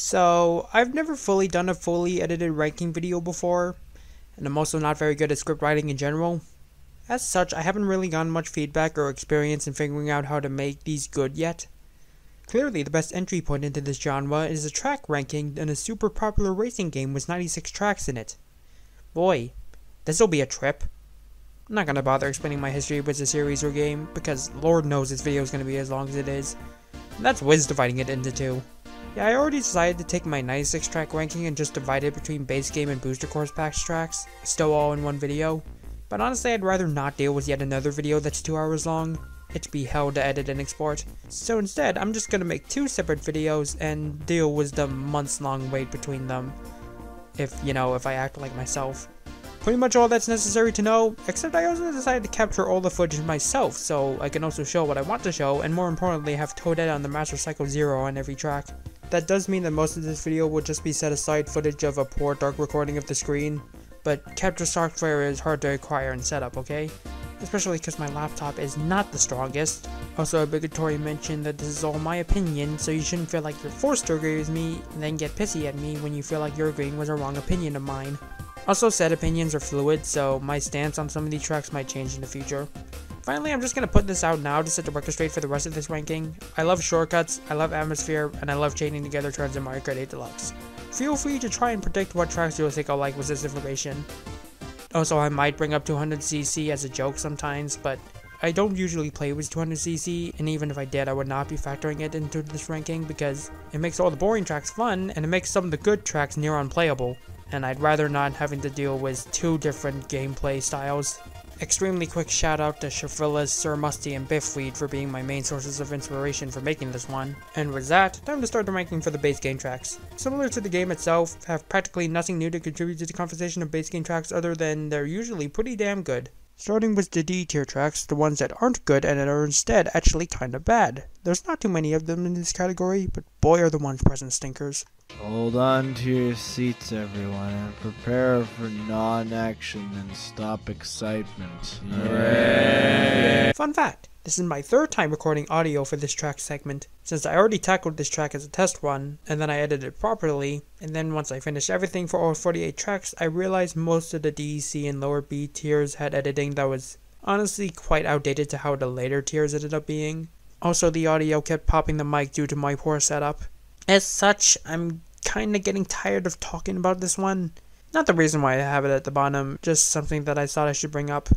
So, I've never fully done a fully edited ranking video before, and I'm also not very good at script writing in general. As such, I haven't really gotten much feedback or experience in figuring out how to make these good yet. Clearly, the best entry point into this genre is a track ranking in a super popular racing game with 96 tracks in it. Boy, this'll be a trip. I'm not gonna bother explaining my history with a series or game, because Lord knows this video is gonna be as long as it is. And that's Wiz dividing it into two. Yeah, I already decided to take my 96 track ranking and just divide it between base game and booster course packs tracks, still all in one video. But honestly, I'd rather not deal with yet another video that's 2 hours long. It'd be hell to edit and export. So instead, I'm just gonna make 2 separate videos and deal with the months long wait between them. If I act like myself. Pretty much all that's necessary to know, except I also decided to capture all the footage myself, so I can also show what I want to show, and more importantly have Toadette on the Master Cycle 0 on every track. That does mean that most of this video will just be set aside footage of a poor dark recording of the screen, but capture software is hard to acquire and set up, okay? Especially because my laptop is not the strongest. Also, obligatory mention that this is all my opinion, so you shouldn't feel like you're forced to agree with me, and then get pissy at me when you feel like you're agreeing with a wrong opinion of mine. Also, said opinions are fluid, so my stance on some of these tracks might change in the future. Finally, I'm just gonna put this out now to set the record straight for the rest of this ranking. I love shortcuts, I love atmosphere, and I love chaining together turns in Mario Kart 8 Deluxe. Feel free to try and predict what tracks you'll think I'll like with this information. Also, I might bring up 200cc as a joke sometimes, but I don't usually play with 200cc, and even if I did, I would not be factoring it into this ranking because it makes all the boring tracks fun, and it makes some of the good tracks near unplayable, and I'd rather not having to deal with 2 different gameplay styles. Extremely quick shout out to Schaffrillas, Sir Musty, and Biff for being my main sources of inspiration for making this one. And with that, time to start the ranking for the base game tracks. Similar to the game itself, have practically nothing new to contribute to the conversation of base game tracks other than they're usually pretty damn good. Starting with the D tier tracks, the ones that aren't good and are instead actually kinda bad. There's not too many of them in this category, but boy are the ones present stinkers. Hold on to your seats, everyone, and prepare for non-action and stop excitement. Yay! Fun fact, this is my 3rd time recording audio for this track segment, since I already tackled this track as a test run, and then I edited it properly, and then once I finished everything for all 48 tracks, I realized most of the D, C, and lower B tiers had editing that was honestly quite outdated to how the later tiers ended up being. Also, the audio kept popping the mic due to my poor setup. As such, I'm kinda getting tired of talking about this one. Not the reason why I have it at the bottom, just something that I thought I should bring up.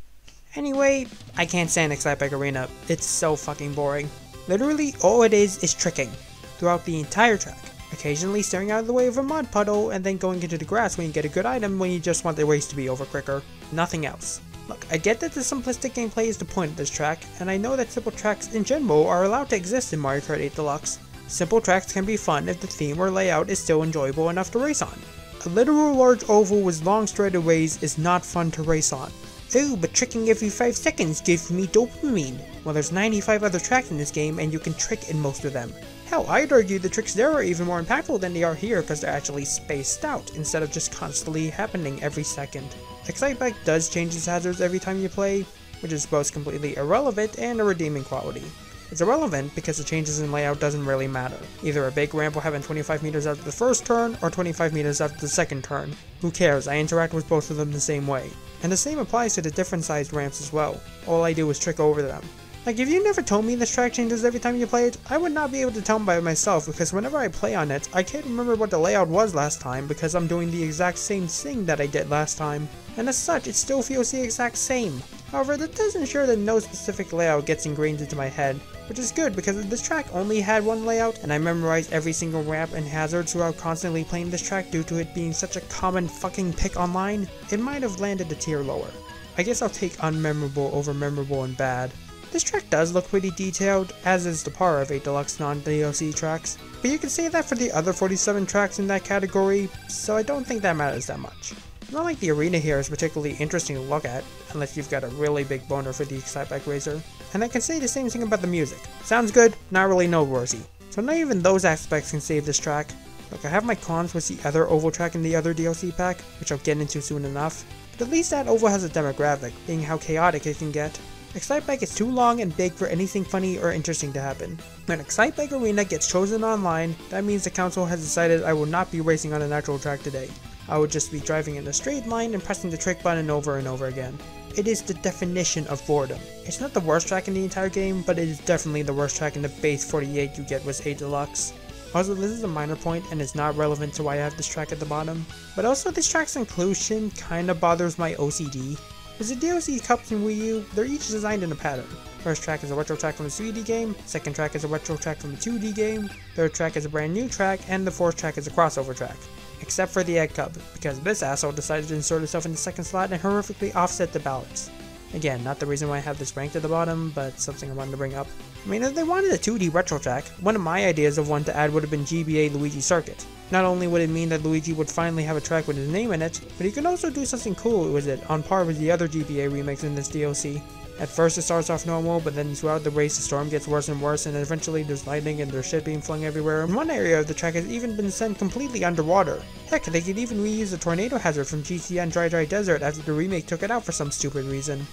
Anyway, I can't stand Excitebike Arena. It's so fucking boring. Literally, all it is tricking throughout the entire track. Occasionally staring out of the way of a mud puddle, and then going into the grass when you get a good item when you just want the race to be over quicker. Nothing else. Look, I get that the simplistic gameplay is the point of this track, and I know that simple tracks in general are allowed to exist in Mario Kart 8 Deluxe. Simple tracks can be fun if the theme or layout is still enjoyable enough to race on. A literal large oval with long straightaways is not fun to race on. Ooh, but tricking every 5 seconds gives me dopamine. Well, there's 95 other tracks in this game and you can trick in most of them. Hell, I'd argue the tricks there are even more impactful than they are here because they're actually spaced out instead of just constantly happening every second. Excitebike does change its hazards every time you play, which is both completely irrelevant and a redeeming quality. It's irrelevant because the changes in layout doesn't really matter. Either a big ramp will happen 25 meters after the first turn, or 25 meters after the second turn. Who cares, I interact with both of them the same way. And the same applies to the different sized ramps as well. All I do is trick over them. Like, if you never told me this track changes every time you play it, I would not be able to tell by myself because whenever I play on it, I can't remember what the layout was last time because I'm doing the exact same thing that I did last time. And as such, it still feels the exact same. However, that does ensure that no specific layout gets ingrained into my head, which is good because this track only had one layout and I memorized every single ramp and hazard throughout constantly playing this track due to it being such a common fucking pick online, it might have landed a tier lower. I guess I'll take unmemorable over memorable and bad. This track does look pretty detailed, as is the par of 8 Deluxe non-DLC tracks, but you can say that for the other 47 tracks in that category, so I don't think that matters that much. It's not like the arena here is particularly interesting to look at, unless you've got a really big boner for the Chuggaacrayz. And I can say the same thing about the music. Sounds good, not really noteworthy. So not even those aspects can save this track. Look, I have my cons with the other oval track in the other DLC pack, which I'll get into soon enough, but at least that oval has a demographic, being how chaotic it can get. Excitebike is too long and big for anything funny or interesting to happen. When Excitebike Arena gets chosen online, that means the council has decided I will not be racing on a natural track today. I will just be driving in a straight line and pressing the trick button over and over again. It is the definition of boredom. It's not the worst track in the entire game, but it is definitely the worst track in the base 48 you get with a Deluxe. Also, this is a minor point and it's not relevant to why I have this track at the bottom. But also, this track's inclusion kinda bothers my OCD. As the DLC cups in Wii U, they're each designed in a pattern. First track is a retro track from a 3D game, second track is a retro track from a 2D game, third track is a brand new track, and the fourth track is a crossover track. Except for the egg cup, because this asshole decided to insert itself in the second slot and horrifically offset the balance. Again, not the reason why I have this ranked at the bottom, but something I wanted to bring up. I mean, if they wanted a 2D retro track, one of my ideas of one to add would have been GBA Luigi Circuit. Not only would it mean that Luigi would finally have a track with his name in it, but he could also do something cool with it, on par with the other GBA remakes in this DLC. At first it starts off normal, but then throughout the race the storm gets worse and worse, and eventually there's lightning and there's shit being flung everywhere, and one area of the track has even been sent completely underwater. Heck, they could even reuse the tornado hazard from GCN Dry Desert after the remake took it out for some stupid reason.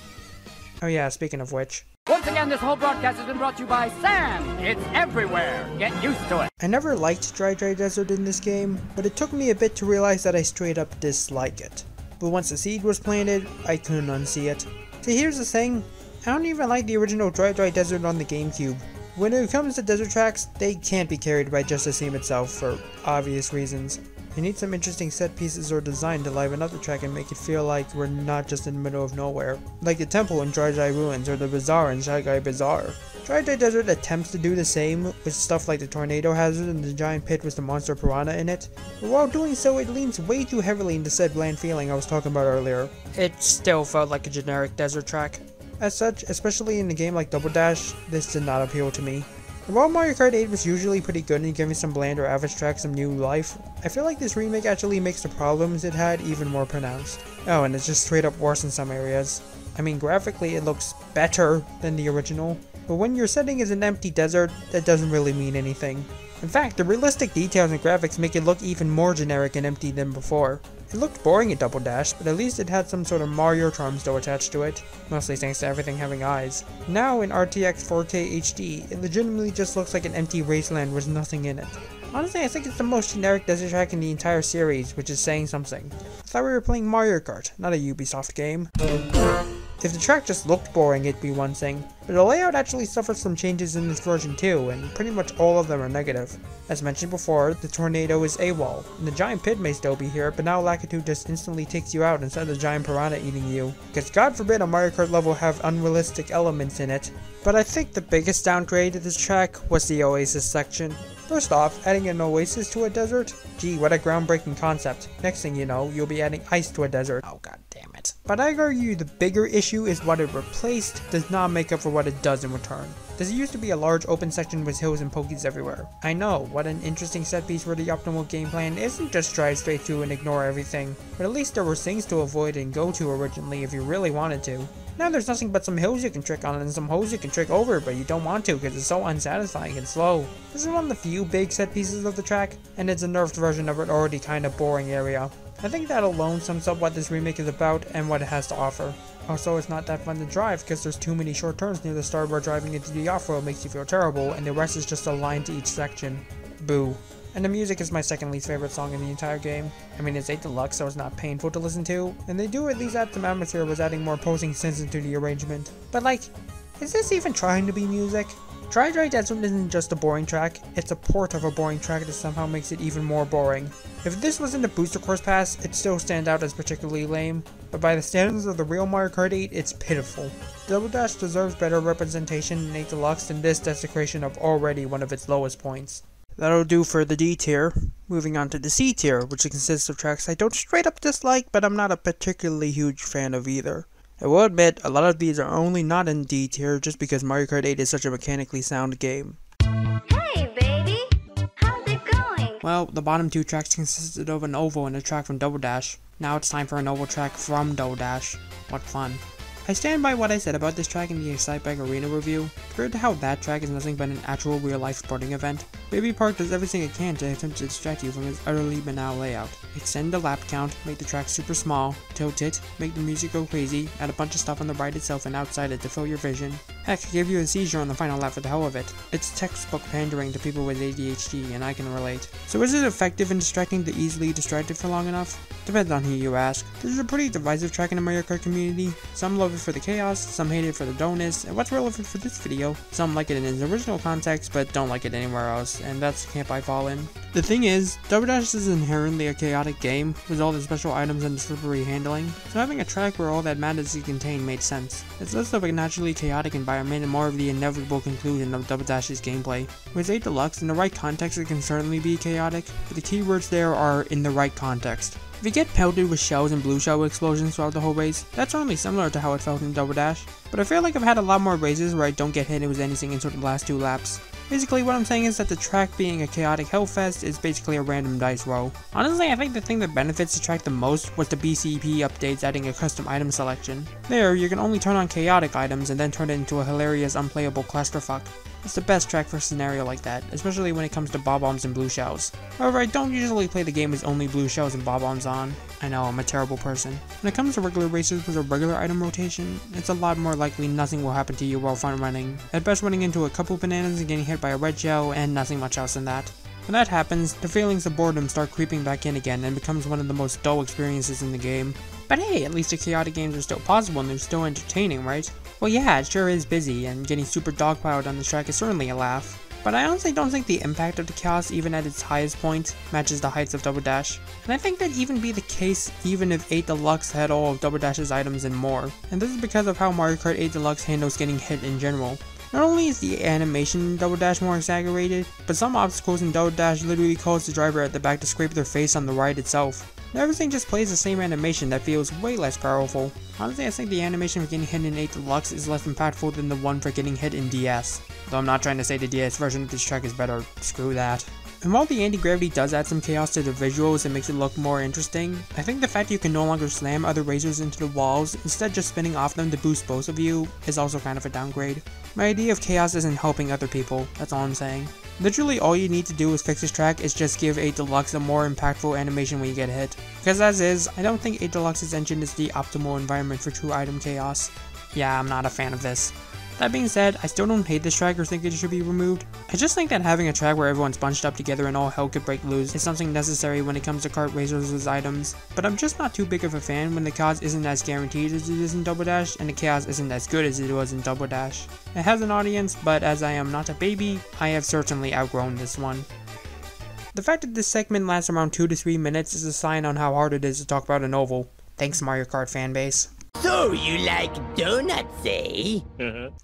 Oh yeah, speaking of which. Once again, this whole broadcast has been brought to you by Sam. It's everywhere. Get used to it. I never liked Dry Desert in this game, but it took me a bit to realize that I straight up dislike it. But once the seed was planted, I couldn't unsee it. See, here's the thing, I don't even like the original Dry Desert on the GameCube. When it comes to desert tracks, they can't be carried by just the theme itself for obvious reasons. You need some interesting set pieces or design to liven up the track and make it feel like we're not just in the middle of nowhere. Like the temple in Dry Ruins or the bazaar in Shanghai Bazaar. Dry Desert attempts to do the same with stuff like the tornado hazard and the giant pit with the monster piranha in it, but while doing so it leans way too heavily into said bland feeling I was talking about earlier. It still felt like a generic desert track. As such, especially in a game like Double Dash, this did not appeal to me. And while Mario Kart 8 was usually pretty good in giving some bland or average tracks some new life, I feel like this remake actually makes the problems it had even more pronounced. Oh, and it's just straight up worse in some areas. I mean, graphically it looks better than the original, but when your setting is an empty desert, that doesn't really mean anything. In fact, the realistic details and graphics make it look even more generic and empty than before. It looked boring at Double Dash, but at least it had some sort of Mario charm still attached to it, mostly thanks to everything having eyes. Now in RTX 4K HD, it legitimately just looks like an empty wasteland with nothing in it. Honestly, I think it's the most generic desert track in the entire series, which is saying something. I thought we were playing Mario Kart, not a Ubisoft game. If the track just looked boring, it'd be one thing, but the layout actually suffers some changes in this version too, and pretty much all of them are negative. As mentioned before, the tornado is AWOL, and the giant pit may still be here, but now Lakitu just instantly takes you out instead of the giant piranha eating you, because God forbid a Mario Kart level have unrealistic elements in it. But I think the biggest downgrade of this track was the Oasis section. First off, adding an oasis to a desert? Gee, what a groundbreaking concept. Next thing you know, you'll be adding ice to a desert. Oh god damn it. But I'd argue the bigger issue is what it replaced does not make up for what it does in return. There used to be a large open section with hills and pokies everywhere. I know, what an interesting set piece where the optimal game plan isn't just drive straight through and ignore everything, but at least there were things to avoid and go to originally if you really wanted to. Now there's nothing but some hills you can trick on and some holes you can trick over, but you don't want to because it's so unsatisfying and slow. This is one of the few big set pieces of the track, and it's a nerfed version of an already kinda boring area. I think that alone sums up what this remake is about and what it has to offer. Also, it's not that fun to drive because there's too many short turns near the start where driving into the off-road makes you feel terrible, and the rest is just a line to each section. Boo. And the music is my second least favorite song in the entire game. I mean, it's a Deluxe, so it's not painful to listen to, and they do at least add some atmosphere with adding more posing synths into the arrangement. But like, is this even trying to be music? Dry Desert isn't just a boring track, it's a port of a boring track that somehow makes it even more boring. If this wasn't a booster course pass, it'd still stand out as particularly lame, but by the standards of the real Mario Kart 8, it's pitiful. Double Dash deserves better representation in 8 Deluxe than this desecration of already one of its lowest points. That'll do for the D tier. Moving on to the C tier, which consists of tracks I don't straight up dislike, but I'm not a particularly huge fan of either. I will admit, a lot of these are only not in D tier just because Mario Kart 8 is such a mechanically sound game. Hey baby, how's it going? Well, the bottom two tracks consisted of an oval and a track from Double Dash. Now it's time for an oval track from Double Dash. What fun. I stand by what I said about this track in the Excitebike Arena review. Compared to how that track is nothing but an actual real-life sporting event, Baby Park does everything it can to attempt to distract you from its utterly banal layout. Extend the lap count, make the track super small, tilt it, make the music go crazy, add a bunch of stuff on the ride itself and outside it to fill your vision. Heck, give you a seizure on the final lap for the hell of it. It's textbook pandering to people with ADHD, and I can relate. So is it effective in distracting the easily distracted for long enough? Depends on who you ask. This is a pretty divisive track in the Mario Kart community. Some love it for the chaos, some hate it for the donuts, and what's relevant for this video, some like it in its original context but don't like it anywhere else, and that's the camp I fall in. The thing is, Double Dash is inherently a chaotic game, with all the special items and slippery handling, so having a track where all that madness is contained made sense. It's less of a naturally chaotic environment and more of the inevitable conclusion of Double Dash's gameplay. With 8 Deluxe, in the right context it can certainly be chaotic, but the key words there are in the right context. If you get pelted with shells and blue shell explosions throughout the whole race, that's only similar to how it felt in Double Dash, but I feel like I've had a lot more races where I don't get hit with anything until the last 2 laps. Basically, what I'm saying is that the track being a chaotic hellfest is basically a random dice roll. Honestly, I think the thing that benefits the track the most was the BCP updates adding a custom item selection. There, you can only turn on chaotic items and then turn it into a hilarious unplayable clusterfuck. It's the best track for a scenario like that, especially when it comes to bob-ombs and blue shells. However, I don't usually play the game with only blue shells and bob-ombs on. I know, I'm a terrible person. When it comes to regular races with a regular item rotation, it's a lot more likely nothing will happen to you while fun running. At best running into a couple bananas and getting hit by a red shell, and nothing much else than that. When that happens, the feelings of boredom start creeping back in again and becomes one of the most dull experiences in the game. But hey, at least the chaotic games are still possible and they're still entertaining, right? Well yeah, it sure is busy, and getting super dogpiled on this track is certainly a laugh. But I honestly don't think the impact of the chaos, even at its highest point, matches the heights of Double Dash. And I think that'd even be the case even if 8 Deluxe had all of Double Dash's items and more. And this is because of how Mario Kart 8 Deluxe handles getting hit in general. Not only is the animation in Double Dash more exaggerated, but some obstacles in Double Dash literally cause the driver at the back to scrape their face on the ride itself. And everything just plays the same animation that feels way less powerful. Honestly, I think the animation for getting hit in 8 Deluxe is less impactful than the one for getting hit in DS. Though I'm not trying to say the DS version of this track is better, screw that. And while the anti-gravity does add some chaos to the visuals and makes it look more interesting, I think the fact you can no longer slam other racers into the walls, instead just spinning off them to boost both of you, is also kind of a downgrade. My idea of chaos isn't helping other people, that's all I'm saying. Literally all you need to do is fix this track is just give 8 Deluxe a more impactful animation when you get hit. Because as is, I don't think 8 Deluxe's engine is the optimal environment for true item chaos. Yeah, I'm not a fan of this. That being said, I still don't hate this track or think it should be removed. I just think that having a track where everyone's bunched up together and all hell could break loose is something necessary when it comes to kart racers with items, but I'm just not too big of a fan when the chaos isn't as guaranteed as it is in Double Dash, and the chaos isn't as good as it was in Double Dash. It has an audience, but as I am not a baby, I have certainly outgrown this one. The fact that this segment lasts around 2 to 3 minutes is a sign on how hard it is to talk about an oval. Thanks Mario Kart fanbase. So you like donuts, eh?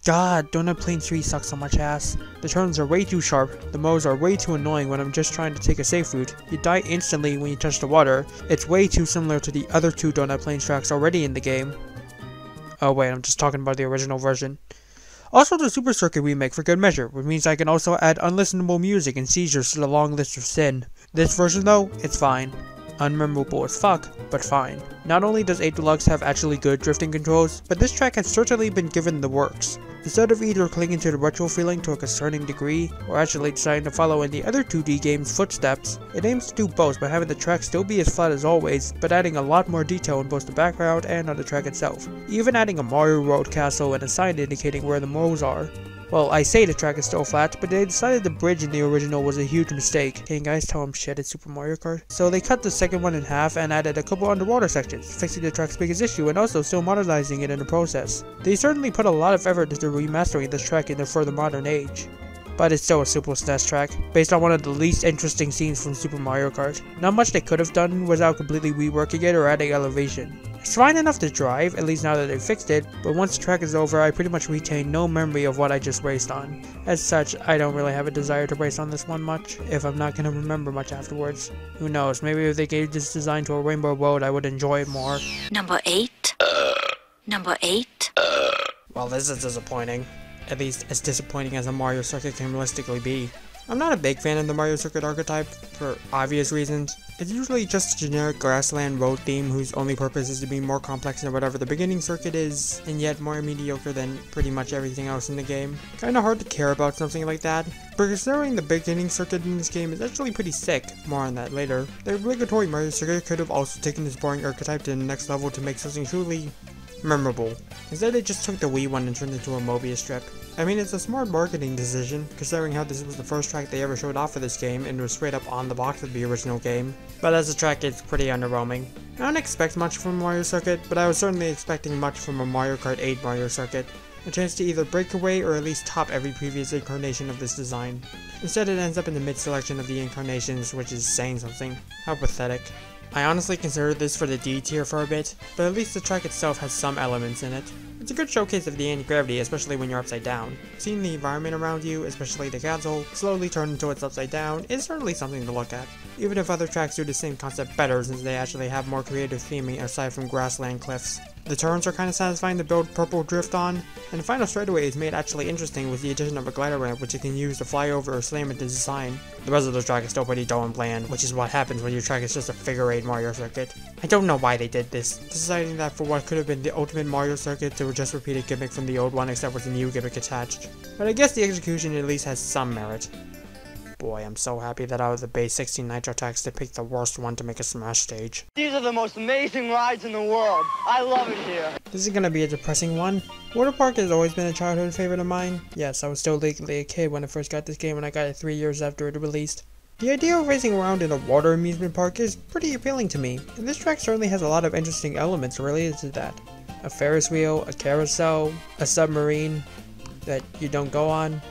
God, Donut Plane 3 sucks so much ass. The turns are way too sharp, the modes are way too annoying when I'm just trying to take a safe route, you die instantly when you touch the water, it's way too similar to the other 2 Donut Plane tracks already in the game. Oh wait, I'm just talking about the original version. Also the Super Circuit remake for good measure, which means I can also add unlistenable music and seizures to the long list of sin. This version though, it's fine. Unmemorable as fuck, but fine. Not only does 8 Deluxe have actually good drifting controls, but this track has certainly been given the works. Instead of either clinging to the retro feeling to a concerning degree, or actually deciding to follow in the other 2D game's footsteps, it aims to do both by having the track still be as flat as always, but adding a lot more detail in both the background and on the track itself. Even adding a Mario World castle and a sign indicating where the moles are. Well, I say the track is still flat, but they decided the bridge in the original was a huge mistake. Can you guys tell I'm shit at Super Mario Kart? So they cut the second one in half and added a couple underwater sections, fixing the track's biggest issue and also still modernizing it in the process. They certainly put a lot of effort into remastering this track in the further modern age. But it's still a simple SNES track, based on one of the least interesting scenes from Super Mario Kart. Not much they could have done without completely reworking it or adding elevation. It's fine enough to drive, at least now that they fixed it, but once the track is over, I pretty much retain no memory of what I just raced on. As such, I don't really have a desire to race on this one much, if I'm not gonna remember much afterwards. Who knows, maybe if they gave this design to a Rainbow Road, I would enjoy it more. Number 8. Number 8. Well, this is disappointing. At least as disappointing as a Mario circuit can realistically be. I'm not a big fan of the Mario Circuit archetype, for obvious reasons. It's usually just a generic grassland road theme whose only purpose is to be more complex than whatever the beginning circuit is, and yet more mediocre than pretty much everything else in the game. Kinda hard to care about something like that, but considering the beginning circuit in this game is actually pretty sick, more on that later. The obligatory Mario Circuit could have also taken this boring archetype to the next level to make something truly memorable. Instead, it just took the Wii one and turned it into a Mobius strip. I mean, it's a smart marketing decision, considering how this was the first track they ever showed off for this game and was straight up on the box of the original game. But as a track, it's pretty underwhelming. I don't expect much from Mario Circuit, but I was certainly expecting much from a Mario Kart 8 Mario Circuit. A chance to either break away or at least top every previous incarnation of this design. Instead, it ends up in the mid-selection of the incarnations, which is saying something. How pathetic. I honestly considered this for the D tier for a bit, but at least the track itself has some elements in it. It's a good showcase of the anti-gravity, especially when you're upside down. Seeing the environment around you, especially the castle, slowly turn until it's upside down is certainly something to look at. Even if other tracks do the same concept better since they actually have more creative theming aside from grassland cliffs. The turns are kinda satisfying to build purple drift on, and the final straightaway is made actually interesting with the addition of a glider ramp which you can use to fly over or slam into the sign. The rest of the track is still pretty dull and bland, which is what happens when your track is just a figure-8 Mario Circuit. I don't know why they did this, deciding that for what could have been the ultimate Mario Circuit they would just repeat a gimmick from the old one except with a new gimmick attached. But I guess the execution at least has some merit. Boy, I'm so happy that out of the base 16 Nitro Attacks they picked the worst one to make a Smash stage. These are the most amazing rides in the world. I love it here. This is gonna be a depressing one. Water Park has always been a childhood favorite of mine. Yes, I was still legally a kid when I first got this game and I got it 3 years after it released. The idea of racing around in a water amusement park is pretty appealing to me, and this track certainly has a lot of interesting elements related to that. A Ferris wheel, a carousel, a submarine that you don't go on.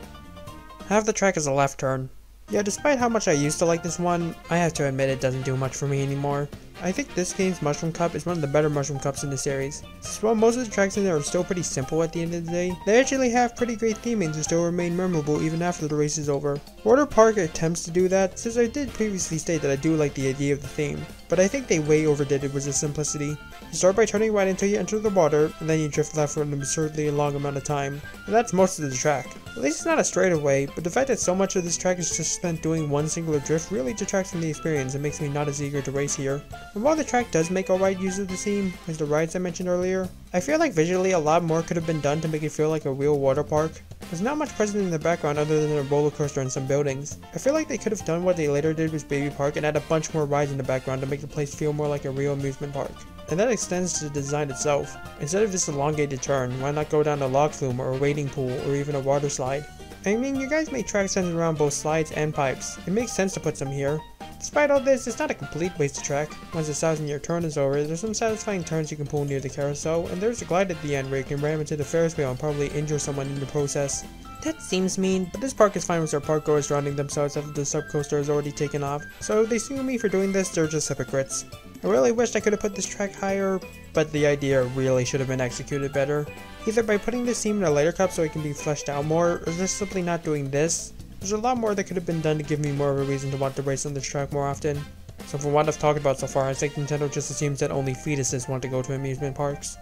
Half the track is a left turn. Yeah, despite how much I used to like this one, I have to admit it doesn't do much for me anymore. I think this game's Mushroom Cup is one of the better Mushroom Cups in the series. Since while most of the tracks in there are still pretty simple at the end of the day, they actually have pretty great theming to still remain memorable even after the race is over. Water Park attempts to do that, since I did previously state that I do like the idea of the theme, but I think they way overdid it with the simplicity. You start by turning right until you enter the water, and then you drift left for an absurdly long amount of time, and that's most of the track. At least it's not a straightaway, but the fact that so much of this track is just spent doing one singular drift really detracts from the experience and makes me not as eager to race here. And while the track does make alright use of the theme, as the rides I mentioned earlier, I feel like visually a lot more could have been done to make it feel like a real water park. There's not much present in the background other than a roller coaster and some buildings. I feel like they could have done what they later did with Baby Park and add a bunch more rides in the background to make the place feel more like a real amusement park. And that extends to the design itself. Instead of this elongated turn, why not go down a log flume or a wading pool or even a water slide? I mean, you guys make tracks centered around both slides and pipes. It makes sense to put some here. Despite all this, it's not a complete waste of track. Once the 1,000-year turn is over, there's some satisfying turns you can pull near the carousel, and there's a glide at the end where you can ram into the Ferris wheel and probably injure someone in the process. That seems mean, but this park is fine with their parkgoers drowning themselves after the subcoaster is already taken off, so if they sue me for doing this, they're just hypocrites. I really wished I could have put this track higher, but the idea really should have been executed better. Either by putting this theme in a later cup so it can be fleshed out more, or just simply not doing this. There's a lot more that could have been done to give me more of a reason to want to race on this track more often. So from what I've talked about so far, I think Nintendo just assumes that only fetuses want to go to amusement parks.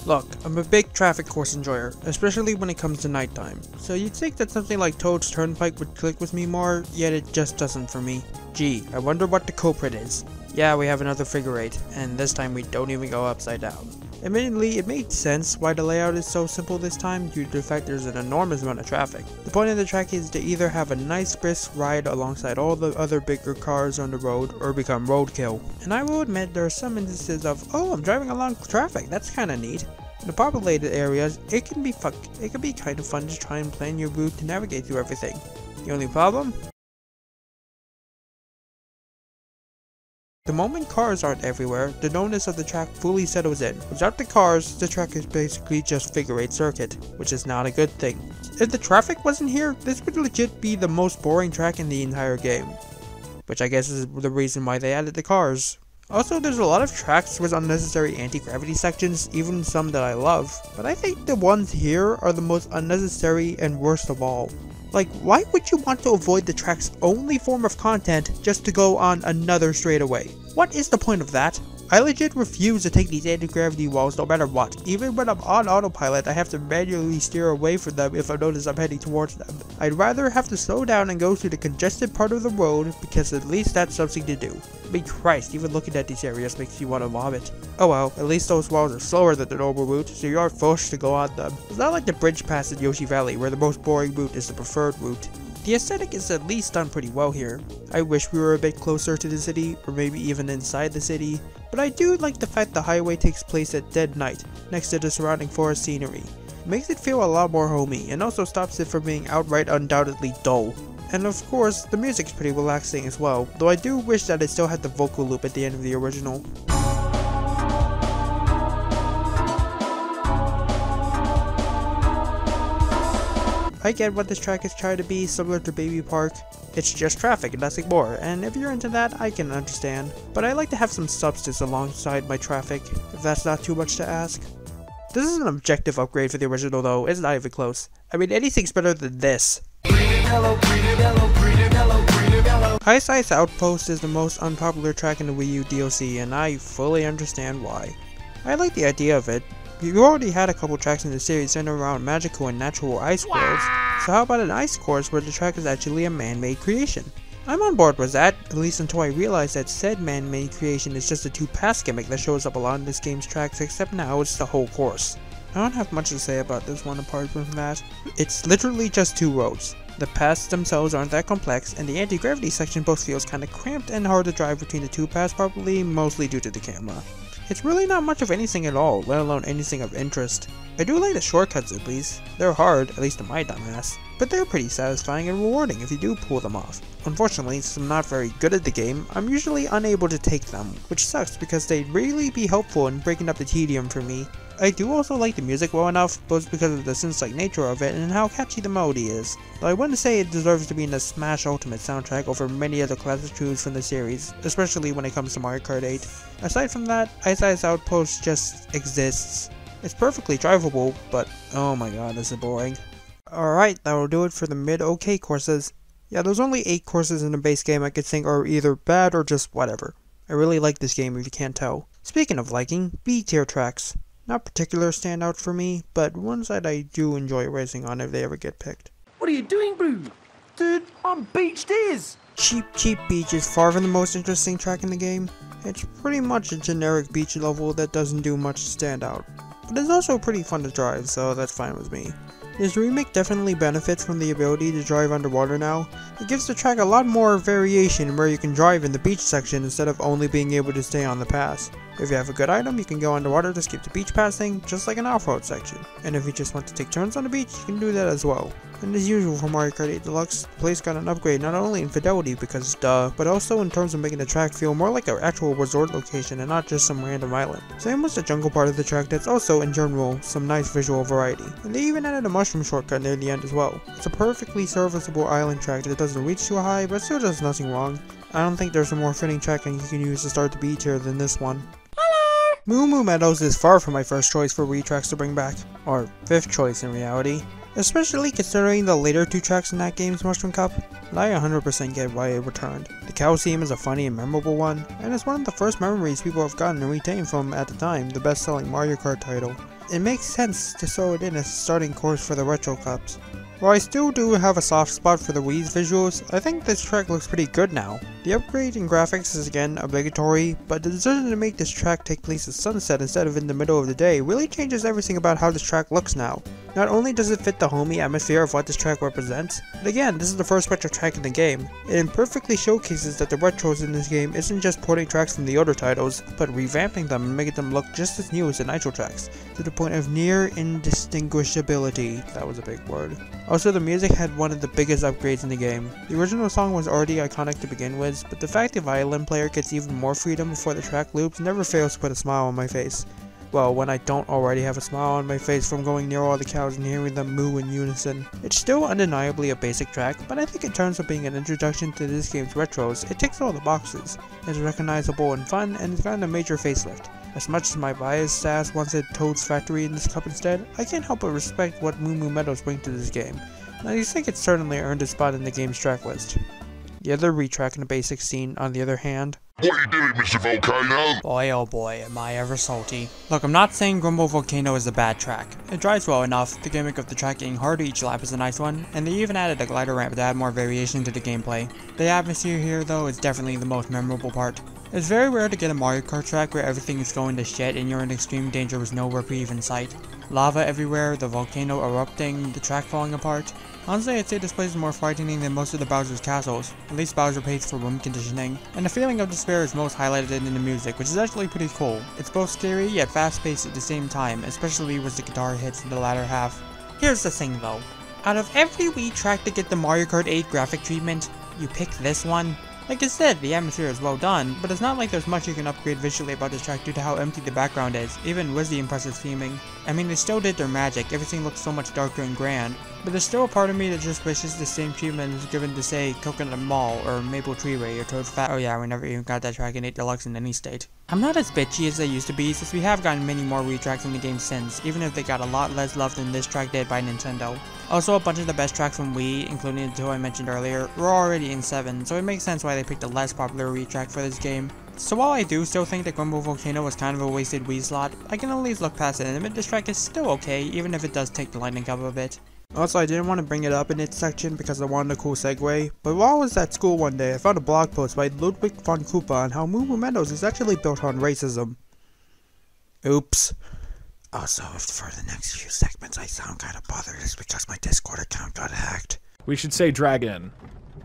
Look, I'm a big traffic course enjoyer, especially when it comes to nighttime, so you'd think that something like Toad's Turnpike would click with me more, yet it just doesn't for me. Gee, I wonder what the culprit is. Yeah, we have another figure 8, and this time we don't even go upside down. Admittedly, it made sense why the layout is so simple this time due to the fact there's an enormous amount of traffic. The point of the track is to either have a nice brisk ride alongside all the other bigger cars on the road or become roadkill. And I will admit there are some instances of, oh, I'm driving along traffic, that's kinda neat. In the populated areas, it can be kind of fun to try and plan your route to navigate through everything. The only problem? The moment cars aren't everywhere, the knowness of the track fully settles in. Without the cars, the track is basically just figure 8 circuit, which is not a good thing. If the traffic wasn't here, this would legit be the most boring track in the entire game. Which I guess is the reason why they added the cars. Also, there's a lot of tracks with unnecessary anti-gravity sections, even some that I love, but I think the ones here are the most unnecessary and worst of all. Like, why would you want to avoid the track's only form of content just to go on another straightaway? What is the point of that? I legit refuse to take these anti-gravity walls no matter what. Even when I'm on autopilot, I have to manually steer away from them if I notice I'm heading towards them. I'd rather have to slow down and go to the congested part of the road because at least that's something to do. I mean, Christ, even looking at these areas makes you want to vomit. Oh well, at least those walls are slower than the normal route, so you aren't forced to go on them. It's not like the bridge pass in Yoshi Valley where the most boring route is the preferred route. The aesthetic is at least done pretty well here. I wish we were a bit closer to the city, or maybe even inside the city, but I do like the fact the highway takes place at dead night, next to the surrounding forest scenery. It makes it feel a lot more homey, and also stops it from being outright undoubtedly dull. And of course, the music's pretty relaxing as well, though I do wish that it still had the vocal loop at the end of the original. I get what this track is trying to be, similar to Baby Park. It's just traffic and nothing more, and if you're into that, I can understand. But I like to have some substance alongside my traffic, if that's not too much to ask. This is an objective upgrade for the original though, it's not even close. I mean, anything's better than this. Ice Ice Outpost is the most unpopular track in the Wii U DLC, and I fully understand why. I like the idea of it. You already had a couple tracks in the series centered around magical and natural ice worlds, so how about an ice course where the track is actually a man-made creation? I'm on board with that, at least until I realize that said man-made creation is just a 2-pass gimmick that shows up a lot in this game's tracks, except now it's the whole course. I don't have much to say about this one apart from that. It's literally just 2 roads. The paths themselves aren't that complex, and the anti-gravity section both feels kinda cramped and hard to drive between the 2 paths properly, mostly due to the camera. It's really not much of anything at all, let alone anything of interest. I do like the shortcuts at least. They're hard, at least to my dumbass, but they're pretty satisfying and rewarding if you do pull them off. Unfortunately, since I'm not very good at the game, I'm usually unable to take them, which sucks because they'd really be helpful in breaking up the tedium for me. I do also like the music well enough, both because of the synth-like nature of it and how catchy the melody is, though I wouldn't say it deserves to be in the Smash Ultimate soundtrack over many other classic tunes from the series, especially when it comes to Mario Kart 8. Aside from that, Ice Ice Outpost just exists. It's perfectly drivable, but oh my god, this is boring. Alright, that'll do it for the mid-okay courses. Yeah, there's only 8 courses in the base game I could think are either bad or just whatever. I really like this game if you can't tell. Speaking of liking, B-tier tracks. Not particular standout for me, but ones that I do enjoy racing on if they ever get picked. What are you doing, bro? Dude, I'm beached is. Cheap Beach is far from the most interesting track in the game. It's pretty much a generic beach level that doesn't do much to stand out. But it's also pretty fun to drive, so that's fine with me. This remake definitely benefits from the ability to drive underwater now. It gives the track a lot more variation where you can drive in the beach section instead of only being able to stay on the pass. If you have a good item, you can go underwater to skip the beach passing, just like an off-road section. And if you just want to take turns on the beach, you can do that as well. And as usual for Mario Kart 8 Deluxe, the place got an upgrade not only in fidelity because duh, but also in terms of making the track feel more like an actual resort location and not just some random island. Same with the jungle part of the track that's also, in general, some nice visual variety. And they even added a mushroom shortcut near the end as well. It's a perfectly serviceable island track that doesn't reach too high, but still does nothing wrong. I don't think there's a more fitting tracking you can use to start the B tier than this one. Moo Moo Meadows is far from my first choice for Wii tracks to bring back, or 5th choice in reality, especially considering the later 2 tracks in that game's Mushroom Cup, but I 100% get why it returned. The cow theme is a funny and memorable one, and it's one of the first memories people have gotten and retained from, at the time, the best-selling Mario Kart title. It makes sense to throw it in as a starting course for the Retro Cups. While I still do have a soft spot for the Wii's visuals, I think this track looks pretty good now. The upgrade in graphics is again obligatory, but the decision to make this track take place at sunset instead of in the middle of the day really changes everything about how this track looks now. Not only does it fit the homey atmosphere of what this track represents, but again, this is the first retro track in the game. It perfectly showcases that the retros in this game isn't just porting tracks from the older titles, but revamping them and making them look just as new as the Nitro tracks, to the point of near indistinguishability. That was a big word. Also, the music had one of the biggest upgrades in the game. The original song was already iconic to begin with, but the fact the violin player gets even more freedom before the track loops never fails to put a smile on my face. Well, when I don't already have a smile on my face from going near all the cows and hearing them moo in unison. It's still undeniably a basic track, but I think in terms of being an introduction to this game's retros, it ticks all the boxes. It's recognizable and fun, and it's gotten a major facelift. As much as my biased ass wanted Toad's Factory in this cup instead, I can't help but respect what Moo Moo Meadows bring to this game, and I think it's certainly earned a spot in the game's track list. The other retrack in the basic scene, on the other hand, What are you doing, Mr. Volcano? Boy oh boy, am I ever salty. Look, I'm not saying Grumble Volcano is a bad track. It drives well enough, the gimmick of the track getting harder each lap is a nice one, and they even added a glider ramp to add more variation to the gameplay. The atmosphere here though is definitely the most memorable part. It's very rare to get a Mario Kart track where everything is going to shit and you're in extreme danger with no reprieve in sight. Lava everywhere, the volcano erupting, the track falling apart. Honestly, I'd say this place is more frightening than most of the Bowser's castles. At least Bowser pays for room conditioning. And the feeling of despair is most highlighted in the music, which is actually pretty cool. It's both scary yet fast paced at the same time, especially with the guitar hits in the latter half. Here's the thing though. Out of every Wii track to get the Mario Kart 8 graphic treatment, you pick this one? Like I said, the atmosphere is well done, but it's not like there's much you can upgrade visually about this track due to how empty the background is, even with the impressive theming. I mean, they still did their magic, everything looks so much darker and grand, but there's still a part of me that just wishes the same treatment was given to, say, Coconut Mall, or Maple Treeway, or Toad's Fat. Oh yeah, we never even got that track in 8 Deluxe in any state. I'm not as bitchy as I used to be, since we have gotten many more Wii tracks in the game since, even if they got a lot less love than this track did by Nintendo. Also, a bunch of the best tracks from Wii, including the two I mentioned earlier, were already in 7, so it makes sense why they picked a less popular Wii track for this game. So while I do still think that Grumble Volcano was kind of a wasted Wii slot, I can at least look past it and admit this track is still okay, even if it does take the lightning up a bit. Also, I didn't want to bring it up in its section because I wanted a cool segue, but while I was at school one day, I found a blog post by Ludwig von Koopa on how Moo Moo Meadows is actually built on racism. Oops. Also, if for the next few segments I sound kinda bothered, it's because my Discord account got hacked. We should say Dragon.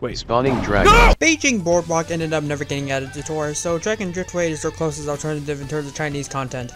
Wait. Spawning Dragon. Beijing Boardwalk ended up never getting added to tour, so Dragon Driftway is their closest alternative in terms of Chinese content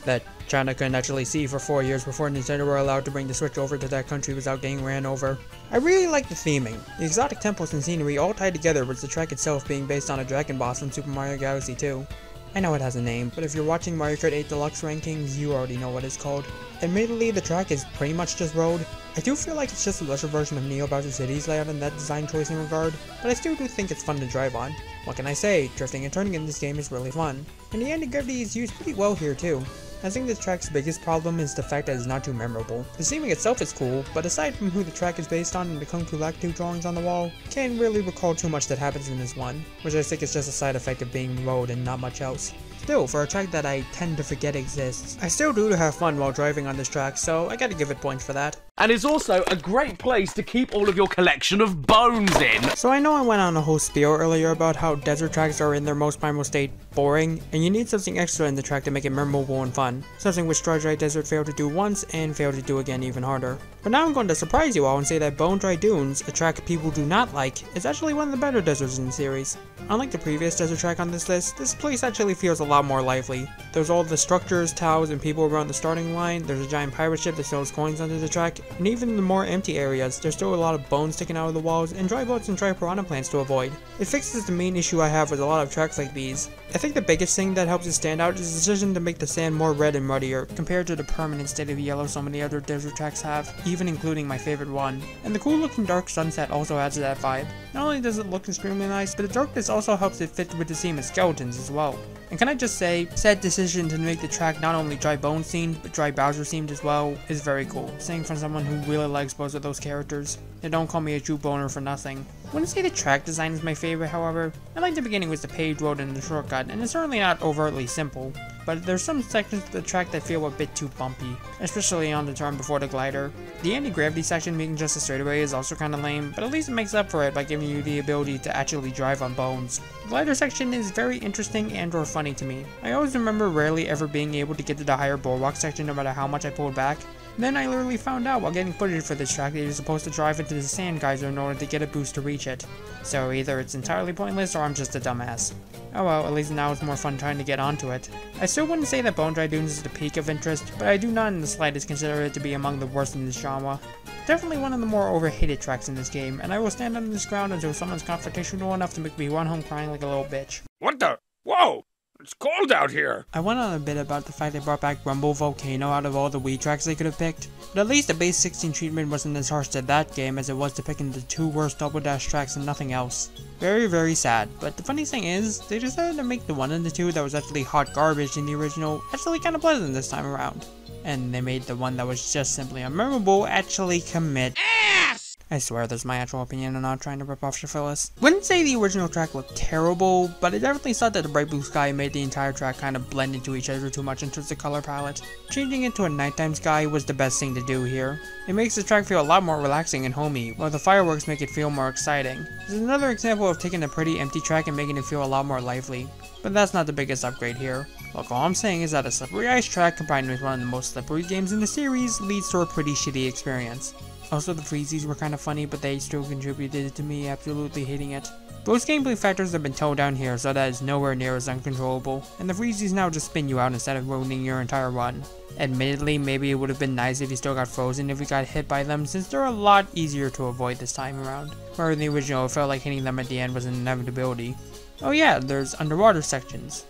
that China couldn't actually see for 4 years before Nintendo were allowed to bring the Switch over to that country without getting ran over. I really like the theming. The exotic temples and scenery all tied together, with the track itself being based on a dragon boss from Super Mario Galaxy 2. I know it has a name, but if you're watching Mario Kart 8 Deluxe rankings, you already know what it's called. Admittedly, the track is pretty much just road. I do feel like it's just a lesser version of Neo Bowser City's layout in that design choice in regard, but I still do think it's fun to drive on. What can I say, drifting and turning in this game is really fun. And the anti-gravity is used pretty well here too. I think this track's biggest problem is the fact that it's not too memorable. The theming itself is cool, but aside from who the track is based on and the Kung Fu Lactu drawings on the wall, can't really recall too much that happens in this one, which I think is just a side effect of being road and not much else. Still, for a track that I tend to forget exists, I still do have fun while driving on this track, so I gotta give it points for that. And it's also a great place to keep all of your collection of bones in. So I know I went on a whole spiel earlier about how desert tracks are in their most primal state boring, and you need something extra in the track to make it memorable and fun, something which Dry Dry Desert failed to do once and failed to do again even harder. But now I'm going to surprise you all and say that Bone Dry Dunes, a track people do not like, is actually one of the better deserts in the series. Unlike the previous desert track on this list, this place actually feels a lot more lively. There's all the structures, towers, and people around the starting line, there's a giant pirate ship that sells coins under the track, and even in the more empty areas, there's still a lot of bones sticking out of the walls, and dry boats and dry piranha plants to avoid. It fixes the main issue I have with a lot of tracks like these. I think the biggest thing that helps it stand out is the decision to make the sand more red and muddier, compared to the permanent state of yellow so many other desert tracks have, even including my favorite one. And the cool looking dark sunset also adds to that vibe. Not only does it look extremely nice, but the darkness also helps it fit with the theme of skeletons as well. And can I just say, said decision to make the track not only Dry Bones themed, but Dry Bowser themed as well, is very cool, saying from someone who really likes both of those characters. And don't call me a true boner for nothing. I wouldn't say the track design is my favorite, however. I like the beginning with the paved road and the shortcut, and it's certainly not overtly simple. But there's some sections of the track that feel a bit too bumpy, especially on the turn before the glider. The anti-gravity section being just a straightaway is also kinda lame, but at least it makes up for it by giving you the ability to actually drive on bones. The glider section is very interesting and or funny to me. I always remember rarely ever being able to get to the higher boardwalk section no matter how much I pulled back. Then I literally found out while getting footage for this track that you're supposed to drive into the sand geyser in order to get a boost to reach it. So either it's entirely pointless or I'm just a dumbass. Oh well, at least now it's more fun trying to get onto it. I still wouldn't say that Bone Dry Dunes is the peak of interest, but I do not in the slightest consider it to be among the worst in this genre. Definitely one of the more overhated tracks in this game, and I will stand on this ground until someone's confrontational enough to make me run home crying like a little bitch. What the? Whoa! It's cold out here! I went on a bit about the fact they brought back Grumble Volcano out of all the Wii tracks they could have picked, but at least the base 16 treatment wasn't as harsh to that game as it was to picking the two worst Double Dash tracks and nothing else. Very, very sad, but the funny thing is, they decided to make the one and the two that was actually hot garbage in the original actually kinda pleasant this time around. And they made the one that was just simply unmemorable actually commit ass! I swear this is my actual opinion and not trying to rip off Schaffrillas. Wouldn't say the original track looked terrible, but I definitely thought that the bright blue sky made the entire track kind of blend into each other too much in terms of color palette. Changing it to a nighttime sky was the best thing to do here. It makes the track feel a lot more relaxing and homey, while the fireworks make it feel more exciting. This is another example of taking a pretty empty track and making it feel a lot more lively. But that's not the biggest upgrade here. Look, all I'm saying is that a slippery ice track combined with one of the most slippery games in the series leads to a pretty shitty experience. Also, the freezies were kind of funny, but they still contributed to me absolutely hating it. Most gameplay factors have been toned down here so that it's nowhere near as uncontrollable, and the freezies now just spin you out instead of ruining your entire run. Admittedly, maybe it would have been nice if you still got frozen if you got hit by them, since they're a lot easier to avoid this time around. Where in the original, it felt like hitting them at the end was an inevitability. Oh yeah, there's underwater sections.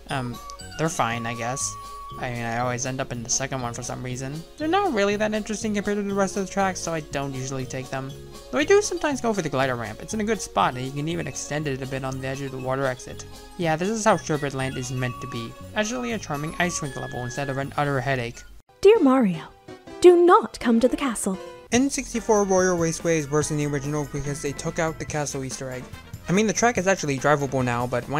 They're fine, I guess. I mean, I always end up in the second one for some reason. They're not really that interesting compared to the rest of the tracks, so I don't usually take them. Though I do sometimes go for the glider ramp. It's in a good spot, and you can even extend it a bit on the edge of the water exit. Yeah, this is how Sherbet Land is meant to be. Actually a charming ice rink level instead of an utter headache. Dear Mario, do not come to the castle. N64 Royal Raceway is worse than the original because they took out the castle Easter egg. I mean, the track is actually drivable now, but wah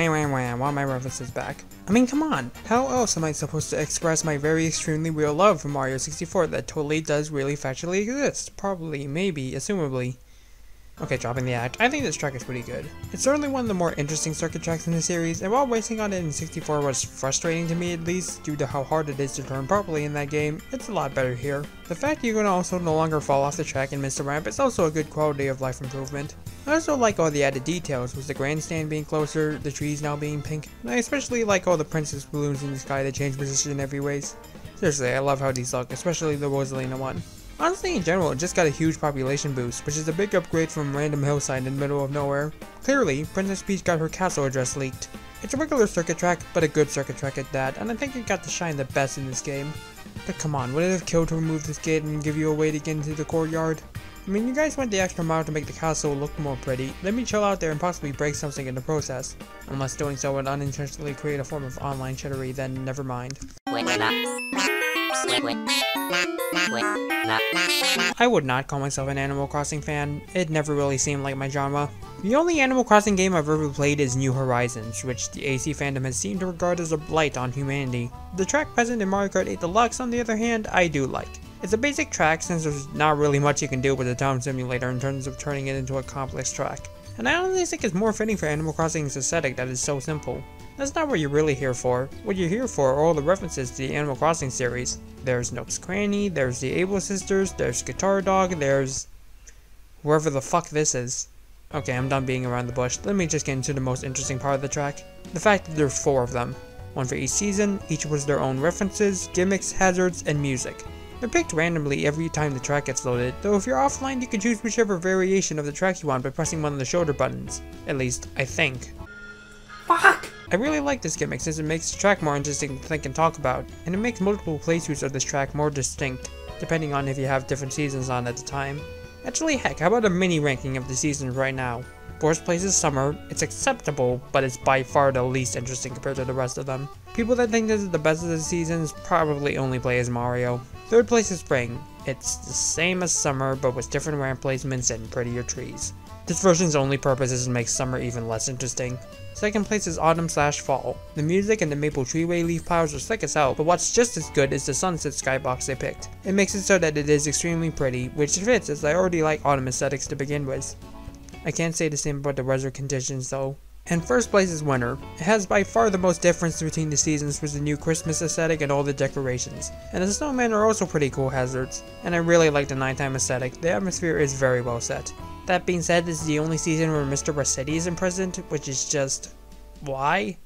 want my references back. I mean, come on, how else am I supposed to express my very extremely real love for Mario 64 that totally does really factually exist? Probably, maybe, assumably. Okay, dropping the act, I think this track is pretty good. It's certainly one of the more interesting circuit tracks in the series, and while racing on it in 64 was frustrating to me at least, due to how hard it is to turn properly in that game, it's a lot better here. The fact you can also no longer fall off the track and miss the ramp is also a good quality of life improvement. I also like all the added details, with the grandstand being closer, the trees now being pink, and I especially like all the princess balloons in the sky that change position every ways. Seriously, I love how these look, especially the Rosalina one. Honestly, in general, it just got a huge population boost, which is a big upgrade from a random hillside in the middle of nowhere. Clearly, Princess Peach got her castle address leaked. It's a regular circuit track, but a good circuit track at that, and I think it got to shine the best in this game. But come on, would it have killed to remove this gate and give you a way to get into the courtyard? I mean, you guys went the extra mile to make the castle look more pretty. Let me chill out there and possibly break something in the process. Unless doing so would unintentionally create a form of online chittery, then never mind. I would not call myself an Animal Crossing fan. It never really seemed like my genre. The only Animal Crossing game I've ever played is New Horizons, which the AC fandom has seemed to regard as a blight on humanity. The track present in Mario Kart 8 Deluxe, on the other hand, I do like. It's a basic track since there's not really much you can do with a town simulator in terms of turning it into a complex track. And I honestly think it's more fitting for Animal Crossing's aesthetic that is so simple. That's not what you're really here for. What you're here for are all the references to the Animal Crossing series. There's Nook's Cranny, there's the Able Sisters, there's Guitar Dog, there's whoever the fuck this is. Okay, I'm done being around the bush. Let me just get into the most interesting part of the track. The fact that there's 4 of them. One for each season, each with their own references, gimmicks, hazards, and music. They're picked randomly every time the track gets loaded, though if you're offline you can choose whichever variation of the track you want by pressing one of the shoulder buttons. At least, I think. Fuck! I really like this gimmick since it makes the track more interesting to think and talk about, and it makes multiple playthroughs of this track more distinct, depending on if you have different seasons on at the time. Actually, heck, how about a mini ranking of the seasons right now? Fourth place is Summer. It's acceptable, but it's by far the least interesting compared to the rest of them. People that think this is the best of the seasons probably only play as Mario. Third place is Spring. It's the same as Summer, but with different ramp placements and prettier trees. This version's only purpose is to make Summer even less interesting. Second place is Autumn/Fall. The music and the maple treeway leaf piles are sick as hell, but what's just as good is the sunset skybox they picked. It makes it so that it is extremely pretty, which fits as I already like autumn aesthetics to begin with. I can't say the same about the weather conditions though. And first place is Winter. It has by far the most difference between the seasons with the new Christmas aesthetic and all the decorations. And the snowmen are also pretty cool hazards. And I really like the nighttime aesthetic. The atmosphere is very well set. That being said, this is the only season where Mr. Rossetti isn't present, which is just... why?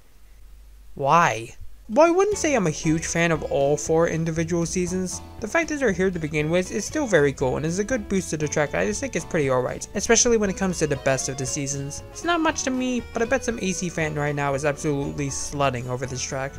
Why? While I wouldn't say I'm a huge fan of all 4 individual seasons, the fact that they're here to begin with is still very cool and is a good boost to the track I just think is pretty alright, especially when it comes to the best of the seasons. It's not much to me, but I bet some AC fan right now is absolutely slutting over this track.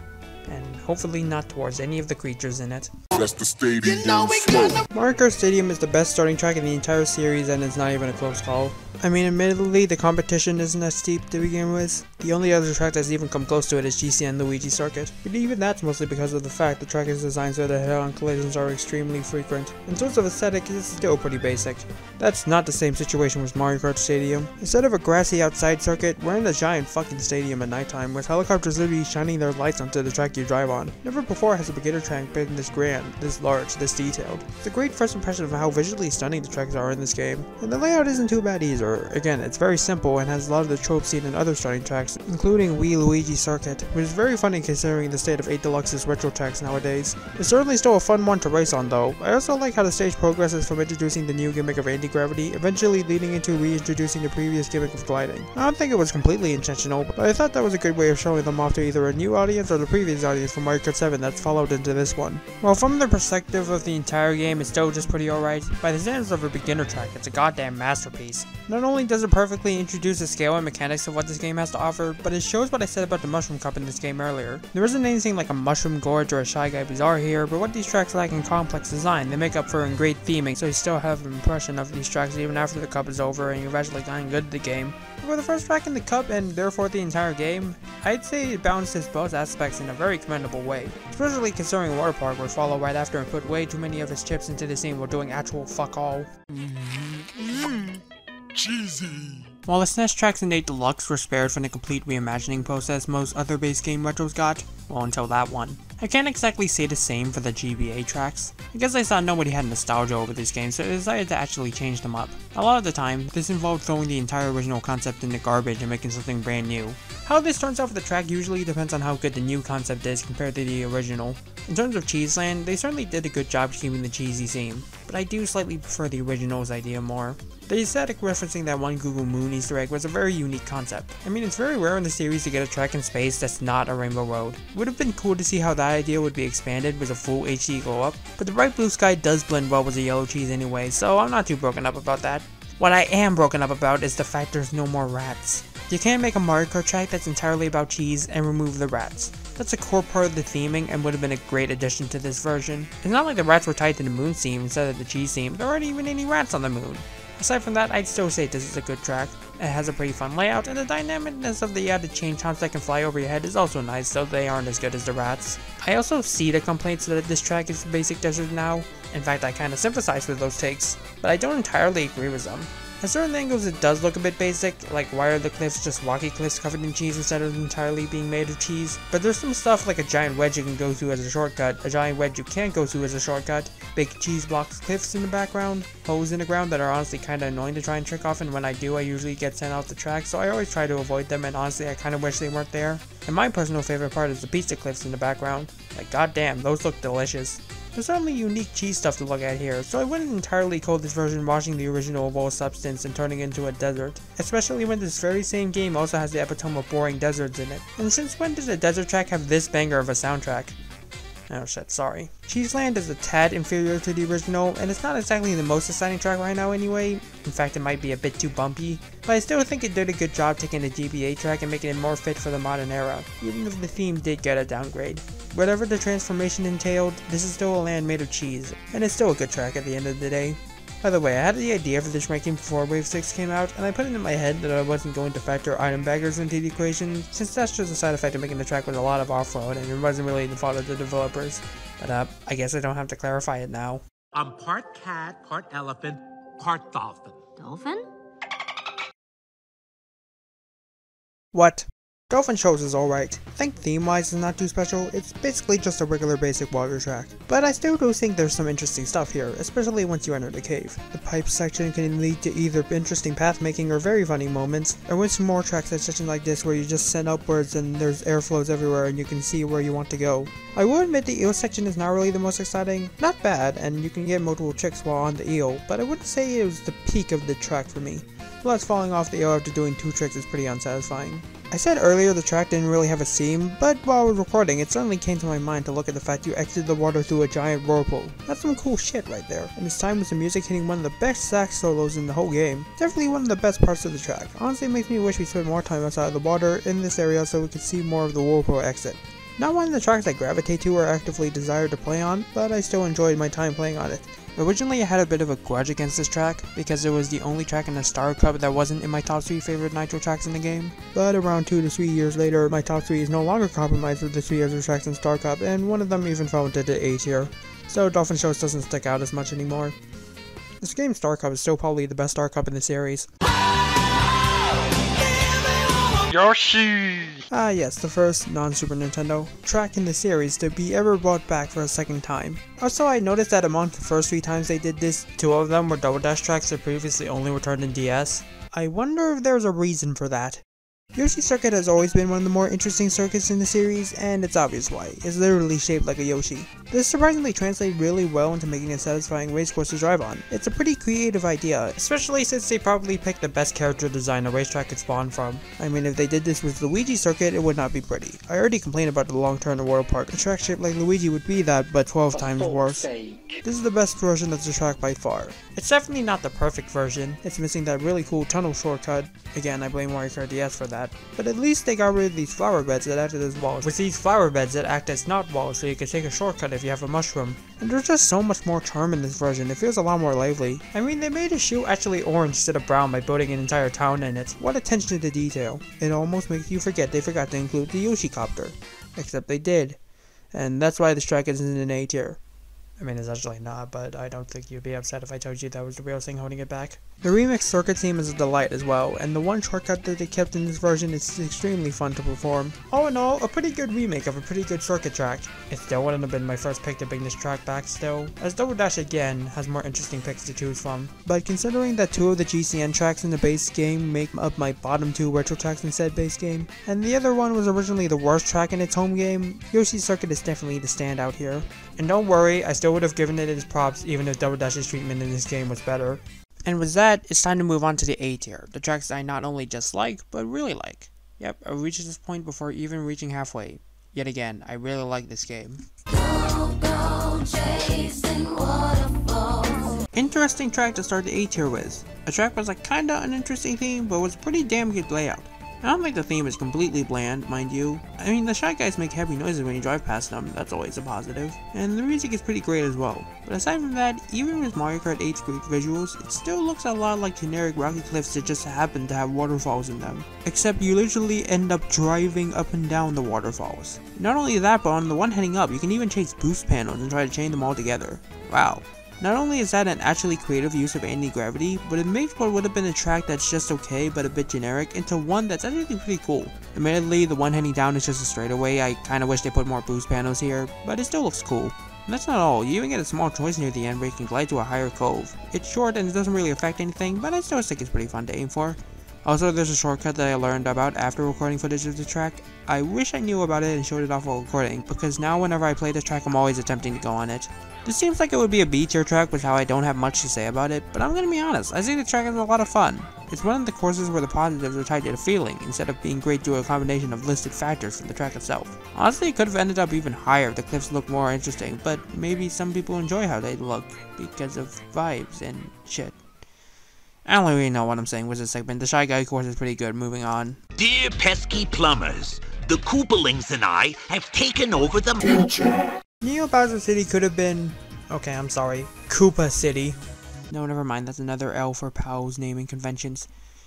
And hopefully not towards any of the creatures in it. That's the stadium. Mario Kart Stadium is the best starting track in the entire series and it's not even a close call. I mean, admittedly, the competition isn't as steep to begin with, The only other track that's even come close to it is GCN Luigi Circuit, but even that's mostly because of the fact the track is designed so that head-on collisions are extremely frequent. In terms of aesthetic, it's still pretty basic. That's not the same situation with Mario Kart Stadium. Instead of a grassy outside circuit, we're in a giant fucking stadium at nighttime with helicopters literally shining their lights onto the track you drive on. Never before has a beginner track been this grand, this large, this detailed. It's a great first impression of how visually stunning the tracks are in this game, and the layout isn't too bad either. Again, it's very simple and has a lot of the tropes seen in other stunning tracks, including Wii Luigi Circuit, which is very funny considering the state of 8 Deluxe's retro tracks nowadays. It's certainly still a fun one to race on though. I also like how the stage progresses from introducing the new gimmick of anti-gravity, eventually leading into reintroducing the previous gimmick of gliding. I don't think it was completely intentional, but I thought that was a good way of showing them off to either a new audience or the previous audience from Mario Kart 7 that's followed into this one. Well, from the perspective of the entire game, it's still just pretty alright. By the standards of a beginner track, it's a goddamn masterpiece. Not only does it perfectly introduce the scale and mechanics of what this game has to offer, but it shows what I said about the Mushroom Cup in this game earlier. There isn't anything like a Mushroom Gorge or a Shy Guy Bazaar here, but what these tracks lack in complex design, they make up for in great theming, so you still have an impression of these tracks even after the cup is over and you've actually gotten good at the game. For the first track in the cup, and therefore the entire game, I'd say it balances both aspects in a very commendable way, especially considering Water Park would follow right after and put way too many of his chips into the scene while doing actual fuck all. Cheesy. While the SNES tracks in 8 Deluxe were spared from the complete reimagining process most other base game retros got, well, until that one. I can't exactly say the same for the GBA tracks. I guess I saw nobody had nostalgia over this game, so I decided to actually change them up. A lot of the time, this involved throwing the entire original concept in the garbage and making something brand new. How this turns out for the track usually depends on how good the new concept is compared to the original. In terms of Cheeseland, they certainly did a good job keeping the cheesy theme, but I do slightly prefer the original's idea more. The aesthetic referencing that one Google Moon Easter egg was a very unique concept. I mean, it's very rare in the series to get a track in space that's not a Rainbow Road. It would have been cool to see how that idea would be expanded with a full HD glow up, but the bright blue sky does blend well with the yellow cheese anyway, so I'm not too broken up about that. What I am broken up about is the fact there's no more rats. You can't make a Mario Kart track that's entirely about cheese and remove the rats. That's a core part of the theming and would have been a great addition to this version. It's not like the rats were tied to the moon theme instead of the cheese theme, there aren't even any rats on the moon. Aside from that, I'd still say this is a good track. It has a pretty fun layout, and the dynamicness of the added chain taunts that can fly over your head is also nice, though they aren't as good as the rats. I also see the complaints that this track is basic desert now. In fact, I kinda sympathize with those takes, but I don't entirely agree with them. At certain angles it does look a bit basic, like why are the cliffs just rocky cliffs covered in cheese instead of entirely being made of cheese, but there's some stuff like a giant wedge you can go through as a shortcut, a giant wedge you can't go through as a shortcut, big cheese blocks cliffs in the background, holes in the ground that are honestly kinda annoying to try and trick off, and when I do I usually get sent off the track, so I always try to avoid them, and honestly I kinda wish they weren't there. And my personal favorite part is the pizza cliffs in the background. Like goddamn, those look delicious. There's certainly unique cheese stuff to look at here, so I wouldn't entirely call this version washing the original of all substance and turning it into a desert, especially when this very same game also has the epitome of boring deserts in it. And since when did a desert track have this banger of a soundtrack? Oh shit, sorry. Cheeseland is a tad inferior to the original, and it's not exactly the most exciting track right now anyway. In fact, it might be a bit too bumpy, but I still think it did a good job taking the GBA track and making it more fit for the modern era, even if the theme did get a downgrade. Whatever the transformation entailed, this is still a land made of cheese, and it's still a good track at the end of the day. By the way, I had the idea for this ranking before Wave 6 came out, and I put it in my head that I wasn't going to factor item baggers into the equation, since that's just a side effect of making the track with a lot of off-road, and it wasn't really the fault of the developers. But I guess I don't have to clarify it now. I'm part cat, part elephant, part dolphin. Dolphin? What? Dolphin Shows is alright. I think theme-wise is not too special, it's basically just a regular basic water track. But I still do think there's some interesting stuff here, especially once you enter the cave. The pipe section can lead to either interesting path making or very funny moments. I went to more tracks at sections like this where you just send upwards and there's airflows everywhere and you can see where you want to go. I will admit the eel section is not really the most exciting. Not bad, and you can get multiple tricks while on the eel, but I wouldn't say it was the peak of the track for me. Plus, falling off the eel after doing 2 tricks is pretty unsatisfying. I said earlier the track didn't really have a theme, but while I was recording it suddenly came to my mind to look at the fact you exit the water through a giant whirlpool. That's some cool shit right there, and it's timed with the music hitting one of the best sax solos in the whole game. Definitely one of the best parts of the track. Honestly, it makes me wish we spent more time outside of the water in this area so we could see more of the whirlpool exit. Not one of the tracks I gravitate to or actively desire to play on, but I still enjoyed my time playing on it. Originally, I had a bit of a grudge against this track, because it was the only track in the Star Cup that wasn't in my top 3 favorite Nitro tracks in the game. But around 2 to 3 years later, my top 3 is no longer compromised with the 3 other tracks in Star Cup, and one of them even fell into the A tier. So Dolphin Shows doesn't stick out as much anymore. This game's Star Cup is still probably the best Star Cup in the series. Yoshi! Ah yes, the first non-Super Nintendo track in the series to be ever brought back for a second time. Also, I noticed that among the first 3 times they did this, 2 of them were Double Dash tracks that previously only returned in DS. I wonder if there's a reason for that. Yoshi Circuit has always been one of the more interesting circuits in the series, and it's obvious why. It's literally shaped like a Yoshi. This surprisingly translated really well into making a satisfying racecourse to drive on. It's a pretty creative idea, especially since they probably picked the best character design a racetrack could spawn from. I mean, if they did this with Luigi Circuit, it would not be pretty. I already complained about the long turn in World Park. A track shaped like Luigi would be that, but 12 times worse. This is the best version of the track by far. It's definitely not the perfect version. It's missing that really cool tunnel shortcut. Again, I blame Mario Kart DS for that. But at least they got rid of these flower beds that acted as walls. With these flower beds that act as not walls, so you can take a shortcut if you have a mushroom. And there's just so much more charm in this version, it feels a lot more lively. I mean, they made a shoe actually orange instead of brown by building an entire town in it. What attention to detail. It almost makes you forget they forgot to include the Yoshi Copter. Except they did. And that's why this track isn't in A tier. I mean, it's actually not, but I don't think you'd be upset if I told you that was the real thing holding it back. The remix circuit theme is a delight as well, and the one shortcut that they kept in this version is extremely fun to perform. All in all, a pretty good remake of a pretty good circuit track. It still wouldn't have been my first pick to bring this track back still, as Double Dash again has more interesting picks to choose from. But considering that 2 of the GCN tracks in the base game make up my bottom 2 retro tracks in said base game, and the other one was originally the worst track in its home game, Yoshi Circuit is definitely the standout here. And don't worry, I still would have given it its props even if Double Dash's treatment in this game was better. And with that, it's time to move on to the A tier, the tracks I not only just like, but really like. Yep, I reached this point before even reaching halfway. Yet again, I really like this game. Interesting track to start the A tier with. A track was a kinda uninteresting theme, but was a pretty damn good layout. I don't think the theme is completely bland, mind you. I mean, the Shy Guys make heavy noises when you drive past them, that's always a positive. And the music is pretty great as well. But aside from that, even with Mario Kart 8's great visuals, it still looks a lot like generic rocky cliffs that just happen to have waterfalls in them. Except you literally end up driving up and down the waterfalls. Not only that, but on the one heading up, you can even chase boost panels and try to chain them all together. Wow. Not only is that an actually creative use of anti-gravity, but it makes what would have been a track that's just okay but a bit generic into one that's actually pretty cool. Admittedly, the one heading down is just a straightaway. I kinda wish they put more boost panels here, but it still looks cool. And that's not all, you even get a small choice near the end where you can glide to a higher cove. It's short and it doesn't really affect anything, but I still think it's pretty fun to aim for. Also, there's a shortcut that I learned about after recording footage of the track. I wish I knew about it and showed it off while recording, because now whenever I play this track I'm always attempting to go on it. This seems like it would be a B tier track with how I don't have much to say about it, but I'm gonna be honest, I think the track is a lot of fun. It's one of the courses where the positives are tied to the feeling, instead of being great due to a combination of listed factors from the track itself. Honestly, it could have ended up even higher if the cliffs looked more interesting, but maybe some people enjoy how they look, because of vibes and shit. I don't really know what I'm saying with this segment. The Shy Guy course is pretty good. Moving on. Dear pesky plumbers, the Koopalings and I have taken over the future. Neo Bowser City could have been... Okay, I'm sorry. Koopa City. No, never mind. That's another L for PAL's naming conventions.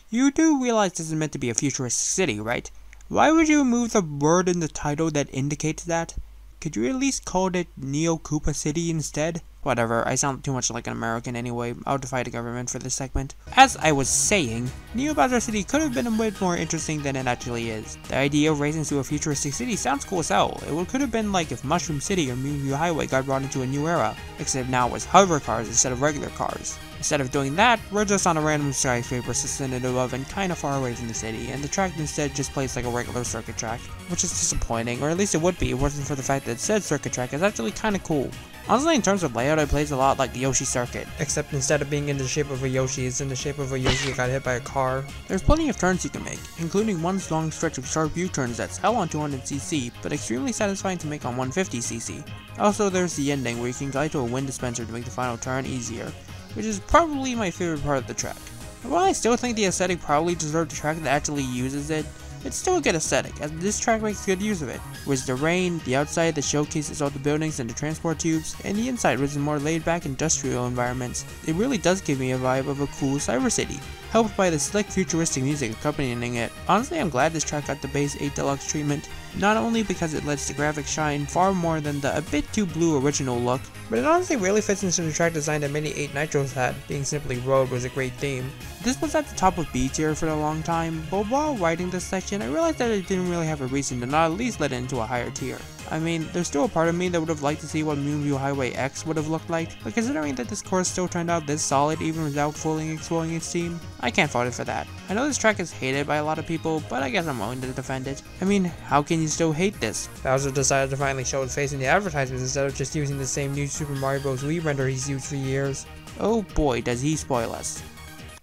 You do realize this is meant to be a futuristic city, right? Why would you remove the word in the title that indicates that? Could you at least call it Neo Koopa City instead? Whatever, I sound too much like an American anyway, I'll defy the government for this segment. As I was saying, Neo Bowser City could have been a bit more interesting than it actually is. The idea of racing through a futuristic city sounds cool as hell. It could have been like if Mushroom City or Mew Mew Highway got brought into a new era, except now it's hover cars instead of regular cars. Instead of doing that, we're just on a random skyscraper suspended above and kinda far away from the city, and the track instead just plays like a regular circuit track, which is disappointing, or at least it would be if it wasn't for the fact that said circuit track is actually kinda cool. Honestly, in terms of layout, it plays a lot like the Yoshi Circuit, except instead of being in the shape of a Yoshi, it's in the shape of a Yoshi that got hit by a car. There's plenty of turns you can make, including one long stretch of sharp U-turns that's hell on 200cc, but extremely satisfying to make on 150cc. Also, there's the ending, where you can glide to a wind dispenser to make the final turn easier, which is probably my favorite part of the track. And while I still think the aesthetic probably deserves a track that actually uses it, it's still a good aesthetic, as this track makes good use of it. With the rain, the outside that showcases all the buildings and the transport tubes, and the inside which is more laid back industrial environments. It really does give me a vibe of a cool cyber city, helped by the slick futuristic music accompanying it. Honestly, I'm glad this track got the base 8 Deluxe treatment, not only because it lets the graphics shine far more than the a bit too blue original look, but it honestly really fits into the track design that many 8 Nitros had, being simply road was a great theme. This was at the top of B tier for a long time, but while writing this section I realized that it didn't really have a reason to not at least let it into a higher tier. I mean, there's still a part of me that would have liked to see what Moonview Highway X would have looked like, but considering that this course still turned out this solid even without fully exploring its theme, I can't fault it for that. I know this track is hated by a lot of people, but I guess I'm willing to defend it. I mean, how can you still hate this? Bowser decided to finally show his face in the advertisements instead of just using the same new Super Mario Bros. Wii render he's used for years. Oh boy, does he spoil us.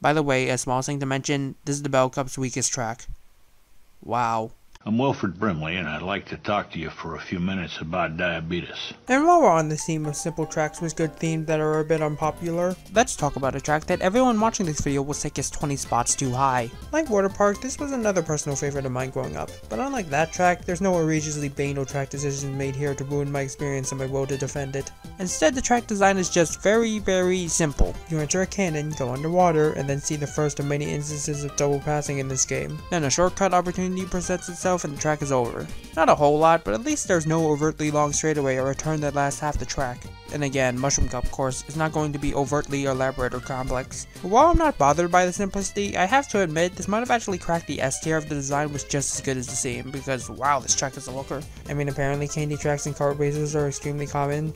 By the way, a small thing to mention, this is the Bell Cup's weakest track. Wow. I'm Wilfred Brimley, and I'd like to talk to you for a few minutes about diabetes. And while we're on the theme of simple tracks with good themes that are a bit unpopular, let's talk about a track that everyone watching this video will think is 20 spots too high. Like Water Park, this was another personal favorite of mine growing up, but unlike that track, there's no egregiously banal track decisions made here to ruin my experience and my will to defend it. Instead, the track design is just very simple. You enter a cannon, go underwater, and then see the first of many instances of double passing in this game. Then a shortcut opportunity presents itself and the track is over. Not a whole lot, but at least there's no overtly long straightaway or a turn that lasts half the track. And again, Mushroom Cup course is not going to be overtly elaborate or complex. But while I'm not bothered by the simplicity, I have to admit this might have actually cracked the S tier if the design was just as good as the theme, because wow, this track is a looker. I mean, apparently candy tracks and kart races are extremely common,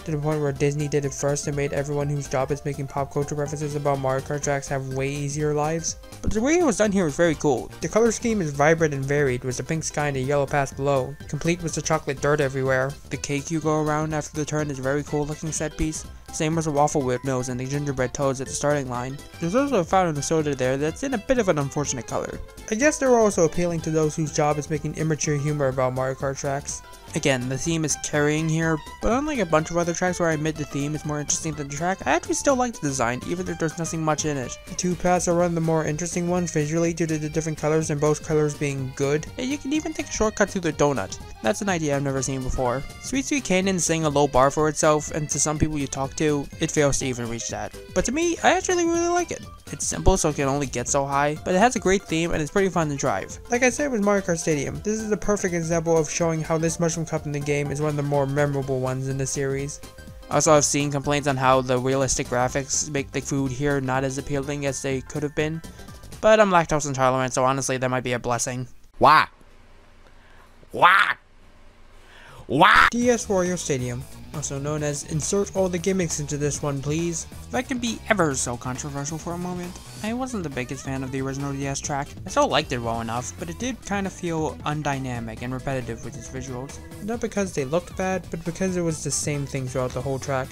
to the point where Disney did it first and made everyone whose job is making pop culture references about Mario Kart tracks have way easier lives. But the way it was done here was very cool. The color scheme is vibrant and varied, with the pink sky and a yellow path below, complete with the chocolate dirt everywhere. The cake you go around after the turn is a very cool looking set piece. Same as the waffle windmills and the gingerbread toads at the starting line. There's also a fountain of soda there that's in a bit of an unfortunate color. I guess they're also appealing to those whose job is making immature humor about Mario Kart tracks. Again, the theme is carrying here, but unlike a bunch of other tracks where I admit the theme is more interesting than the track, I actually still like the design, even if there's nothing much in it. The two paths are one of the more interesting ones visually due to the different colors and both colors being good, and you can even take a shortcut through the donut. That's an idea I've never seen before. Sweet Sweet Canyon is setting a low bar for itself, and to some people you talk to, it fails to even reach that. But to me, I actually really like it. It's simple so it can only get so high, but it has a great theme and it's pretty fun to drive. Like I said with Mario Kart Stadium, this is a perfect example of showing how this Mushroom Cup in the game is one of the more memorable ones in the series. Also, I've seen complaints on how the realistic graphics make the food here not as appealing as they could have been, but I'm lactose intolerant, so honestly that might be a blessing. Why? DS Wario Stadium, also known as insert all the gimmicks into this one please. If I can be ever so controversial for a moment, I wasn't the biggest fan of the original DS track. I still liked it well enough, but it did kind of feel undynamic and repetitive with its visuals. Not because they looked bad, but because it was the same thing throughout the whole track,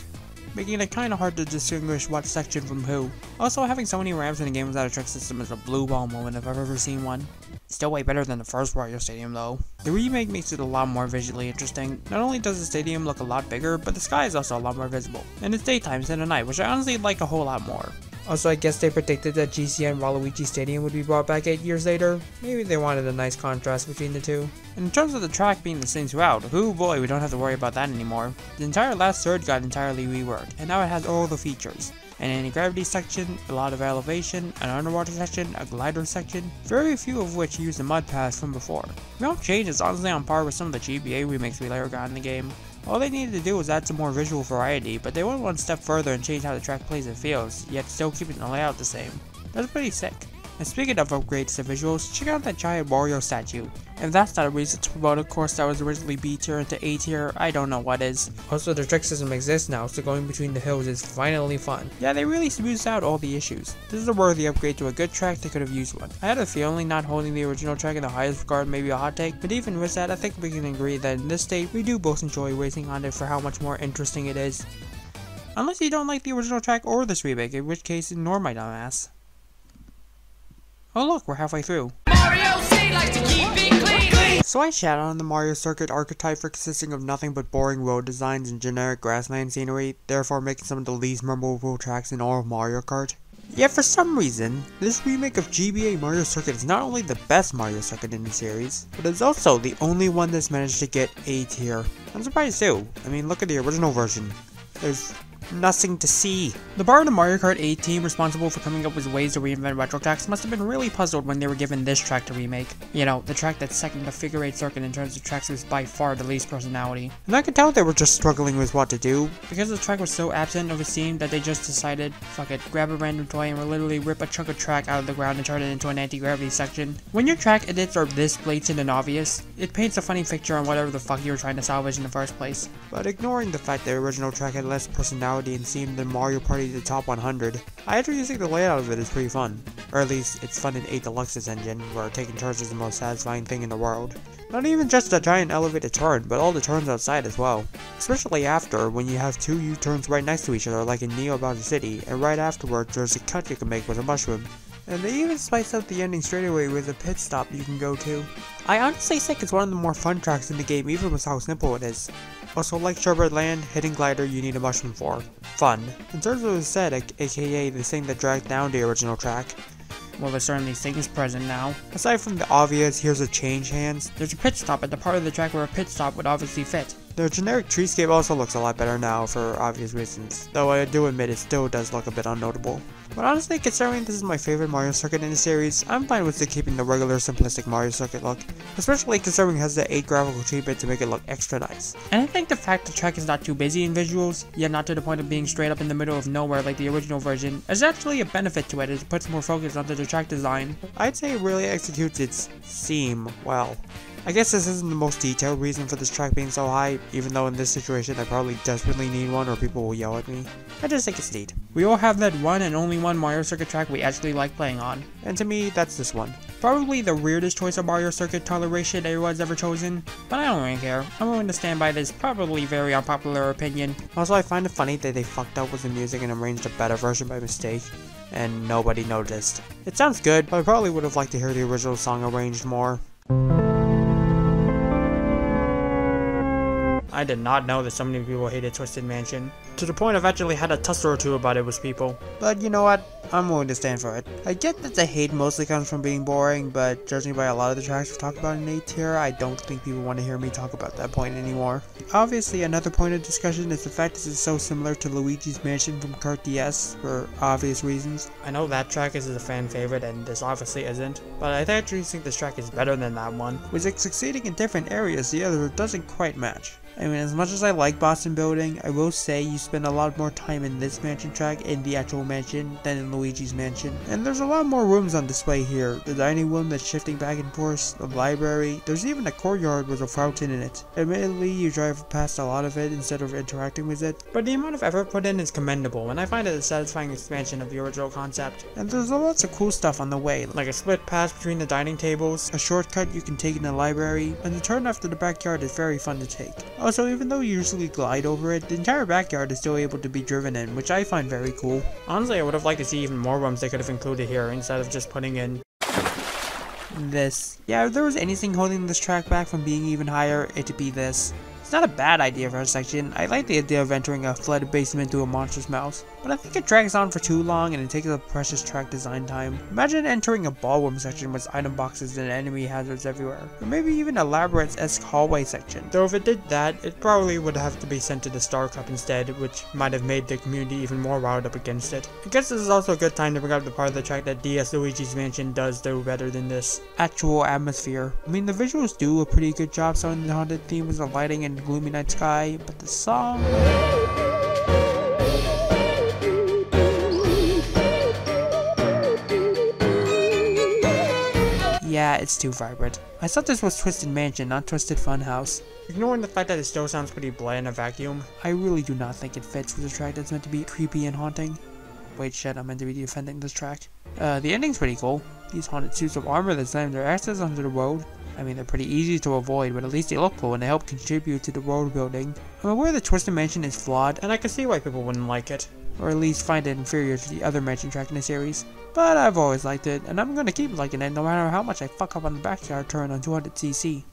making it kinda hard to distinguish what section from who. Also, having so many ramps in a game without a trick system is a blue ball moment if I've ever seen one. Still way better than the first Wario Stadium though. The remake makes it a lot more visually interesting. Not only does the stadium look a lot bigger, but the sky is also a lot more visible. And it's daytime instead of night, which I honestly like a whole lot more. Also, I guess they predicted that GCN Waluigi Stadium would be brought back 8 years later. Maybe they wanted a nice contrast between the two. And in terms of the track being the same throughout, oh boy, we don't have to worry about that anymore. The entire last third got entirely reworked, and now it has all the features. An anti-gravity section, a lot of elevation, an underwater section, a glider section, very few of which use the mud paths from before. The only change is honestly on par with some of the GBA remakes we later got in the game. All they needed to do was add some more visual variety, but they went one step further and changed how the track plays and feels, yet still keeping the layout the same. That's pretty sick. And speaking of upgrades to visuals, check out that giant Wario statue. If that's not a reason to promote a course that was originally B tier into A tier, I don't know what is. Also, the trick system exists now, so going between the hills is finally fun. Yeah, they really smoothed out all the issues. This is a worthy upgrade to a good track that could have used one. I had a feeling not holding the original track in the highest regard may be a hot take, but even with that, I think we can agree that in this state, we do both enjoy racing on it for how much more interesting it is. Unless you don't like the original track or this remake, in which case ignore my dumb ass. Oh look, we're halfway through. Mario C likes to keep it clean. So I shat on the Mario circuit archetype for consisting of nothing but boring road designs and generic grassland scenery, therefore making some of the least memorable tracks in all of Mario Kart. Yet for some reason, this remake of GBA Mario Circuit is not only the best Mario Circuit in the series, but it's also the only one that's managed to get A tier. I'm surprised too. I mean, look at the original version. There's nothing to see. The part of the Mario Kart 8 team responsible for coming up with ways to reinvent retro tracks must have been really puzzled when they were given this track to remake. You know, the track that's second to Figure 8 Circuit in terms of tracks with by far the least personality. And I could tell they were just struggling with what to do, because the track was so absent of a theme that they just decided, fuck it, grab a random toy and literally rip a chunk of track out of the ground and turn it into an anti-gravity section. When your track edits are this blatant and obvious, it paints a funny picture on whatever the fuck you were trying to salvage in the first place. But ignoring the fact that the original track had less personality and theme than Mario Party the Top 100, I actually think the layout of it is pretty fun. Or at least, it's fun in 8 Deluxe's engine, where taking turns is the most satisfying thing in the world. Not even just a giant elevated turn, but all the turns outside as well. Especially after, when you have 2 U-turns right next to each other like in Neo Bowser City, and right afterwards there's a cut you can make with a mushroom. And they even spice up the ending straight away with a pit stop you can go to. I honestly think it's one of the more fun tracks in the game even with how simple it is. Also, like Sherbert Land, Hidden Glider you need a mushroom for. Fun. In terms of aesthetic, aka the thing that dragged down the original track, well, there's certainly things present now. Aside from the obvious, here's a change hands, there's a pit stop at the part of the track where a pit stop would obviously fit. The generic treescape also looks a lot better now for obvious reasons, though I do admit it still does look a bit unnotable. But honestly, considering this is my favorite Mario Circuit in the series, I'm fine with it keeping the regular simplistic Mario Circuit look, especially considering it has the 8 graphical treatment to make it look extra nice. And I think the fact the track is not too busy in visuals, yet not to the point of being straight up in the middle of nowhere like the original version, is actually a benefit to it as it puts more focus onto the track design. I'd say it really executes its theme well. I guess this isn't the most detailed reason for this track being so high, even though in this situation I probably desperately need one or people will yell at me. I just think it's neat. We all have that one and only one Mario Circuit track we actually like playing on, and to me, that's this one. Probably the weirdest choice of Mario Circuit toleration anyone's ever chosen, but I don't really care. I'm willing to stand by this probably very unpopular opinion. Also, I find it funny that they fucked up with the music and arranged a better version by mistake, and nobody noticed. It sounds good, but I probably would have liked to hear the original song arranged more. I did not know that so many people hated Twisted Mansion, to the point I've actually had a tussle or two about it with people. But you know what? I'm willing to stand for it. I get that the hate mostly comes from being boring, but judging by a lot of the tracks we've talked about in 8 tier, I don't think people want to hear me talk about that point anymore. Obviously, another point of discussion is the fact this is so similar to Luigi's Mansion from Kart DS, for obvious reasons. I know that track is a fan favorite, and this obviously isn't, but I actually think this track is better than that one. With it succeeding in different areas, the other doesn't quite match. I mean, as much as I like Boston building, I will say you spend a lot more time in this mansion track in the actual mansion than in Luigi's Mansion. And there's a lot more rooms on display here. The dining room that's shifting back and forth, the library, there's even a courtyard with a fountain in it. Admittedly, you drive past a lot of it instead of interacting with it, but the amount of effort put in is commendable, and I find it a satisfying expansion of the original concept. And there's lots of cool stuff on the way, like a split path between the dining tables, a shortcut you can take in the library, and the turn after the backyard is very fun to take. Also, even though you usually glide over it, the entire backyard is still able to be driven in, which I find very cool. Honestly, I would have liked to see even more rooms they could have included here, instead of just putting in this. Yeah, if there was anything holding this track back from being even higher, it'd be this. It's not a bad idea for a section. I like the idea of entering a flooded basement through a monster's mouth, but I think it drags on for too long and it takes up precious track design time. Imagine entering a ballroom section with item boxes and enemy hazards everywhere, or maybe even a labyrinth-esque hallway section. Though if it did that, it probably would have to be sent to the Star Cup instead, which might have made the community even more riled up against it. I guess this is also a good time to bring up the part of the track that DS Luigi's Mansion does do better than this. Actual atmosphere. I mean, the visuals do a pretty good job selling the haunted theme with the lighting and gloomy night sky, but the song... yeah, it's too vibrant. I thought this was Twisted Mansion, not Twisted Funhouse. Ignoring the fact that it still sounds pretty bland in a vacuum, I really do not think it fits with a track that's meant to be creepy and haunting. Wait, shit, I'm meant to be defending this track. The ending's pretty cool. These haunted suits of armor that slam their axes onto the road. I mean, they're pretty easy to avoid, but at least they look cool and they help contribute to the world building. I'm aware the Twisted Mansion is flawed, and I can see why people wouldn't like it, or at least find it inferior to the other mansion track in the series. But I've always liked it, and I'm gonna keep liking it no matter how much I fuck up on the backyard turn on 200cc.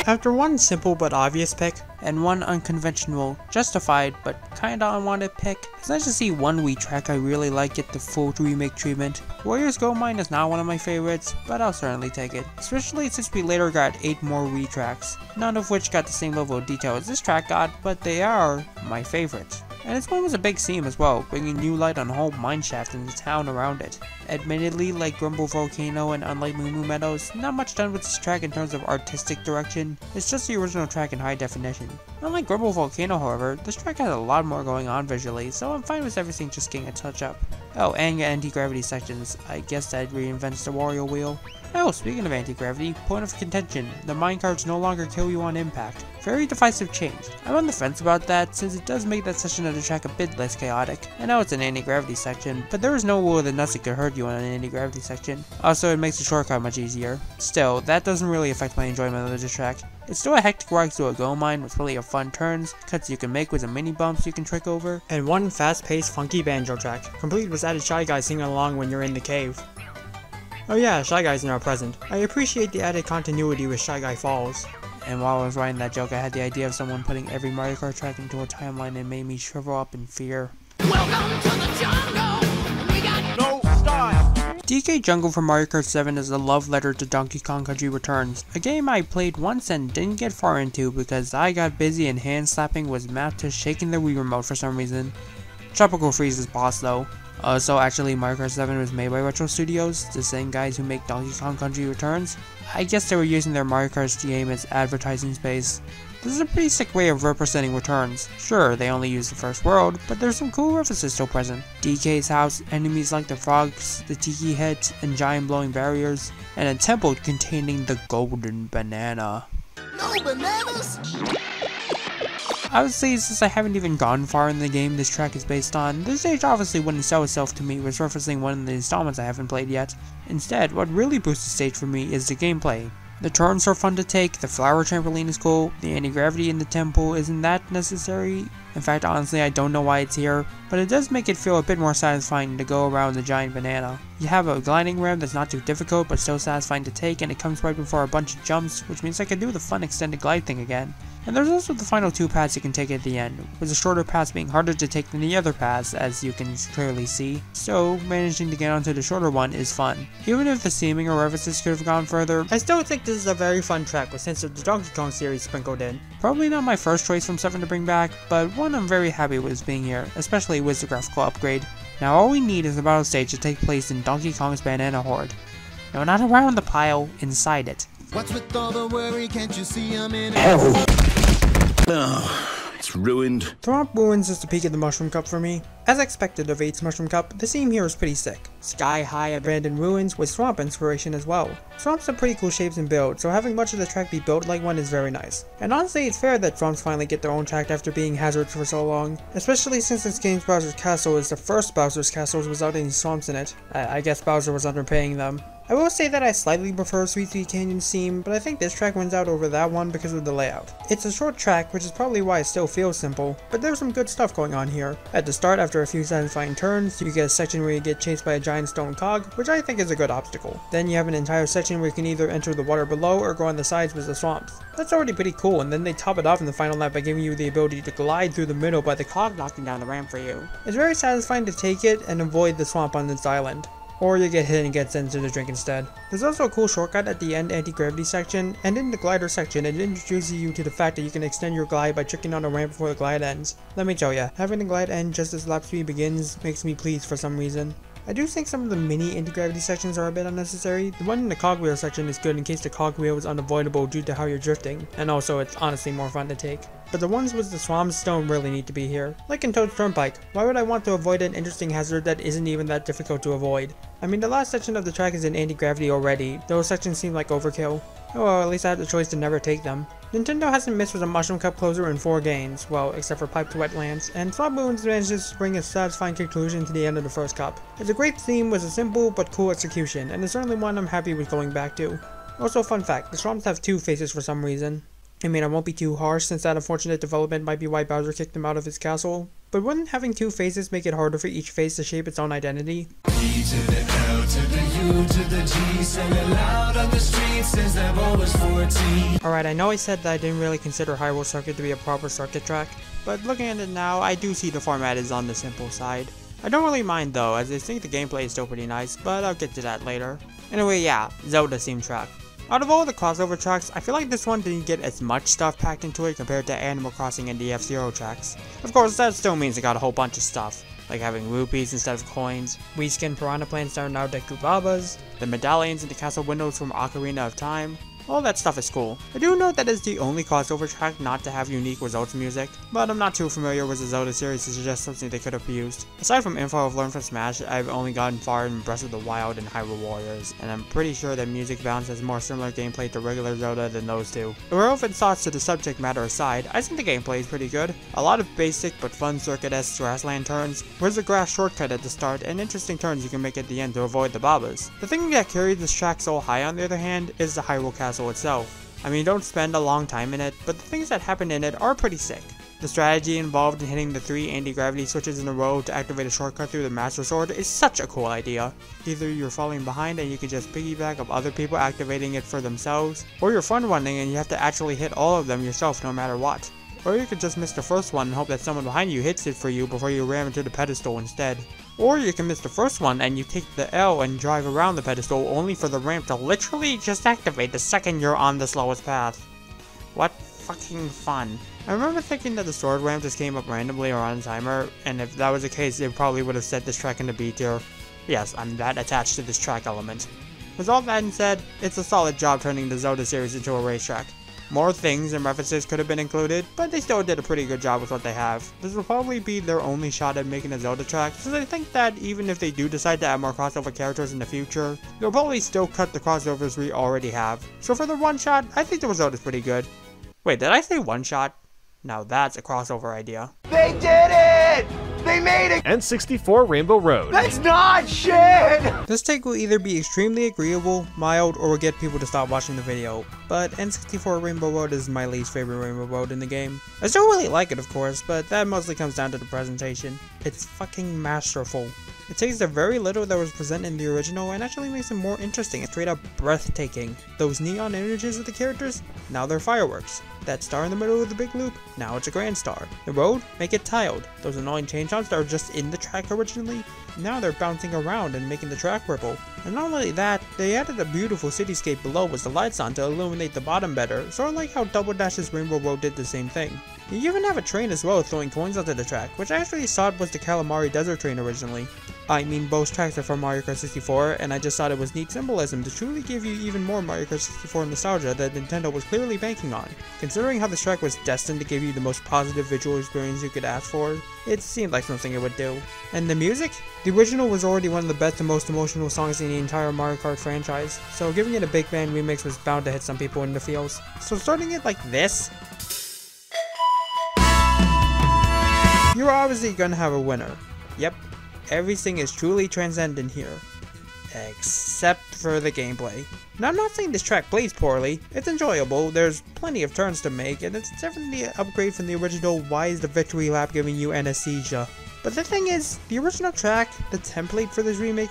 After one simple but obvious pick, and one unconventional, justified, but kinda unwanted pick, it's nice to see one Wii track I really like get the full remake treatment. Warriors Gold Mine is not one of my favorites, but I'll certainly take it, especially since we later got 8 more Wii tracks, none of which got the same level of detail as this track got, but they are my favorites. And this one was a big theme as well, bringing new light on the whole mineshaft and the town around it. Admittedly, like Grumble Volcano and unlike Moo Moo Meadows, not much done with this track in terms of artistic direction, it's just the original track in high definition. Unlike Grumble Volcano, however, this track has a lot more going on visually, so I'm fine with everything just getting a touch up. Oh, and your anti-gravity sections, I guess that reinvents the Wario Wheel. Oh, speaking of anti-gravity, point of contention, the minecarts no longer kill you on impact. Very divisive change. I'm on the fence about that, since it does make that section of the track a bit less chaotic. I know it's an anti-gravity section, but there is no rule of the nuts that could hurt you on an anti-gravity section. Also, it makes the shortcut much easier. Still, that doesn't really affect my enjoyment of the track. It's still a hectic ride through a gold mine with plenty of fun turns, cuts you can make with some mini bumps you can trick over, and one fast-paced funky banjo track, complete with added Shy Guys singing along when you're in the cave. Oh yeah, Shy Guy's now present. I appreciate the added continuity with Shy Guy Falls. And while I was writing that joke, I had the idea of someone putting every Mario Kart track into a timeline and it made me shrivel up in fear. Welcome to the jungle! We got no style! DK Jungle from Mario Kart 7 is a love letter to Donkey Kong Country Returns, a game I played once and didn't get far into because I got busy and hand slapping was mapped to shaking the Wii remote for some reason. Tropical Freeze is boss though. So actually Mario Kart 7 was made by Retro Studios, the same guys who make Donkey Kong Country Returns. I guess they were using their Mario Kart game as advertising space. This is a pretty sick way of representing Returns. Sure, they only use the first world, but there's some cool references still present. DK's house, enemies like the frogs, the tiki heads, and giant blowing barriers, and a temple containing the golden banana. No bananas? I would say since I haven't even gone far in the game this track is based on, this stage obviously wouldn't sell itself to me with referencing one of the installments I haven't played yet. Instead, what really boosts the stage for me is the gameplay. The turns are fun to take, the flower trampoline is cool, the anti-gravity in the temple isn't that necessary. In fact, honestly, I don't know why it's here, but it does make it feel a bit more satisfying to go around the giant banana. You have a gliding ramp that's not too difficult but still satisfying to take, and it comes right before a bunch of jumps, which means I can do the fun extended glide thing again. And there's also the final 2 paths you can take at the end, with the shorter paths being harder to take than the other paths, as you can clearly see, so managing to get onto the shorter one is fun. Even if the seaming or references could have gone further, I still think this is a very fun track with hints of the Donkey Kong series sprinkled in. Probably not my first choice from 7 to bring back, but one I'm very happy with being here, especially with the graphical upgrade. Now all we need is the battle stage to take place in Donkey Kong's Banana Horde. No, not around the pile, inside it. What's with all the worry? Can't you see I'm in it? Oh, it's ruined. Thwomp Ruins is the peak of the Mushroom Cup for me. As expected of 8's Mushroom Cup, the theme here is pretty sick. Sky-high abandoned ruins with Thwomp inspiration as well. Thwomps have pretty cool shapes and builds, so having much of the track be built like one is very nice. And honestly, it's fair that Thwomps finally get their own track after being hazards for so long, especially since this game's Bowser's Castle is the first Bowser's Castle without any swamps in it. I guess Bowser was underpaying them. I will say that I slightly prefer Sweet Sweet Canyon's theme, but I think this track wins out over that one because of the layout. It's a short track, which is probably why it still feels simple, but there's some good stuff going on here. At the start, after a few satisfying turns, you get a section where you get chased by a giant stone cog, which I think is a good obstacle. Then you have an entire section where you can either enter the water below or go on the sides with the swamps. That's already pretty cool, and then they top it off in the final lap by giving you the ability to glide through the middle by the cog knocking down the ramp for you. It's very satisfying to take it and avoid the swamp on this island. Or you get hit and get sent to the drink instead. There's also a cool shortcut at the end anti-gravity section, and in the glider section it introduces you to the fact that you can extend your glide by tricking on a ramp before the glide ends. Let me tell ya, having the glide end just as lap speed begins makes me pleased for some reason. I do think some of the mini anti-gravity sections are a bit unnecessary. The one in the cogwheel section is good in case the cogwheel is unavoidable due to how you're drifting, and also it's honestly more fun to take. But the ones with the swamps don't really need to be here. Like in Toad's Turnpike, why would I want to avoid an interesting hazard that isn't even that difficult to avoid? I mean, the last section of the track is in anti-gravity already. Those sections seem like overkill. Oh well, at least I had the choice to never take them. Nintendo hasn't missed with a Mushroom Cup closer in 4 games, well, except for Pipe to Wetlands, and Thwomp Ruins manages to bring a satisfying conclusion to the end of the first cup. It's a great theme with a simple but cool execution, and it's certainly one I'm happy with going back to. Also, fun fact, the Swamps have 2 faces for some reason. I mean, I won't be too harsh since that unfortunate development might be why Bowser kicked him out of his castle, but wouldn't having 2 faces make it harder for each face to shape its own identity? E to the L to the U to the G, sing it loud on the streets and Alright, I know I said that I didn't really consider Hyrule Circuit to be a proper circuit track, but looking at it now, I do see the format is on the simple side. I don't really mind though, as I think the gameplay is still pretty nice, but I'll get to that later. Anyway, yeah, Zelda theme track. Out of all the crossover tracks, I feel like this one didn't get as much stuff packed into it compared to Animal Crossing and the F-Zero tracks. Of course, that still means it got a whole bunch of stuff, like having rupees instead of coins, Wii Skin Piranha Plants that are now Deku Babas, the medallions in the castle windows from Ocarina of Time. All that stuff is cool. I do note that it's the only crossover track not to have unique results music, but I'm not too familiar with the Zelda series to suggest something they could have used. Aside from info I've learned from Smash, I've only gotten far in Breath of the Wild and Hyrule Warriors, and I'm pretty sure that music balance has more similar gameplay to regular Zelda than those two. Irrelevant thoughts to the subject matter aside, I think the gameplay is pretty good. A lot of basic but fun circuit-esque grassland turns, where's a grass shortcut at the start, and interesting turns you can make at the end to avoid the Babas. The thing that carried this track so high on the other hand is the Hyrule Castle itself. I mean, you don't spend a long time in it, but the things that happen in it are pretty sick. The strategy involved in hitting the 3 anti-gravity switches in a row to activate a shortcut through the Master Sword is such a cool idea. Either you're falling behind and you can just piggyback of other people activating it for themselves, or you're front running and you have to actually hit all of them yourself no matter what. Or you could just miss the first one and hope that someone behind you hits it for you before you ram into the pedestal instead. Or you can miss the first one and you take the L and drive around the pedestal only for the ramp to literally just activate the second you're on the slowest path. What fucking fun. I remember thinking that the sword ramp just came up randomly or on a timer, and if that was the case, it probably would have set this track into B tier. Yes, I'm that attached to this track element. With all that said, it's a solid job turning the Zelda series into a racetrack. More things and references could have been included, but they still did a pretty good job with what they have. This will probably be their only shot at making a Zelda track, since I think that even if they do decide to add more crossover characters in the future, they'll probably still cut the crossovers we already have. So for the one shot, I think the result is pretty good. Wait, did I say one shot? Now that's a crossover idea. They did it! They made it! N64 Rainbow Road. That's not shit! This take will either be extremely agreeable, mild, or will get people to stop watching the video, but N64 Rainbow Road is my least favorite Rainbow Road in the game. I still really like it of course, but that mostly comes down to the presentation. It's fucking masterful. It takes the very little that was present in the original and actually makes it more interesting and straight up breathtaking. Those neon images of the characters, now they're fireworks. That star in the middle of the big loop, now it's a grand star. The road, make it tiled. Those annoying chain shots that were just in the track originally, now they're bouncing around and making the track ripple. And not only that, they added a beautiful cityscape below with the lights on to illuminate the bottom better, sort of like how Double Dash's Rainbow Road did the same thing. You even have a train as well throwing coins onto the track, which I actually thought was the Calamari Desert Train originally. I mean, both tracks are from Mario Kart 64, and I just thought it was neat symbolism to truly give you even more Mario Kart 64 nostalgia that Nintendo was clearly banking on. Considering how this track was destined to give you the most positive visual experience you could ask for, it seemed like something it would do. And the music? The original was already one of the best and most emotional songs in the entire Mario Kart franchise, so giving it a big band remix was bound to hit some people in the feels. So starting it like this, you're obviously gonna have a winner. Yep, everything is truly transcendent here. Except for the gameplay. Now I'm not saying this track plays poorly, it's enjoyable, there's plenty of turns to make, and it's definitely an upgrade from the original Why is the Victory Lap giving you anesthesia. But the thing is, the original track, the template for this remake,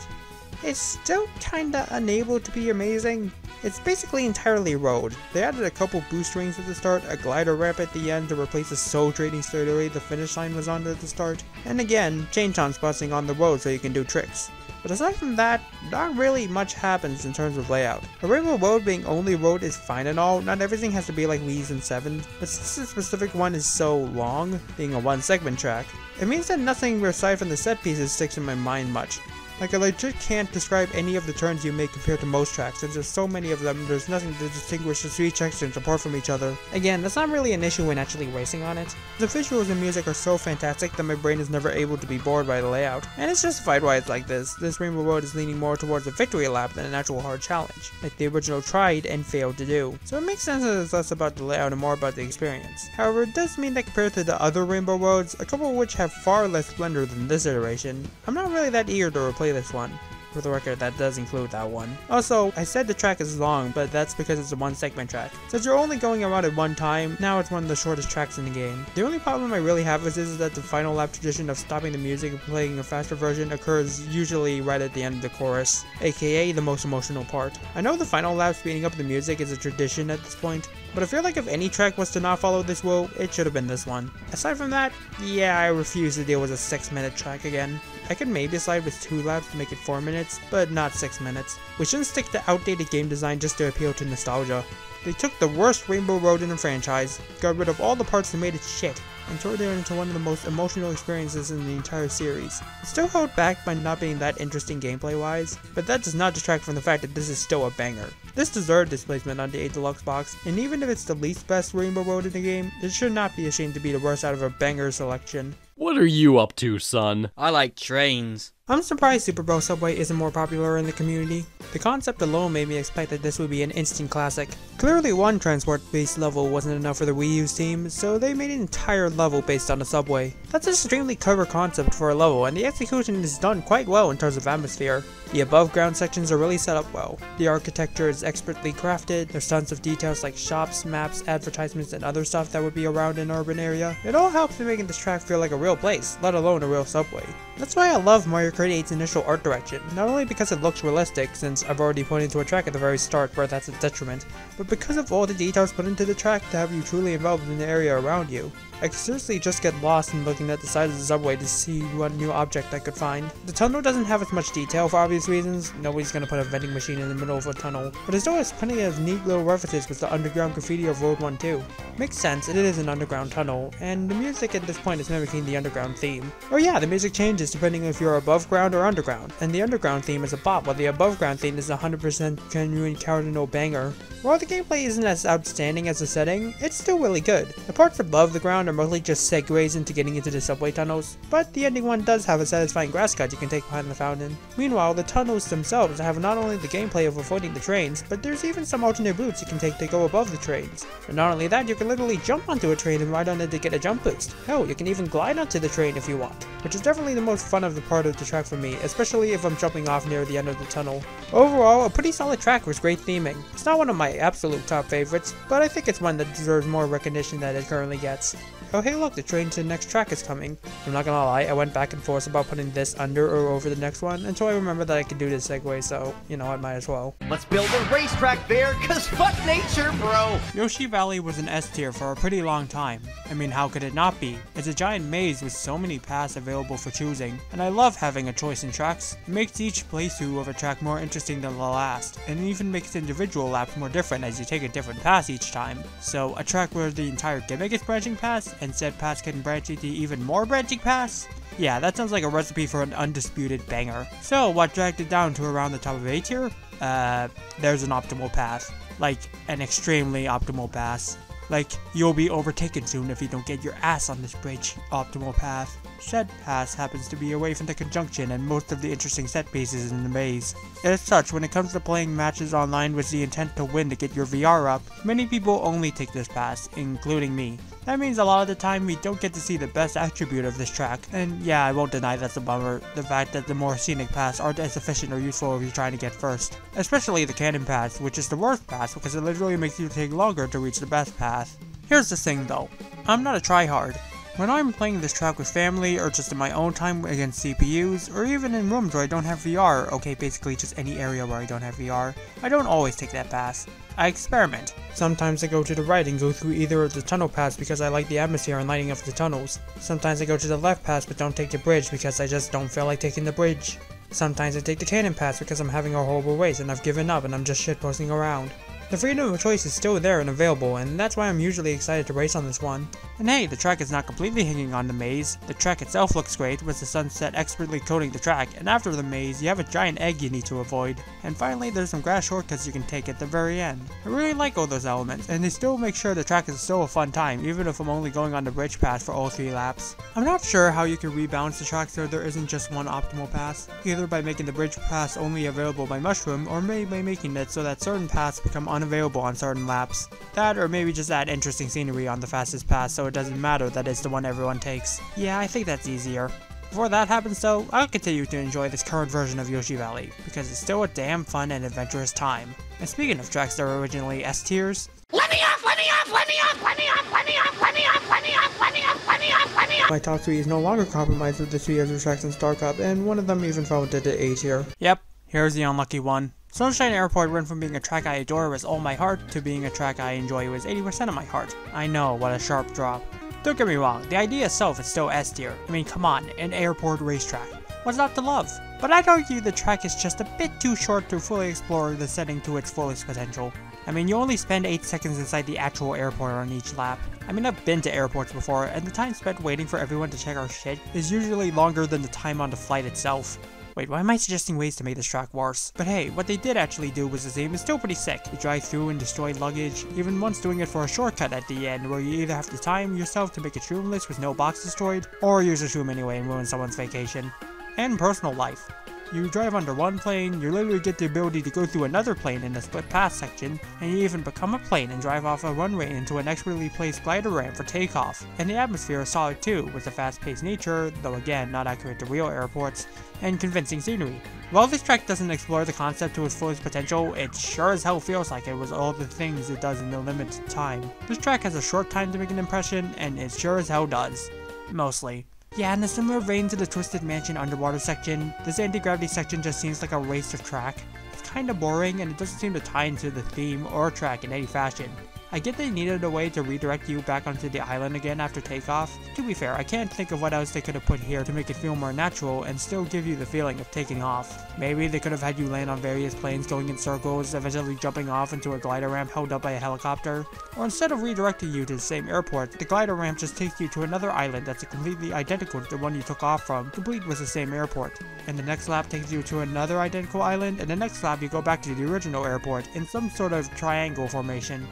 is still kinda unable to be amazing. It's basically entirely road. They added a couple boost rings at the start, a glider ramp at the end to replace the soul trading straightaway the finish line was on at the start, and again, chain chomps busting on the road so you can do tricks. But aside from that, not really much happens in terms of layout. A Rainbow Road being only road is fine and all, not everything has to be like Wii's and 7's, but since this specific one is so long, being a one segment track, it means that nothing aside from the set pieces sticks in my mind much. Like, I legit can't describe any of the turns you make compared to most tracks, since there's so many of them, there's nothing to distinguish the three sections apart from each other. Again, that's not really an issue when actually racing on it. The visuals and music are so fantastic that my brain is never able to be bored by the layout, and it's justified why it's like this. This Rainbow Road is leaning more towards a victory lap than an actual hard challenge, like the original tried and failed to do. So it makes sense that it's less about the layout and more about the experience. However, it does mean that compared to the other Rainbow Roads, a couple of which have far less splendor than this iteration, I'm not really that eager to replay this one. For the record, that does include that one. Also, I said the track is long, but that's because it's a one segment track. Since you're only going around at one time, now it's one of the shortest tracks in the game. The only problem I really have with this is that the final lap tradition of stopping the music and playing a faster version occurs usually right at the end of the chorus, aka the most emotional part. I know the final lap speeding up the music is a tradition at this point, but I feel like if any track was to not follow this rule, it should have been this one. Aside from that, yeah, I refuse to deal with a 6-minute track again. I could maybe slide with 2 laps to make it 4 minutes, but not 6 minutes. We shouldn't stick to outdated game design just to appeal to nostalgia. They took the worst Rainbow Road in the franchise, got rid of all the parts that made it shit, and turned it into one of the most emotional experiences in the entire series. It's still held back by not being that interesting gameplay wise, but that does not detract from the fact that this is still a banger. This deserved its placement on the 8 Deluxe box, and even if it's the least best Rainbow Road in the game, it should not be ashamed to be the worst out of a banger selection. What are you up to, son? I like trains. I'm surprised Super Bowl Subway isn't more popular in the community. The concept alone made me expect that this would be an instant classic. Clearly one transport-based level wasn't enough for the Wii U's team, so they made an entire level based on a subway. That's an extremely clever concept for a level, and the execution is done quite well in terms of atmosphere. The above ground sections are really set up well. The architecture is expertly crafted, there's tons of details like shops, maps, advertisements, and other stuff that would be around an urban area. It all helps in making this track feel like a real place, let alone a real subway. That's why I love Mario Kart 8's initial art direction, not only because it looks realistic, since I've already pointed to a track at the very start where that's a detriment, but because of all the details put into the track to have you truly involved in the area around you. I could seriously just get lost in looking at the side of the subway to see what new object I could find. The tunnel doesn't have as much detail for obvious reasons, nobody's gonna put a vending machine in the middle of a tunnel, but it still has plenty of neat little references with the underground graffiti of Road 1 too. Makes sense, it is an underground tunnel, and the music at this point is mimicking the underground theme. Or yeah, the music changes depending if you're above ground or underground, and the underground theme is a bop while the above ground theme is a 100% genuine cardinal banger. While the gameplay isn't as outstanding as the setting, it's still really good. The parts above the ground are mostly just segues into getting into the subway tunnels, but the ending one does have a satisfying grass cut you can take behind the fountain. Meanwhile, the tunnels themselves have not only the gameplay of avoiding the trains, but there's even some alternate routes you can take to go above the trains. And not only that, you can literally jump onto a train and ride on it to get a jump boost. Hell, you can even glide onto the train if you want, which is definitely the most fun of the part of the track for me, especially if I'm jumping off near the end of the tunnel. Overall, a pretty solid track with great theming. It's not one of my absolute top favorites, but I think it's one that deserves more recognition than it currently gets. Oh hey look, the train to the next track is coming. I'm not gonna lie, I went back and forth about putting this under or over the next one until I remembered that I could do this segue, so, you know, I might as well. Let's build a racetrack there, cause fuck nature, bro! Yoshi Valley was an S tier for a pretty long time. I mean, how could it not be? It's a giant maze with so many paths available for choosing, and I love having a choice in tracks. It makes each playthrough of a track more interesting than the last, and it even makes individual laps more different as you take a different path each time. So, a track where the entire gimmick is branching paths, and said paths can branch into even more branching paths? Yeah, that sounds like a recipe for an undisputed banger. So, what dragged it down to around the top of A tier? There's an optimal path. Like, an extremely optimal path. Like, you'll be overtaken soon if you don't get your ass on this bridge. Optimal path. Said pass happens to be away from the conjunction and most of the interesting set pieces in the maze. As such, when it comes to playing matches online with the intent to win to get your VR up, many people only take this pass, including me. That means a lot of the time we don't get to see the best attribute of this track, and yeah, I won't deny that's a bummer, the fact that the more scenic paths aren't as efficient or useful if you're trying to get first. Especially the cannon path, which is the worst path because it literally makes you take longer to reach the best path. Here's the thing though, I'm not a tryhard. When I'm playing this track with family, or just in my own time against CPUs, or even in rooms where I don't have VR, okay, basically just any area where I don't have VR, I don't always take that pass. I experiment. Sometimes I go to the right and go through either of the tunnel paths because I like the atmosphere and lighting up the tunnels. Sometimes I go to the left path but don't take the bridge because I just don't feel like taking the bridge. Sometimes I take the cannon path because I'm having a horrible race and I've given up and I'm just shitposting around. The freedom of choice is still there and available, and that's why I'm usually excited to race on this one. And hey, the track is not completely hanging on the maze. The track itself looks great, with the sunset expertly coating the track, and after the maze, you have a giant egg you need to avoid. And finally, there's some grass shortcuts you can take at the very end. I really like all those elements, and they still make sure the track is still a fun time, even if I'm only going on the bridge path for all 3 laps. I'm not sure how you can rebalance the track so there isn't just one optimal path, either by making the bridge paths only available by Mushroom, or maybe by making it so that certain paths become unavailable on certain laps. That, or maybe just add interesting scenery on the fastest path so it doesn't matter that it's the one everyone takes. Yeah, I think that's easier. Before that happens though, I'll continue to enjoy this current version of Yoshi Valley, because it's still a damn fun and adventurous time. And speaking of tracks that were originally S tiers, Let me off, let me off, let me off, let me off, let me off, let me off, let me off, let me off, let me off, let me off. my top 3 is no longer compromised with the 2 years of tracks in Star Cup, and one of them even fell into the A tier. Yep, here's the unlucky one. Sunshine Airport went from being a track I adore with all my heart to being a track I enjoy with 80% of my heart. I know, what a sharp drop. Don't get me wrong, the idea itself is still S tier. I mean, come on, an airport racetrack. What's not to love? But I'd argue the track is just a bit too short to fully explore the setting to its fullest potential. I mean, you only spend 8 seconds inside the actual airport on each lap. I mean, I've been to airports before, and the time spent waiting for everyone to check our shit is usually longer than the time on the flight itself. Wait, why am I suggesting ways to make this track worse? But hey, what they did actually do was the same and still pretty sick. You drive through and destroy luggage, even once doing it for a shortcut at the end, where you either have to time yourself to make a shroom list with no box destroyed, or use a shroom anyway and ruin someone's vacation. And personal life. You drive under one plane, you literally get the ability to go through another plane in the split path section, and you even become a plane and drive off a runway into an expertly placed glider ramp for takeoff. And the atmosphere is solid too, with the fast-paced nature, though again not accurate to real airports, and convincing scenery. While this track doesn't explore the concept to its fullest potential, it sure as hell feels like it was all the things it does in the limited time. This track has a short time to make an impression, and it sure as hell does. Mostly. Yeah, in a similar vein to the Twisted Mansion underwater section, this anti-gravity section just seems like a waste of track. It's kinda boring and it doesn't seem to tie into the theme or track in any fashion. I get they needed a way to redirect you back onto the island again after takeoff. To be fair, I can't think of what else they could have put here to make it feel more natural and still give you the feeling of taking off. Maybe they could have had you land on various planes going in circles, eventually jumping off into a glider ramp held up by a helicopter. Or instead of redirecting you to the same airport, the glider ramp just takes you to another island that's completely identical to the one you took off from, complete with the same airport. And the next lap takes you to another identical island, and the next lap you go back to the original airport in some sort of triangle formation.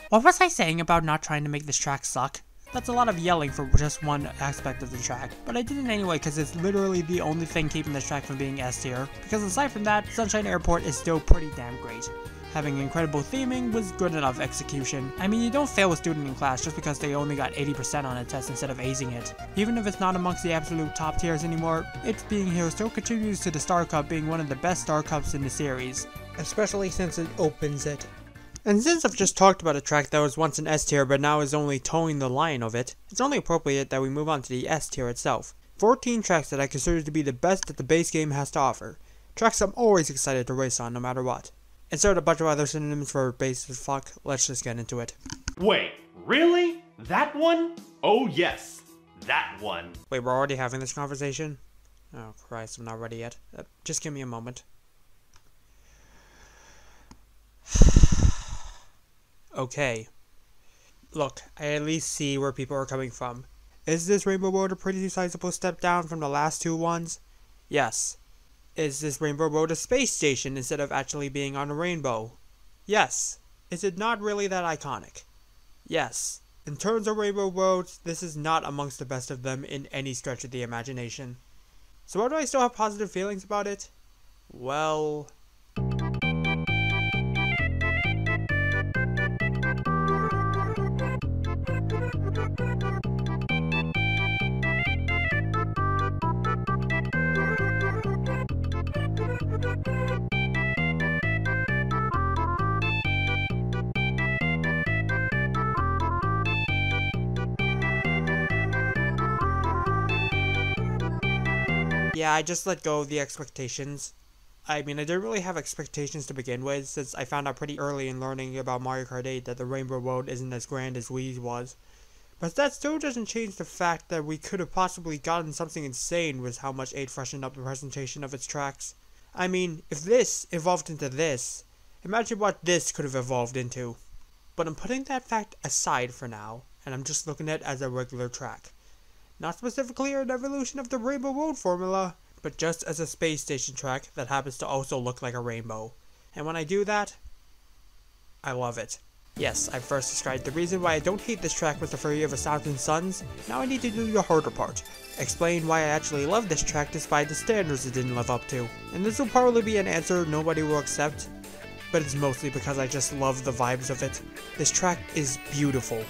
What was I saying about not trying to make this track suck? That's a lot of yelling for just one aspect of the track, but I did it anyway because it's literally the only thing keeping this track from being S tier, because aside from that, Sunshine Airport is still pretty damn great. Having incredible theming was good enough execution. I mean, you don't fail a student in class just because they only got 80% on a test instead of acing it. Even if it's not amongst the absolute top tiers anymore, its being here still contributes to the Star Cup being one of the best Star Cups in the series. Especially since it opens it. And since I've just talked about a track that was once an S tier but now is only towing the line of it, it's only appropriate that we move on to the S tier itself. 14 tracks that I consider to be the best that the base game has to offer. Tracks I'm always excited to race on no matter what. Insert a bunch of other synonyms for base as fuck, let's just get into it. Wait, really? That one? Oh yes, that one. Wait, we're already having this conversation? Oh Christ, I'm not ready yet. Just give me a moment. Okay. Look, I at least see where people are coming from. Is this Rainbow Road a pretty sizable step down from the last 2 ones? Yes. Is this Rainbow Road a space station instead of actually being on a rainbow? Yes. Is it not really that iconic? Yes. In terms of Rainbow Roads, this is not amongst the best of them in any stretch of the imagination. So why do I still have positive feelings about it? Well... yeah, I just let go of the expectations. I mean, I didn't really have expectations to begin with, since I found out pretty early in learning about Mario Kart 8 that the Rainbow Road isn't as grand as Wii's was. But that still doesn't change the fact that we could have possibly gotten something insane with how much 8 freshened up the presentation of its tracks. I mean, if this evolved into this, imagine what this could have evolved into. But I'm putting that fact aside for now, and I'm just looking at it as a regular track. Not specifically an evolution of the Rainbow Road formula, but just as a space station track that happens to also look like a rainbow. And when I do that, I love it. Yes, I first described the reason why I don't hate this track with the Fury of 1,000 Suns. Now I need to do the harder part. Explain why I actually love this track despite the standards it didn't live up to. And this will probably be an answer nobody will accept, but it's mostly because I just love the vibes of it. This track is beautiful.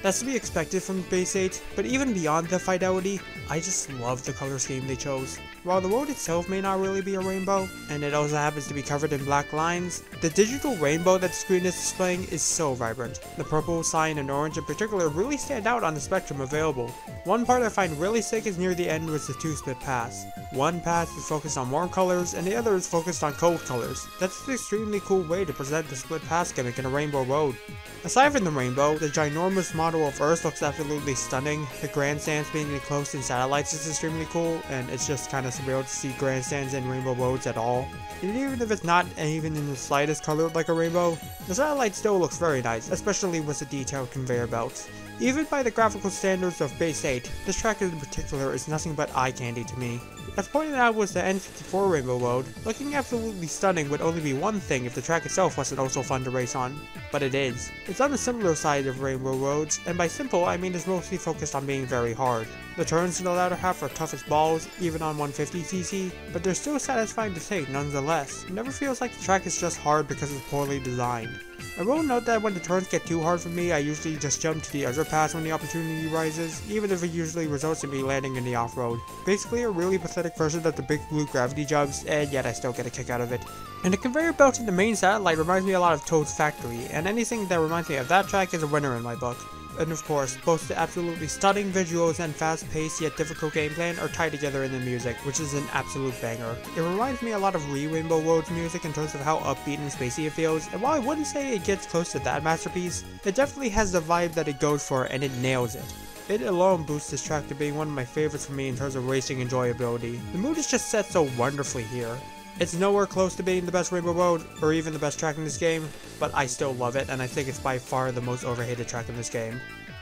That's to be expected from Base 8, but even beyond the fidelity, I just love the color scheme they chose. While the road itself may not really be a rainbow, and it also happens to be covered in black lines, the digital rainbow that the screen is displaying is so vibrant. The purple, cyan, and orange in particular really stand out on the spectrum available. One part I find really sick is near the end was the two split paths. One path is focused on warm colors, and the other is focused on cold colors. That's an extremely cool way to present the split path gimmick in a rainbow road. Aside from the rainbow, the ginormous model of Earth looks absolutely stunning. The grandstands being enclosed in satellites is extremely cool, and it's just kind of surreal to see grandstands in rainbow roads at all. And even if it's not even in the slightest colored like a rainbow, the satellite still looks very nice, especially with the detailed conveyor belts. Even by the graphical standards of Base 8, this track in particular is nothing but eye candy to me. As pointed out was the N54 Rainbow Road, looking absolutely stunning would only be one thing if the track itself wasn't also fun to race on. But it is. It's on the similar side of Rainbow Roads, and by simple I mean it's mostly focused on being very hard. The turns in the latter half are tough as balls, even on 150cc, but they're still satisfying to take nonetheless. It never feels like the track is just hard because it's poorly designed. I will note that when the turns get too hard for me, I usually just jump to the other pass when the opportunity rises, even if it usually results in me landing in the off-road. Basically a really pathetic version of the big blue gravity jumps, and yet I still get a kick out of it. And the conveyor belt in the main satellite reminds me a lot of Toad's Factory, and anything that reminds me of that track is a winner in my book. And of course, both the absolutely stunning visuals and fast-paced yet difficult game plan are tied together in the music, which is an absolute banger. It reminds me a lot of Rainbow Road's music in terms of how upbeat and spacey it feels, and while I wouldn't say it gets close to that masterpiece, it definitely has the vibe that it goes for and it nails it. It alone boosts this track to being one of my favorites for me in terms of racing enjoyability. The mood is just set so wonderfully here. It's nowhere close to being the best Rainbow Road, or even the best track in this game, but I still love it, and I think it's by far the most overhated track in this game.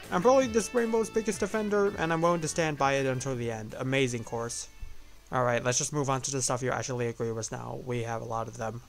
I'm probably this Rainbow's biggest defender, and I'm willing to stand by it until the end. Amazing course. Alright, let's just move on to the stuff you actually agree with now. We have a lot of them.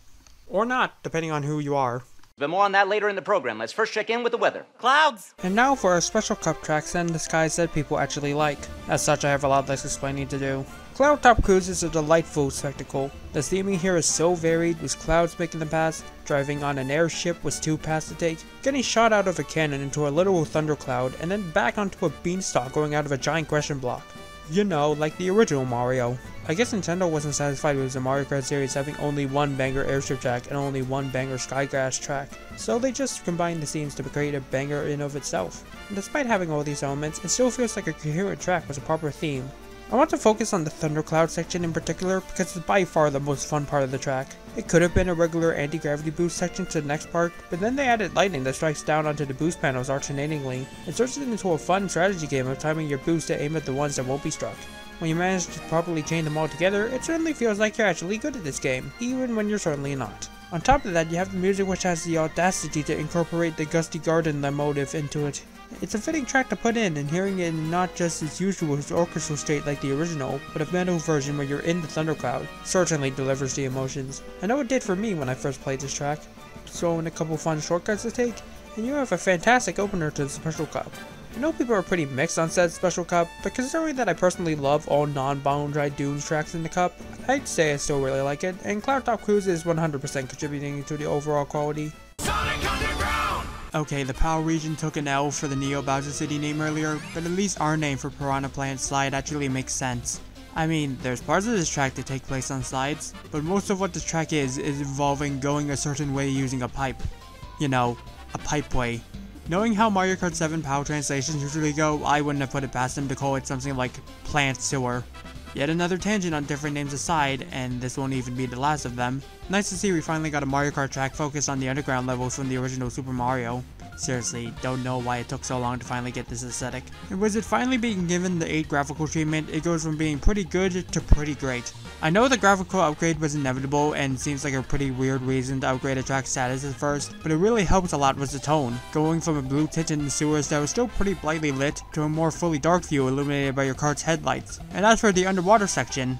Or not, depending on who you are. But more on that later in the program. Let's first check in with the weather. Clouds! And now for our special cup tracks and the skies that people actually like. As such, I have a lot less explaining to do. Cloudtop is a delightful spectacle. The theming here is so varied, with clouds making the pass, driving on an airship with 2 paths to take, getting shot out of a cannon into a literal thundercloud, and then back onto a beanstalk going out of a giant question block. You know, like the original Mario. I guess Nintendo wasn't satisfied with the Mario Kart series having only one banger airship track and only one banger skygrass track, so they just combined the scenes to create a banger in of itself. And despite having all these elements, it still feels like a coherent track with a proper theme. I want to focus on the Thundercloud section in particular because it's by far the most fun part of the track. It could have been a regular anti-gravity boost section to the next part, but then they added lightning that strikes down onto the boost panels alternatingly. It turns it into a fun strategy game of timing your boost to aim at the ones that won't be struck. When you manage to properly chain them all together, it certainly feels like you're actually good at this game, even when you're certainly not. On top of that, you have the music which has the audacity to incorporate the Gusty Garden motive into it. It's a fitting track to put in, and hearing it in not just its usual orchestral state like the original, but a metal version where you're in the thundercloud, certainly delivers the emotions. I know it did for me when I first played this track. Throw in a couple fun shortcuts to take, and you have a fantastic opener to the Special Cup. I know people are pretty mixed on said Special Cup, but considering that I personally love all non-Bone Dry Dunes tracks in the Cup, I'd say I still really like it, and Cloudtop Cruise is 100% contributing to the overall quality. Okay, the PAL region took an L for the Neo Bowser City name earlier, but at least our name for Piranha Plant Slide actually makes sense. I mean, there's parts of this track that take place on slides, but most of what this track is involving going a certain way using a pipe. You know, a pipeway. Knowing how Mario Kart 7 PAL translations usually go, I wouldn't have put it past them to call it something like Plant Sewer. Yet another tangent on different names aside, and this won't even be the last of them. Nice to see we finally got a Mario Kart track focused on the underground levels from the original Super Mario. Seriously, don't know why it took so long to finally get this aesthetic. And with it finally being given the 8 graphical treatment, it goes from being pretty good to pretty great. I know the graphical upgrade was inevitable and seems like a pretty weird reason to upgrade a track's status at first, but it really helps a lot with the tone, going from a blue tint in the sewers that was still pretty brightly lit to a more fully dark view illuminated by your cart's headlights. And as for the underwater section,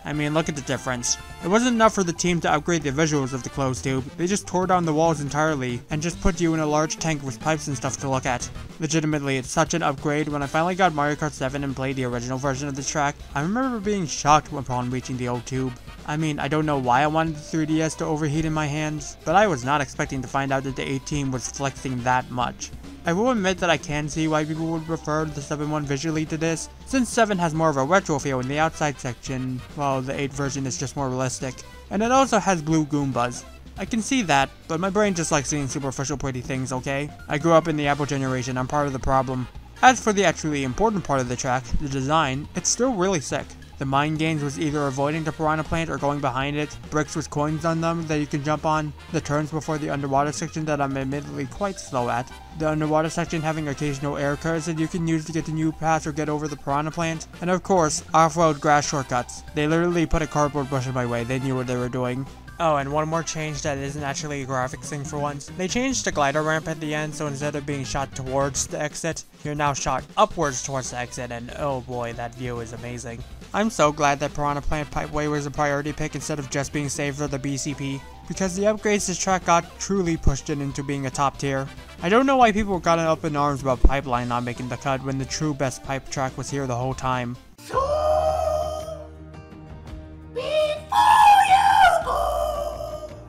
I mean, look at the difference. It wasn't enough for the team to upgrade the visuals of the closed tube, they just tore down the walls entirely, and just put you in a large tank with pipes and stuff to look at. Legitimately, it's such an upgrade. When I finally got Mario Kart 7 and played the original version of the track, I remember being shocked upon reaching the old tube. I mean, I don't know why I wanted the 3DS to overheat in my hands, but I was not expecting to find out that the 18 was flexing that much. I will admit that I can see why people would prefer the 7 one visually to this, since 7 has more of a retro feel in the outside section, while the 8 version is just more realistic. And it also has blue Goombas. I can see that, but my brain just likes seeing superficial pretty things, okay? I grew up in the Apple generation, I'm part of the problem. As for the actually important part of the track, the design, it's still really sick. The mind games was either avoiding the piranha plant or going behind it, bricks with coins on them that you can jump on, the turns before the underwater section that I'm admittedly quite slow at, the underwater section having occasional air curves that you can use to get the new pass or get over the piranha plant, and of course, off-road grass shortcuts. They literally put a cardboard bush in my way, they knew what they were doing. Oh, and one more change that isn't actually a graphics thing for once. They changed the glider ramp at the end, so instead of being shot towards the exit, you're now shot upwards towards the exit, and oh boy, that view is amazing. I'm so glad that Piranha Plant Pipeway was a priority pick instead of just being saved for the BCP, because the upgrades this track got truly pushed it into being a top tier. I don't know why people got up in arms about Pipeline not making the cut when the true best pipe track was here the whole time.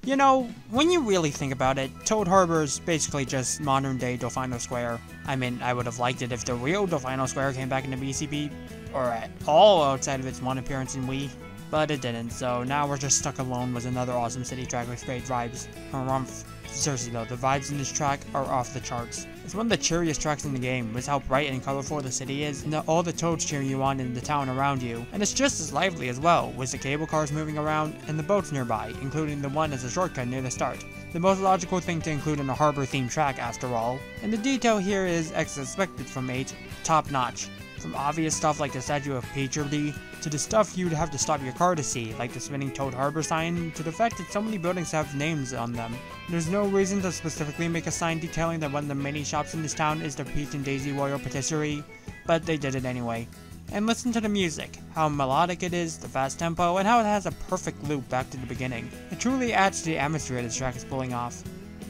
You know, when you really think about it, Toad Harbor is basically just modern day Delfino Square. I mean, I would have liked it if the real Delfino Square came back into BCP, or at all outside of its one appearance in Wii, but it didn't, so now we're just stuck alone with another awesome city track with great vibes. Harumph. Seriously though, the vibes in this track are off the charts. It's one of the cheeriest tracks in the game, with how bright and colorful the city is, and all the toads cheering you on in the town around you. And it's just as lively as well, with the cable cars moving around, and the boats nearby, including the one as a shortcut near the start. The most logical thing to include in a harbor-themed track after all. And the detail here is, as expected from 8, top notch. From obvious stuff like the statue of Peachtree, to the stuff you'd have to stop your car to see, like the spinning Toad Harbor sign, to the fact that so many buildings have names on them. There's no reason to specifically make a sign detailing that one of the many shops in this town is the Peach and Daisy Royal Patisserie, but they did it anyway. And listen to the music, how melodic it is, the fast tempo, and how it has a perfect loop back to the beginning. It truly adds to the atmosphere this track is pulling off.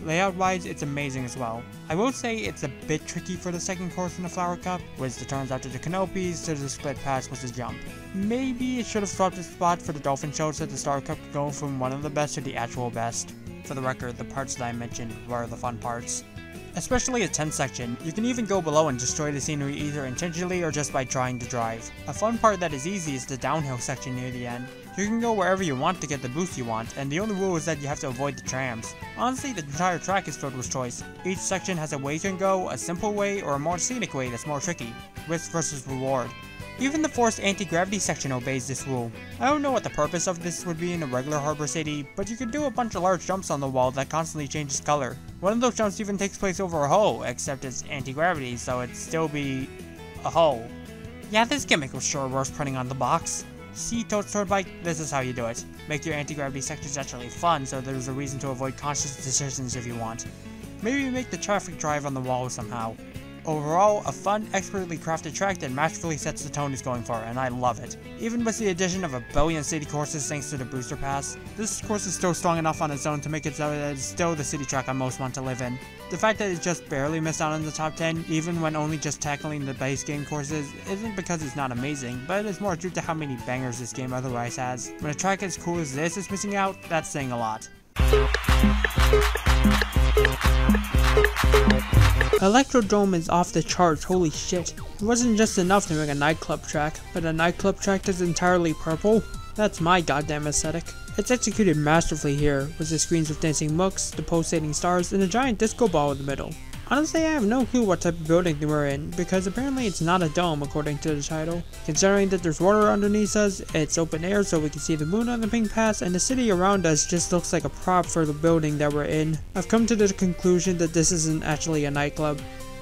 Layout-wise, it's amazing as well. I will say it's a bit tricky for the second course in the Flower Cup, with the turns after the canopies to the split pass with the jump. Maybe it should have swapped the spot for the Dolphin Show so the Star Cup could go from one of the best to the actual best. For the record, the parts that I mentioned were the fun parts. Especially a 10 section, you can even go below and destroy the scenery either intentionally or just by trying to drive. A fun part that is easy is the downhill section near the end. You can go wherever you want to get the boost you want, and the only rule is that you have to avoid the trams. Honestly, the entire track is filled with choice. Each section has a way you can go, a simple way, or a more scenic way that's more tricky. Risk versus reward. Even the forced anti-gravity section obeys this rule. I don't know what the purpose of this would be in a regular harbor city, but you can do a bunch of large jumps on the wall that constantly changes color. One of those jumps even takes place over a hole, except it's anti-gravity, so it'd still be a hole. Yeah, this gimmick was sure worth putting on the box. See, Toad's Toad Bike, this is how you do it. Make your anti-gravity sections actually fun, so there's a reason to avoid conscious decisions if you want. Maybe make the traffic drive on the wall somehow. Overall, a fun, expertly crafted track that masterfully sets the tone it's going for, and I love it. Even with the addition of a billion city courses thanks to the booster pass, this course is still strong enough on its own to make it so that it's still the city track I most want to live in. The fact that it just barely missed out on the top 10, even when only just tackling the base game courses, isn't because it's not amazing, but it's more due to how many bangers this game otherwise has. When a track as cool as this is missing out, that's saying a lot. Electrodrome is off the charts, holy shit. It wasn't just enough to make a nightclub track, but a nightclub track that's entirely purple? That's my goddamn aesthetic. It's executed masterfully here, with the screens of dancing mooks, the pulsating stars, and a giant disco ball in the middle. Honestly, I have no clue what type of building they were in, because apparently it's not a dome according to the title. Considering that there's water underneath us, it's open air so we can see the moon on the pink pass, and the city around us just looks like a prop for the building that we're in. I've come to the conclusion that this isn't actually a nightclub.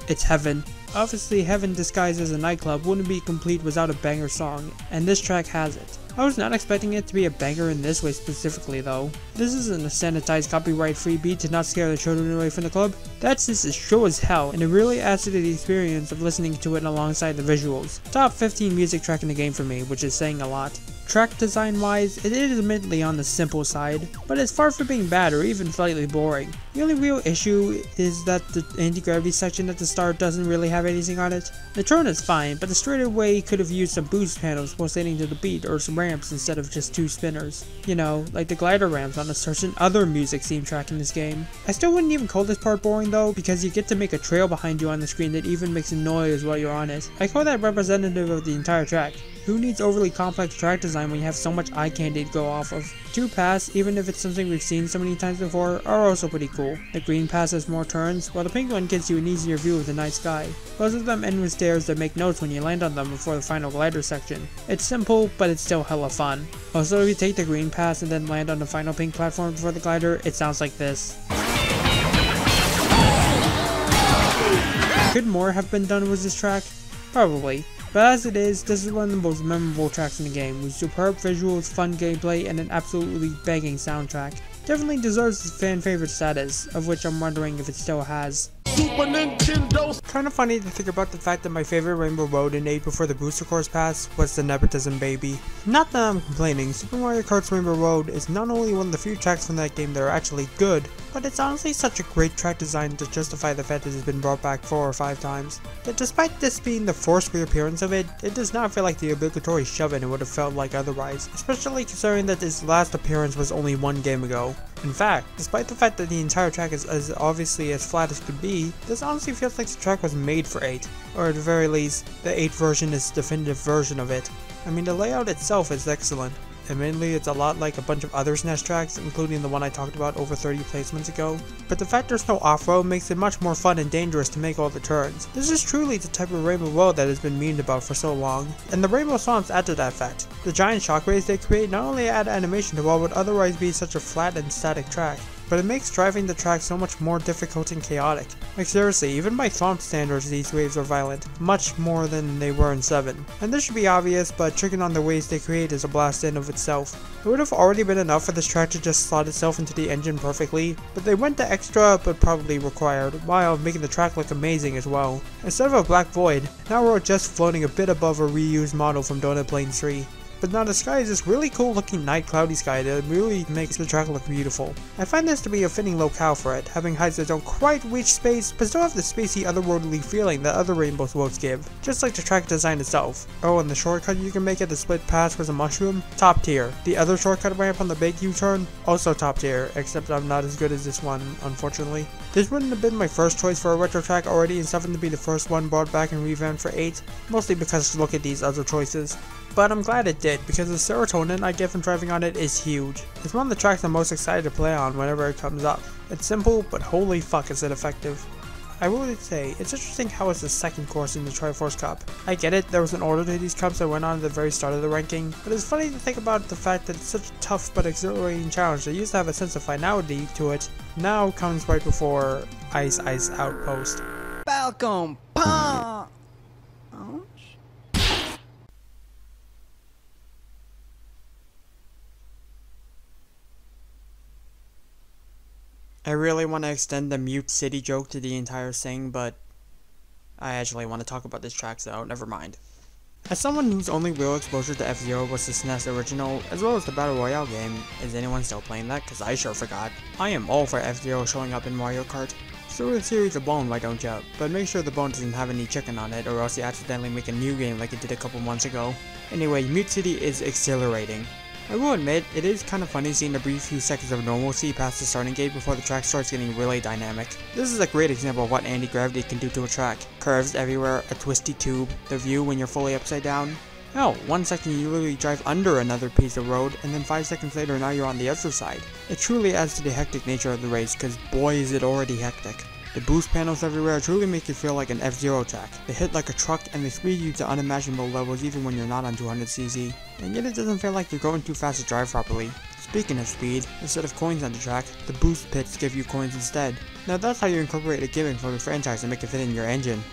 It's heaven. Obviously, heaven disguised as a nightclub wouldn't be complete without a banger song, and this track has it. I was not expecting it to be a banger in this way specifically though. This isn't a sanitized copyright-free beat to not scare the children away from the club. That's just as show as hell, and it really adds to the experience of listening to it alongside the visuals. Top 15 music track in the game for me, which is saying a lot. Track design wise, it is admittedly on the simple side, but it's far from being bad or even slightly boring. The only real issue is that the anti-gravity section at the start doesn't really have anything on it. The turn is fine, but the straightaway could have used some boost panels pulsating to the beat or some ramps instead of just 2 spinners. You know, like the glider ramps on a certain other music theme track in this game. I still wouldn't even call this part boring though, because you get to make a trail behind you on the screen that even makes a noise while you're on it. I call that representative of the entire track. Who needs overly complex track design when you have so much eye candy to go off of? 2 paths, even if it's something we've seen so many times before, are also pretty cool. The green path has more turns, while the pink one gives you an easier view of the night sky. Both of them end with stairs that make notes when you land on them before the final glider section. It's simple, but it's still hella fun. Also, if you take the green path and then land on the final pink platform before the glider, it sounds like this. Could more have been done with this track? Probably. But as it is, this is one of the most memorable tracks in the game, with superb visuals, fun gameplay, and an absolutely banging soundtrack. Definitely deserves its fan favorite status, of which I'm wondering if it still has. Super Nintendo. Kinda funny to think about the fact that my favorite Rainbow Road in 8 before the booster course pass was the nepotism baby. Not that I'm complaining, Super Mario Kart's Rainbow Road is not only one of the few tracks from that game that are actually good, but it's honestly such a great track design to justify the fact that it's been brought back 4 or 5 times. That despite this being the forced reappearance of it, it does not feel like the obligatory shove-in it would have felt like otherwise, especially considering that its last appearance was only 1 game ago. In fact, despite the fact that the entire track is as obviously as flat as could be, this honestly feels like the track was made for 8, or at the very least, the 8 version is the definitive version of it. I mean, the layout itself is excellent. Admittedly, it's a lot like a bunch of other SNES tracks, including the one I talked about over 30 placements ago, but the fact there's no off-road makes it much more fun and dangerous to make all the turns. This is truly the type of Rainbow Road that has been memed about for so long, and the Rainbow songs add to that fact. The giant Schaffrillas they create not only add animation to what would otherwise be such a flat and static track, but it makes driving the track so much more difficult and chaotic. Like seriously, even by Thwomp standards these waves are violent, much more than they were in 7. And this should be obvious, but tricking on the waves they create is a blast in of itself. It would have already been enough for this track to just slot itself into the engine perfectly, but they went the extra but probably required, while making the track look amazing as well. Instead of a black void, now we're just floating a bit above a reused model from Donut Plane 3. But now the sky is this really cool looking night cloudy sky that really makes the track look beautiful. I find this to be a fitting locale for it, having heights that don't quite reach space, but still have the spacey otherworldly feeling that other Rainbow Roads give, just like the track design itself. Oh, and the shortcut you can make at the split pass with a mushroom? Top tier. The other shortcut ramp on the big U-turn? Also top tier, except I'm not as good as this one, unfortunately. This wouldn't have been my first choice for a retro track already, and 7 to be the first one brought back and revamped for 8, mostly because look at these other choices. But I'm glad it did, because the serotonin I get from driving on it is huge. It's one of the tracks I'm most excited to play on whenever it comes up. It's simple, but holy fuck is it effective. I would say, it's interesting how it's the second course in the Triforce Cup. I get it, there was an order to these cups that went on at the very start of the ranking, but it's funny to think about the fact that it's such a tough but exhilarating challenge that used to have a sense of finality to it, now comes right before Ice Ice Outpost. Falcon Punch! I really want to extend the Mute City joke to the entire thing, but I actually want to talk about this track, so never mind. As someone whose only real exposure to F-Zero was the SNES original, as well as the Battle Royale game, is anyone still playing that? Cause I sure forgot. I am all for F-Zero showing up in Mario Kart. Throw the series a bone, why don't ya? But make sure the bone doesn't have any chicken on it, or else you accidentally make a new game like it did a couple months ago. Anyway, Mute City is exhilarating. I will admit, it is kind of funny seeing the brief few seconds of normalcy past the starting gate before the track starts getting really dynamic. This is a great example of what anti-gravity can do to a track. Curves everywhere, a twisty tube, the view when you're fully upside down. Hell, 1 second you literally drive under another piece of road, and then 5 seconds later now you're on the other side. It truly adds to the hectic nature of the race, cause boy is it already hectic. The boost panels everywhere truly make you feel like an F-Zero track. They hit like a truck and they speed you to unimaginable levels even when you're not on 200cc. And yet it doesn't feel like you're going too fast to drive properly. Speaking of speed, instead of coins on the track, the boost pits give you coins instead. Now that's how you incorporate a gimmick from the franchise and make it fit in your engine.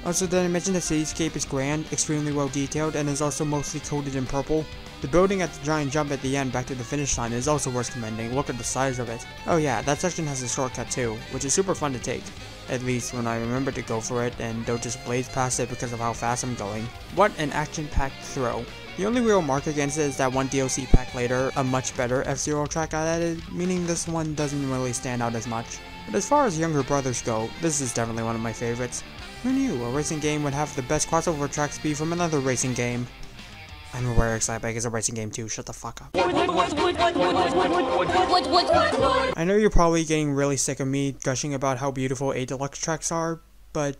Also, did I mention the cityscape is grand, extremely well detailed, and is also mostly coated in purple? The building at the giant jump at the end back to the finish line is also worth commending. Look at the size of it. Oh yeah, that section has a shortcut too, which is super fun to take. At least when I remember to go for it and don't just blaze past it because of how fast I'm going. What an action-packed throw. The only real mark against it is that one DLC pack later, a much better F-Zero track got added, meaning this one doesn't really stand out as much. But as far as younger brothers go, this is definitely one of my favorites. Who knew a racing game would have the best crossover track speed from another racing game? I'm aware Excitebike is a racing game too, shut the fuck up. I know you're probably getting really sick of me gushing about how beautiful A Deluxe tracks are, but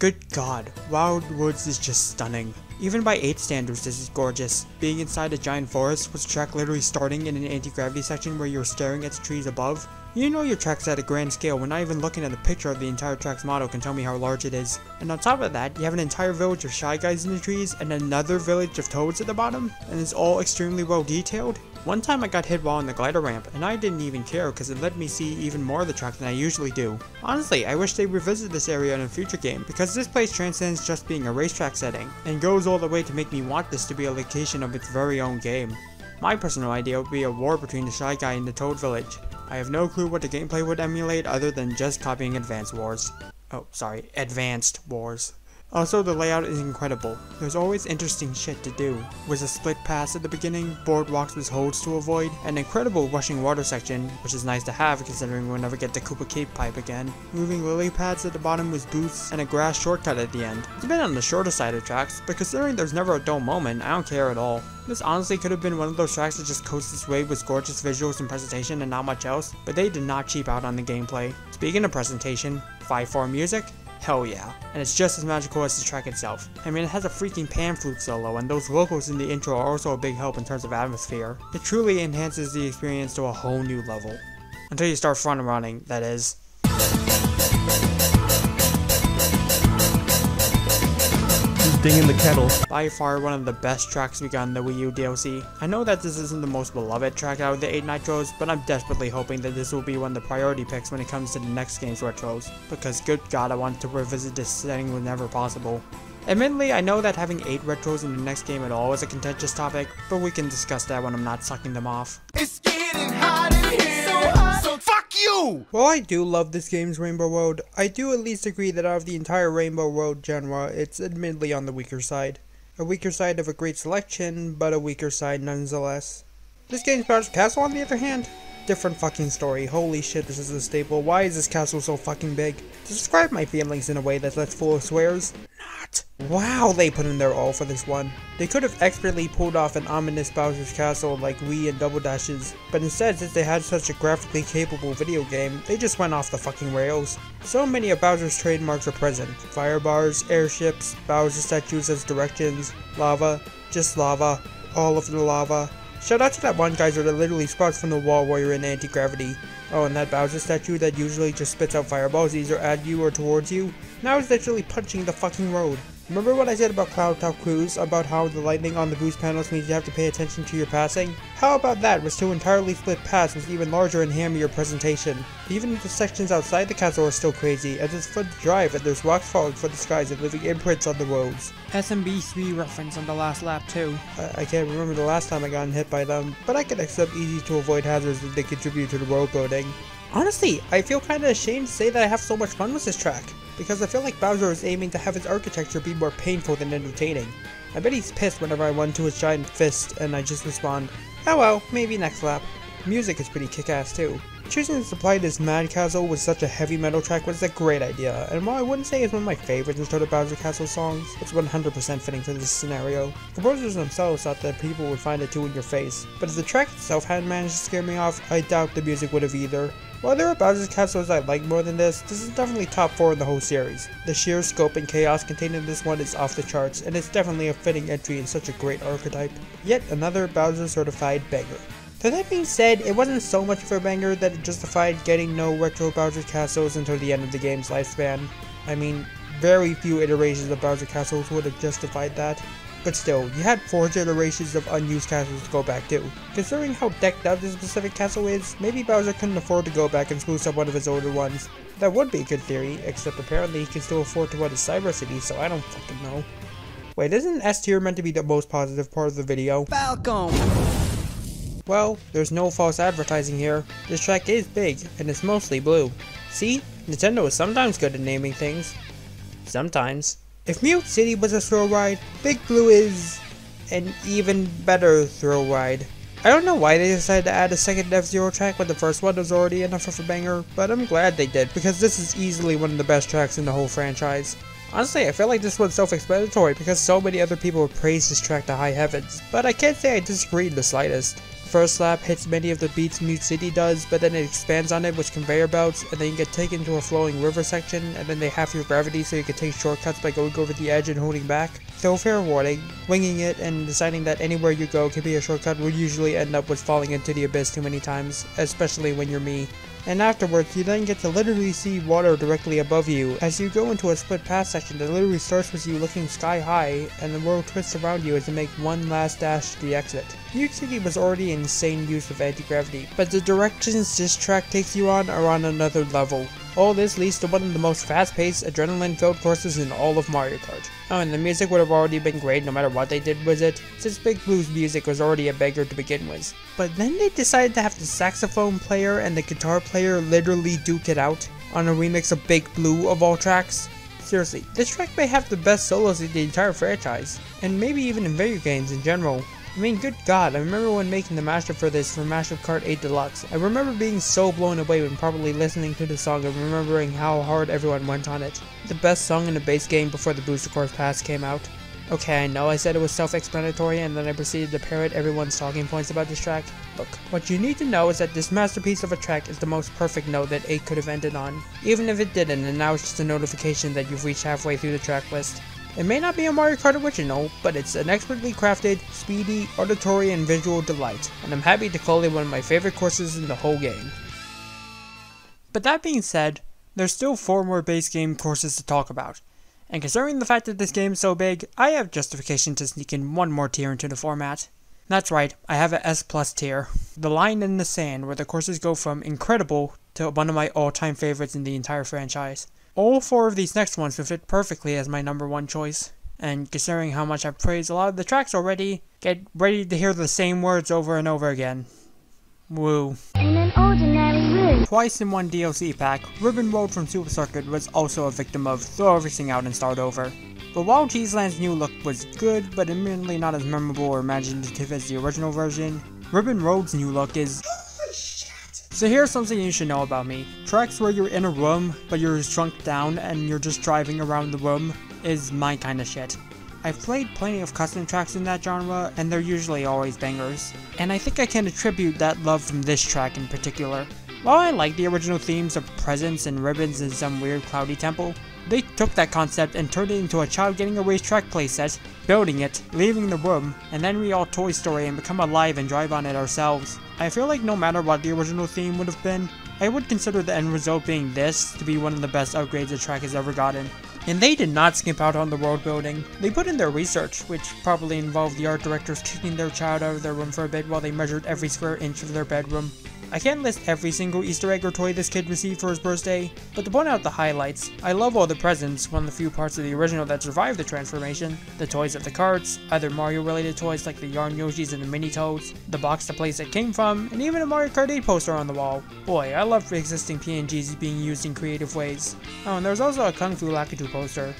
good god, Wild Woods is just stunning. Even by 8 standards this is gorgeous. Being inside a giant forest with the track literally starting in an anti-gravity section where you're staring at the trees above. You know your track's at a grand scale when not even looking at a picture of the entire track's motto can tell me how large it is. And on top of that, you have an entire village of Shy Guys in the trees and another village of Toads at the bottom, and it's all extremely well detailed. One time I got hit while on the glider ramp, and I didn't even care because it let me see even more of the track than I usually do. Honestly, I wish they revisit this area in a future game, because this place transcends just being a racetrack setting, and goes all the way to make me want this to be a location of its very own game. My personal idea would be a war between the Shy Guy and the Toad Village. I have no clue what the gameplay would emulate other than just copying Advanced Wars. Advanced Wars. Also, the layout is incredible. There's always interesting shit to do. With a split pass at the beginning, boardwalks with holes to avoid, an incredible rushing water section, which is nice to have considering we'll never get the Koopa Cape pipe again, moving lily pads at the bottom with boosts, and a grass shortcut at the end. It's been on the shorter side of tracks, but considering there's never a dull moment, I don't care at all. This honestly could have been one of those tracks that just coasts its way with gorgeous visuals and presentation and not much else, but they did not cheap out on the gameplay. Speaking of presentation, 5/4 music? Hell yeah, and it's just as magical as the track itself. I mean, it has a freaking pan flute solo, and those vocals in the intro are also a big help in terms of atmosphere. It truly enhances the experience to a whole new level. Until you start front running, that is. Dinging the kettle. By far one of the best tracks we got in the Wii U DLC. I know that this isn't the most beloved track out of the 8 Nitros, but I'm desperately hoping that this will be one of the priority picks when it comes to the next game's retros, because good god I want to revisit this setting whenever possible. Admittedly, I know that having 8 retros in the next game at all is a contentious topic, but we can discuss that when I'm not sucking them off. It's getting hot in here, so hot, so fuck you! While I do love this game's Rainbow Road, I do at least agree that out of the entire Rainbow Road genre, it's admittedly on the weaker side. A weaker side of a great selection, but a weaker side nonetheless. This game's Bowser's Castle, on the other hand, different fucking story. Holy shit, this is a staple. Why is this castle so fucking big? To describe my feelings in a way that's less full of swears, not. Wow, they put in their all for this one. They could have expertly pulled off an ominous Bowser's Castle like Wii and Double Dashes, but instead, since they had such a graphically capable video game, they just went off the fucking rails. So many of Bowser's trademarks are present. Fire bars, airships, Bowser statues as directions, lava, just lava, all of the lava. Shout out to that one geyser that literally sprouts from the wall while you're in anti-gravity. Oh, and that Bowser statue that usually just spits out fireballs either at you or towards you, now it's literally punching the fucking road. Remember what I said about Cloud Top Cruise, about how the lightning on the boost panels means you have to pay attention to your passing? How about that with 2 entirely split paths with even larger and hammier presentation? Even the sections outside the castle are still crazy, as it's fun to drive and there's rocks falling from the skies and leaving imprints on the roads. SMB3 reference on the last lap too. I can't remember the last time I got hit by them, but I can accept easy to avoid hazards that they contribute to the road building. Honestly, I feel kinda ashamed to say that I have so much fun with this track, because I feel like Bowser is aiming to have his architecture be more painful than entertaining. I bet he's pissed whenever I run to his giant fist and I just respond, oh well, maybe next lap. Music is pretty kick-ass too. Choosing to supply this Mad Castle with such a heavy metal track was a great idea, and while I wouldn't say it's one of my favorites in Total Bowser Castle songs, it's 100% fitting for this scenario. Composers themselves thought that people would find it too in your face, but if the track itself hadn't managed to scare me off, I doubt the music would have either. While there are Bowser's Castles I like more than this is definitely top 4 in the whole series. The sheer scope and chaos contained in this one is off the charts, and it's definitely a fitting entry in such a great archetype. Yet another Bowser certified banger. Though that being said, it wasn't so much of a banger that it justified getting no retro Bowser Castles until the end of the game's lifespan. I mean, very few iterations of Bowser Castles would have justified that. But still, you had 4 iterations of unused castles to go back to. Considering how decked out this specific castle is, maybe Bowser couldn't afford to go back and spruce up one of his older ones. That would be a good theory, except apparently he can still afford to run a cyber city, so I don't fucking know. Wait, isn't S tier meant to be the most positive part of the video? Falcon! Well, there's no false advertising here. This track is big, and it's mostly blue. See? Nintendo is sometimes good at naming things. Sometimes. If Mute City was a thrill ride, Big Blue is an even better thrill ride. I don't know why they decided to add a second F-Zero track when the first one was already enough of a banger, but I'm glad they did, because this is easily one of the best tracks in the whole franchise. Honestly, I feel like this one's self-explanatory because so many other people have praised this track to high heavens, but I can't say I disagree in the slightest. First lap hits many of the beats Mute City does, but then it expands on it with conveyor belts, and then you get taken to a flowing river section, and then they half your gravity so you can take shortcuts by going over the edge and holding back. So fair warning, winging it and deciding that anywhere you go can be a shortcut will usually end up with falling into the abyss too many times, especially when you're me. And afterwards, you then get to literally see water directly above you as you go into a split path section that literally starts with you looking sky high, and the world twists around you as you make one last dash to the exit. Mute City was already an insane use of anti-gravity, but the directions this track takes you on are on another level. All this leads to one of the most fast-paced, adrenaline-filled courses in all of Mario Kart. Oh, and the music would have already been great no matter what they did with it, since Big Blue's music was already a banger to begin with. But then they decided to have the saxophone player and the guitar player literally duke it out on a remix of Big Blue of all tracks. Seriously, this track may have the best solos in the entire franchise, and maybe even in video games in general. I mean, good god, I remember when making the mashup for this for Mario Kart 8 Deluxe. I remember being so blown away when probably listening to the song and remembering how hard everyone went on it. The best song in the base game before the Booster Course Pass came out. Okay, I know I said it was self-explanatory and then I proceeded to parrot everyone's talking points about this track. Look, what you need to know is that this masterpiece of a track is the most perfect note that 8 could have ended on. Even if it didn't, and now it's just a notification that you've reached halfway through the track list. It may not be a Mario Kart original, but it's an expertly crafted, speedy, auditory, and visual delight, and I'm happy to call it one of my favorite courses in the whole game. But that being said, there's still 4 more base game courses to talk about, and considering the fact that this game is so big, I have justification to sneak in one more tier into the format. That's right, I have a S+ tier, the line in the sand where the courses go from incredible to one of my all-time favorites in the entire franchise. All 4 of these next ones will fit perfectly as my number 1 choice, and considering how much I've praised a lot of the tracks already, get ready to hear the same words over and over again. Woo. In an ordinary room. Twice in one DLC pack, Ribbon Road from Super Circuit was also a victim of throw everything out and start over. But while Cheeseland's new look was good, but admittedly not as memorable or imaginative as the original version, Ribbon Road's new look is... So here's something you should know about me. Tracks where you're in a room, but you're shrunk down and you're just driving around the room is my kind of shit. I've played plenty of custom tracks in that genre, and they're usually always bangers. And I think I can attribute that love from this track in particular. While I like the original themes of presents and ribbons in some weird cloudy temple, they took that concept and turned it into a child getting a racetrack playset, building it, leaving the room, and then we all Toy Story and become alive and drive on it ourselves. I feel like no matter what the original theme would have been, I would consider the end result being this to be one of the best upgrades the track has ever gotten. And they did not skimp out on the world building. They put in their research, which probably involved the art directors kicking their child out of their room for a bit while they measured every square inch of their bedroom. I can't list every single Easter egg or toy this kid received for his birthday, but to point out the highlights, I love all the presents, one of the few parts of the original that survived the transformation, the toys of the carts, other Mario related toys like the Yarn Yoshis and the Mini Toads, the box the place it came from, and even a Mario Kart 8 poster on the wall. Boy, I love existing PNGs being used in creative ways. Oh, and there's also a Kung Fu Lakitu poster.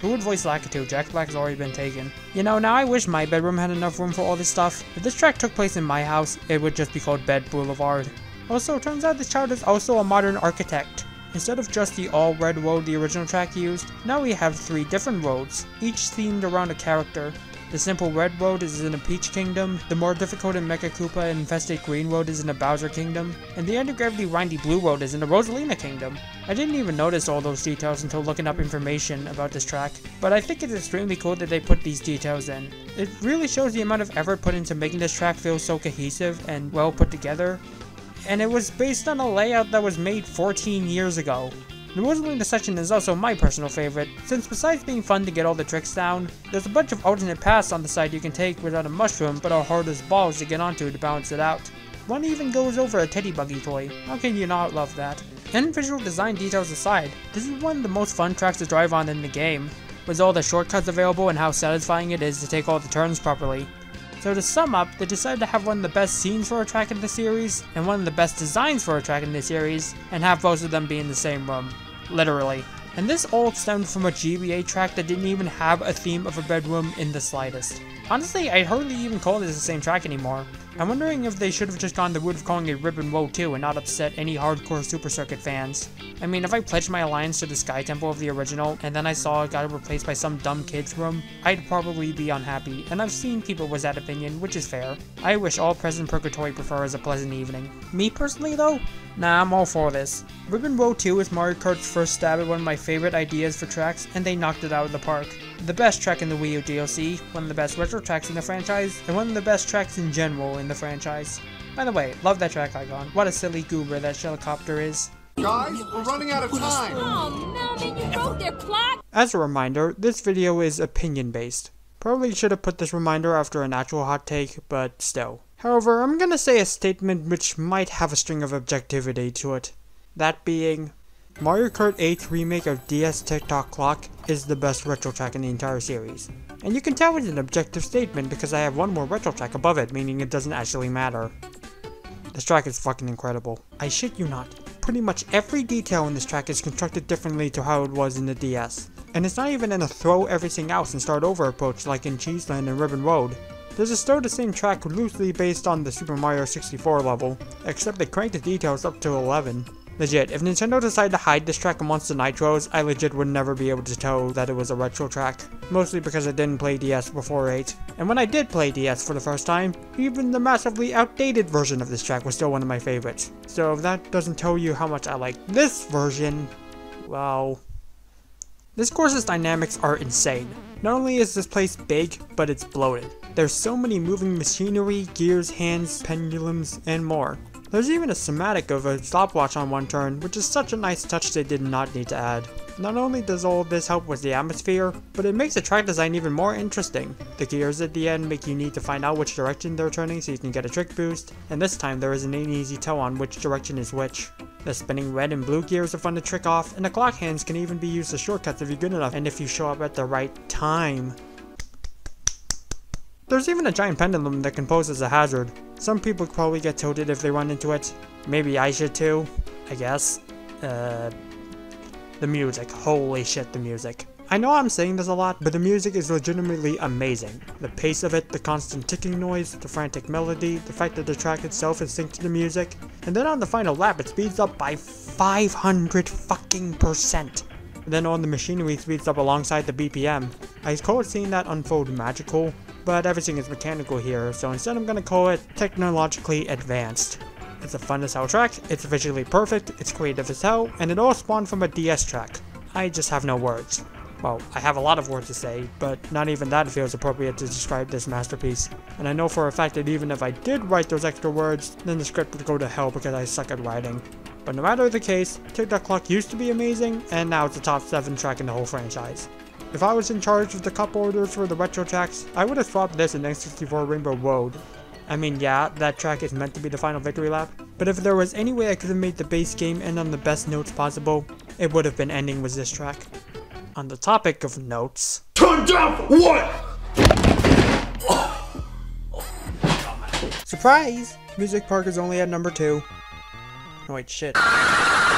Who would voice Lakitu? Jack Black has already been taken. You know, now I wish my bedroom had enough room for all this stuff. If this track took place in my house, it would just be called Bed Boulevard. Also, it turns out this child is also a modern architect. Instead of just the all-red road the original track used, now we have 3 different roads, each themed around a character. The simple red road is in a Peach Kingdom, the more difficult and Mecha Koopa infested green road is in a Bowser Kingdom, and the anti-gravity windy blue road is in the Rosalina Kingdom. I didn't even notice all those details until looking up information about this track, but I think it's extremely cool that they put these details in. It really shows the amount of effort put into making this track feel so cohesive and well put together. And it was based on a layout that was made 14 years ago. The Rosalina section is also my personal favorite, since besides being fun to get all the tricks down, there's a bunch of alternate paths on the side you can take without a mushroom but are hard as balls to get onto to balance it out. One even goes over a teddy buggy toy. How can you not love that? And visual design details aside, this is one of the most fun tracks to drive on in the game, with all the shortcuts available and how satisfying it is to take all the turns properly. So to sum up, they decided to have one of the best scenes for a track in the series, and one of the best designs for a track in the series, and have both of them be in the same room. Literally. And this all stemmed from a GBA track that didn't even have a theme of a bedroom in the slightest. Honestly, I'd hardly even call this the same track anymore. I'm wondering if they should have just gone the route of calling it Ribbon Road 2 and not upset any hardcore Super Circuit fans. I mean, if I pledged my allegiance to the Sky Temple of the original, and then I saw it got replaced by some dumb kid's room, I'd probably be unhappy, and I've seen people with that opinion, which is fair. I wish all present purgatory prefers a pleasant evening. Me personally though? Nah, I'm all for this. Ribbon Road 2 is Mario Kart's first stab at one of my favorite ideas for tracks, and they knocked it out of the park. The best track in the Wii U DLC, one of the best retro tracks in the franchise, and one of the best tracks in general in the franchise. By the way, love that track icon. What a silly goober that Shellicopter is. Guys, we're running out of time! Oh no, man, you broke their clock! As a reminder, this video is opinion based. Probably should have put this reminder after an actual hot take, but still. However, I'm gonna say a statement which might have a string of objectivity to it. That being, Mario Kart 8's remake of DS TikTok Clock is the best retro track in the entire series. And you can tell it's an objective statement because I have one more retro track above it, meaning it doesn't actually matter. This track is fucking incredible. I shit you not. Pretty much every detail in this track is constructed differently to how it was in the DS. And it's not even in a throw everything else and start over approach like in Cheeseland and Ribbon Road. This is still the same track loosely based on the Super Mario 64 level, except they cranked the details up to 11. Legit, if Nintendo decided to hide this track amongst the nitros, I legit would never be able to tell that it was a retro track. Mostly because I didn't play DS before 8. And when I did play DS for the first time, even the massively outdated version of this track was still one of my favorites. So if that doesn't tell you how much I like this version, well... This course's dynamics are insane. Not only is this place big, but it's bloated. There's so many moving machinery, gears, hands, pendulums, and more. There's even a schematic of a stopwatch on one turn, which is such a nice touch they did not need to add. Not only does all this help with the atmosphere, but it makes the track design even more interesting. The gears at the end make you need to find out which direction they're turning so you can get a trick boost, and this time there isn't an easy tell on which direction is which. The spinning red and blue gears are fun to trick off, and the clock hands can even be used as shortcuts if you're good enough and if you show up at the right time. There's even a giant pendulum that can pose as a hazard. Some people probably get tilted if they run into it. Maybe I should too, I guess. The music. Holy shit, the music. I know I'm saying this a lot, but the music is legitimately amazing. The pace of it, the constant ticking noise, the frantic melody, the fact that the track itself is synced to the music, and then on the final lap it speeds up by 500%. And then all the machinery speeds up alongside the BPM. I call seeing that unfold magical, but everything is mechanical here, so instead I'm gonna call it technologically advanced. It's a fun as hell track, it's visually perfect, it's creative as hell, and it all spawned from a DS track. I just have no words. Well, I have a lot of words to say, but not even that feels appropriate to describe this masterpiece. And I know for a fact that even if I did write those extra words, then the script would go to hell because I suck at writing. But no matter the case, TikTok Clock used to be amazing, and now it's a top 7 track in the whole franchise. If I was in charge of the cup orders for the retro tracks, I would have swapped this in N64 Rainbow Road. I mean, yeah, that track is meant to be the final victory lap, but if there was any way I could have made the base game end on the best notes possible, it would have been ending with this track. On the topic of notes... Turn down for what? Surprise! Music Park is only at number 2. Oh wait, shit.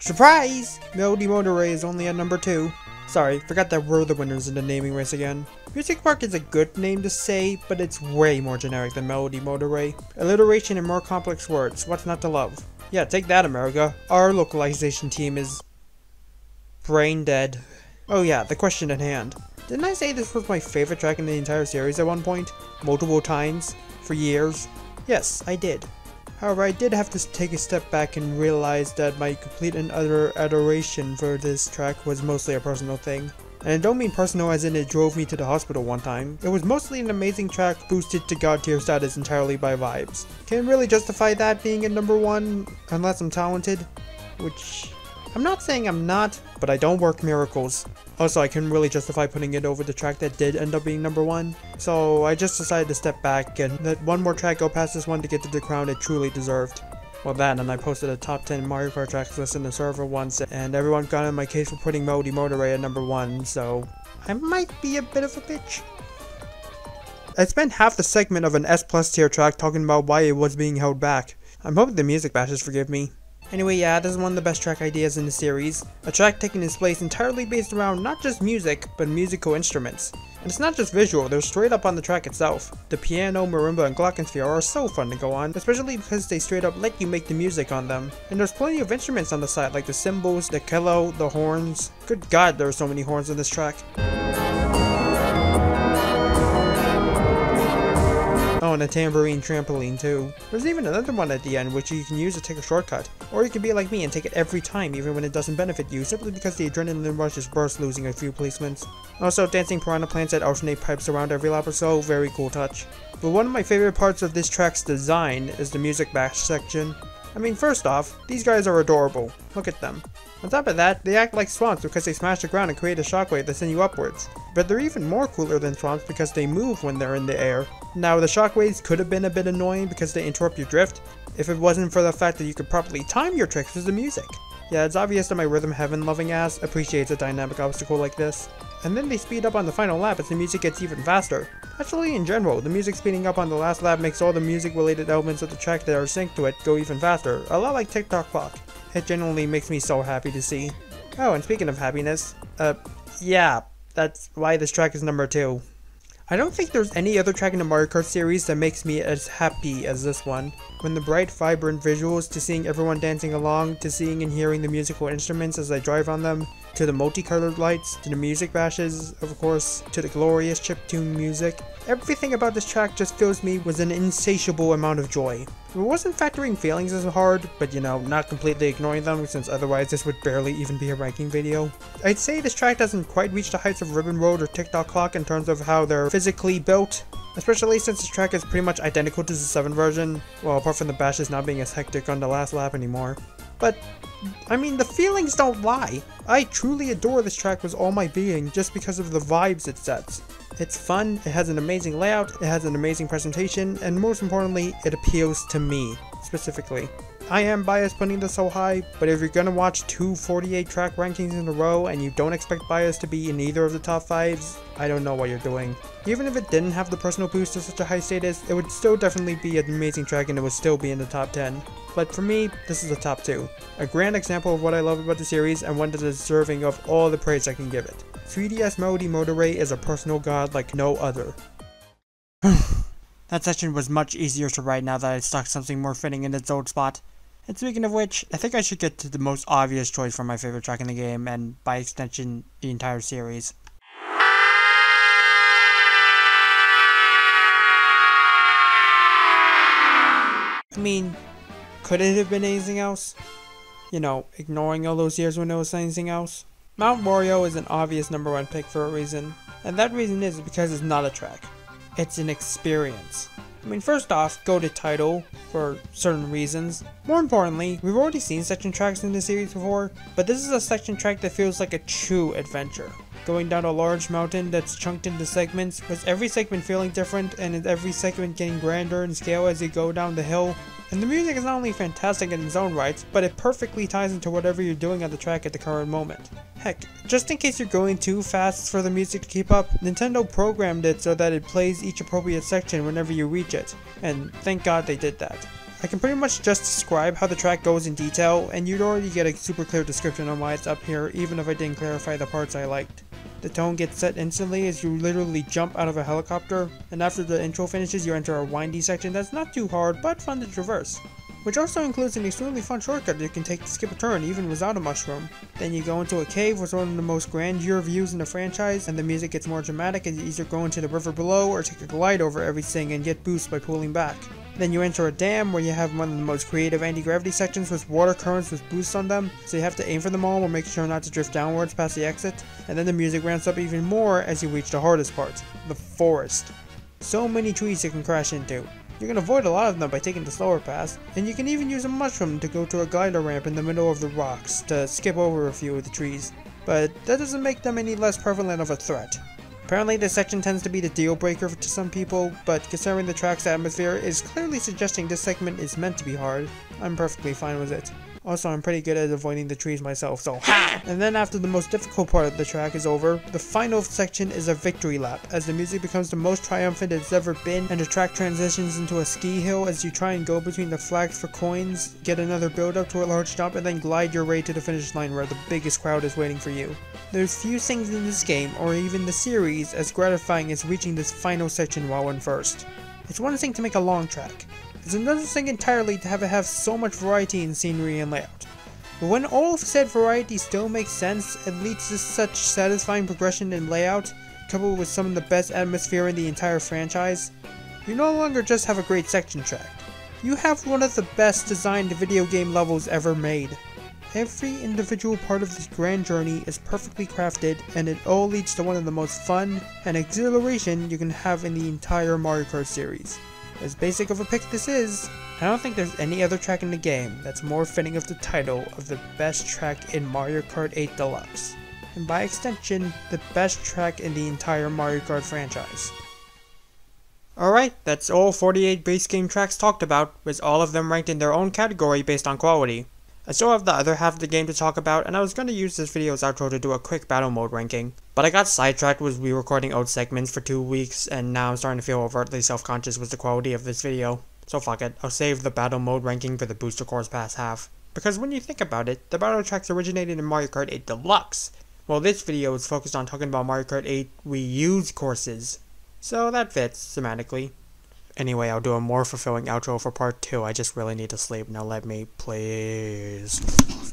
Surprise! Melody Motorway is only at number 2. Sorry, forgot that we're the winners in the naming race again. Music Park is a good name to say, but it's way more generic than Melody Motorway. Alliteration and more complex words, what's not to love? Yeah, take that, America. Our localization team is... brain dead. Oh yeah, the question at hand. Didn't I say this was my favorite track in the entire series at one point? Multiple times? For years? Yes, I did. However, I did have to take a step back and realize that my complete and utter adoration for this track was mostly a personal thing. And I don't mean personal as in it drove me to the hospital one time. It was mostly an amazing track boosted to god tier status entirely by vibes. Can't really justify that being at number 1 unless I'm talented, which I'm not saying I'm not, but I don't work miracles. Also, I couldn't really justify putting it over the track that did end up being number 1, so I just decided to step back and let one more track go past this one to get to the crown it truly deserved. Well, that, and I posted a top 10 Mario Kart tracks list in the server once, and everyone got in my case for putting Modi Motoray at number 1, so I might be a bit of a bitch. I spent half the segment of an S+ tier track talking about why it was being held back. I'm hoping the music bashers forgive me. Anyway, yeah, this is one of the best track ideas in the series. A track taking its place entirely based around not just music, but musical instruments. And it's not just visual, they're straight up on the track itself. The piano, marimba, and glockenspiel are so fun to go on, especially because they straight up let you make the music on them. And there's plenty of instruments on the side, like the cymbals, the cello, the horns. Good god, there are so many horns on this track. Oh, and a tambourine trampoline too. There's even another one at the end which you can use to take a shortcut. Or you can be like me and take it every time even when it doesn't benefit you, simply because the adrenaline rush is burst losing a few placements. Also, dancing piranha plants that alternate pipes around every lap or so, very cool touch. But one of my favorite parts of this track's design is the music bash section. I mean, first off, these guys are adorable. Look at them. On top of that, they act like swamps because they smash the ground and create a shockwave that sends you upwards. But they're even more cooler than swamps because they move when they're in the air. Now, the shockwaves could have been a bit annoying because they interrupt your drift, if it wasn't for the fact that you could properly time your tricks with the music. Yeah, it's obvious that my rhythm heaven loving ass appreciates a dynamic obstacle like this. And then they speed up on the final lap as the music gets even faster. Actually, in general, the music speeding up on the last lap makes all the music related elements of the track that are synced to it go even faster, a lot like TikTok clock. It genuinely makes me so happy to see. Oh, and speaking of happiness, yeah, that's why this track is number 2. I don't think there's any other track in the Mario Kart series that makes me as happy as this one. From the bright, vibrant visuals, to seeing everyone dancing along, to seeing and hearing the musical instruments as I drive on them, to the multicolored lights, to the music bashes, of course, to the glorious chiptune music. Everything about this track just fills me with an insatiable amount of joy. It wasn't factoring feelings as hard, but you know, not completely ignoring them, since otherwise this would barely even be a ranking video. I'd say this track doesn't quite reach the heights of Ribbon Road or TikTok Clock in terms of how they're physically built, especially since this track is pretty much identical to the 7 version, well, apart from the bashes not being as hectic on the last lap anymore. But, I mean, the feelings don't lie. I truly adore this track with all my being just because of the vibes it sets. It's fun, it has an amazing layout, it has an amazing presentation, and most importantly, it appeals to me, specifically. I am biased putting this so high, but if you're gonna watch 2 48 track rankings in a row and you don't expect bias to be in either of the top 5s, I don't know what you're doing. Even if it didn't have the personal boost to such a high status, it would still definitely be an amazing track and it would still be in the top 10. But for me, this is a top 2. A grand example of what I love about the series and one that is deserving of all the praise I can give it. 3DS Modi Motoray is a personal god like no other. That section was much easier to write now that I stuck something more fitting in its old spot. And speaking of which, I think I should get to the most obvious choice for my favorite track in the game, and by extension, the entire series. I mean, could it have been anything else? You know, ignoring all those years when there was anything else? Mount Wario is an obvious number 1 pick for a reason, and that reason is because it's not a track. It's an experience. I mean, first off, go to title for certain reasons. More importantly, we've already seen section tracks in the series before, but this is a section track that feels like a true adventure. Going down a large mountain that's chunked into segments, with every segment feeling different and every segment getting grander in scale as you go down the hill. And the music is not only fantastic in its own rights, but it perfectly ties into whatever you're doing on the track at the current moment. Heck, just in case you're going too fast for the music to keep up, Nintendo programmed it so that it plays each appropriate section whenever you reach it, and thank God they did that. I can pretty much just describe how the track goes in detail, and you'd already get a super clear description on why it's up here, even if I didn't clarify the parts I liked. The tone gets set instantly as you literally jump out of a helicopter, and after the intro finishes you enter a windy section that's not too hard but fun to traverse, which also includes an extremely fun shortcut you can take to skip a turn even without a mushroom. Then you go into a cave with one of the most grandeur views in the franchise, and the music gets more dramatic as you either go into the river below or take a glide over everything and get boosts by pulling back. Then you enter a dam where you have one of the most creative anti-gravity sections with water currents with boosts on them, so you have to aim for them all while making sure not to drift downwards past the exit. And then the music ramps up even more as you reach the hardest part, the forest. So many trees you can crash into. You can avoid a lot of them by taking the slower path, and you can even use a mushroom to go to a glider ramp in the middle of the rocks to skip over a few of the trees. But that doesn't make them any less prevalent of a threat. Apparently this section tends to be the deal breaker to some people, but considering the track's atmosphere is clearly suggesting this segment is meant to be hard, I'm perfectly fine with it. Also, I'm pretty good at avoiding the trees myself, so ha! And then after the most difficult part of the track is over, the final section is a victory lap, as the music becomes the most triumphant it's ever been, and the track transitions into a ski hill as you try and go between the flags for coins, get another build up to a large jump, and then glide your way to the finish line where the biggest crowd is waiting for you. There's few things in this game, or even the series, as gratifying as reaching this final section while in first. It's one thing to make a long track. It's another thing entirely to have it have so much variety in scenery and layout. But when all of said variety still makes sense and leads to such satisfying progression in layout, coupled with some of the best atmosphere in the entire franchise, you no longer just have a great section track. You have one of the best designed video game levels ever made. Every individual part of this grand journey is perfectly crafted, and it all leads to one of the most fun and exhilaration you can have in the entire Mario Kart series. As basic of a pick this is, I don't think there's any other track in the game that's more fitting of the title of the best track in Mario Kart 8 Deluxe, and by extension, the best track in the entire Mario Kart franchise. Alright, that's all 48 base game tracks talked about, with all of them ranked in their own category based on quality. I still have the other half of the game to talk about, and I was going to use this video's outro to do a quick battle mode ranking, but I got sidetracked with re-recording old segments for 2 weeks, and now I'm starting to feel overtly self-conscious with the quality of this video. So fuck it, I'll save the battle mode ranking for the Booster Course Pass half. Because when you think about it, the battle tracks originated in Mario Kart 8 Deluxe, while this video is focused on talking about Mario Kart 8 reused courses. So that fits, semantically. Anyway, I'll do a more fulfilling outro for part 2, I just really need to sleep, now let me, please.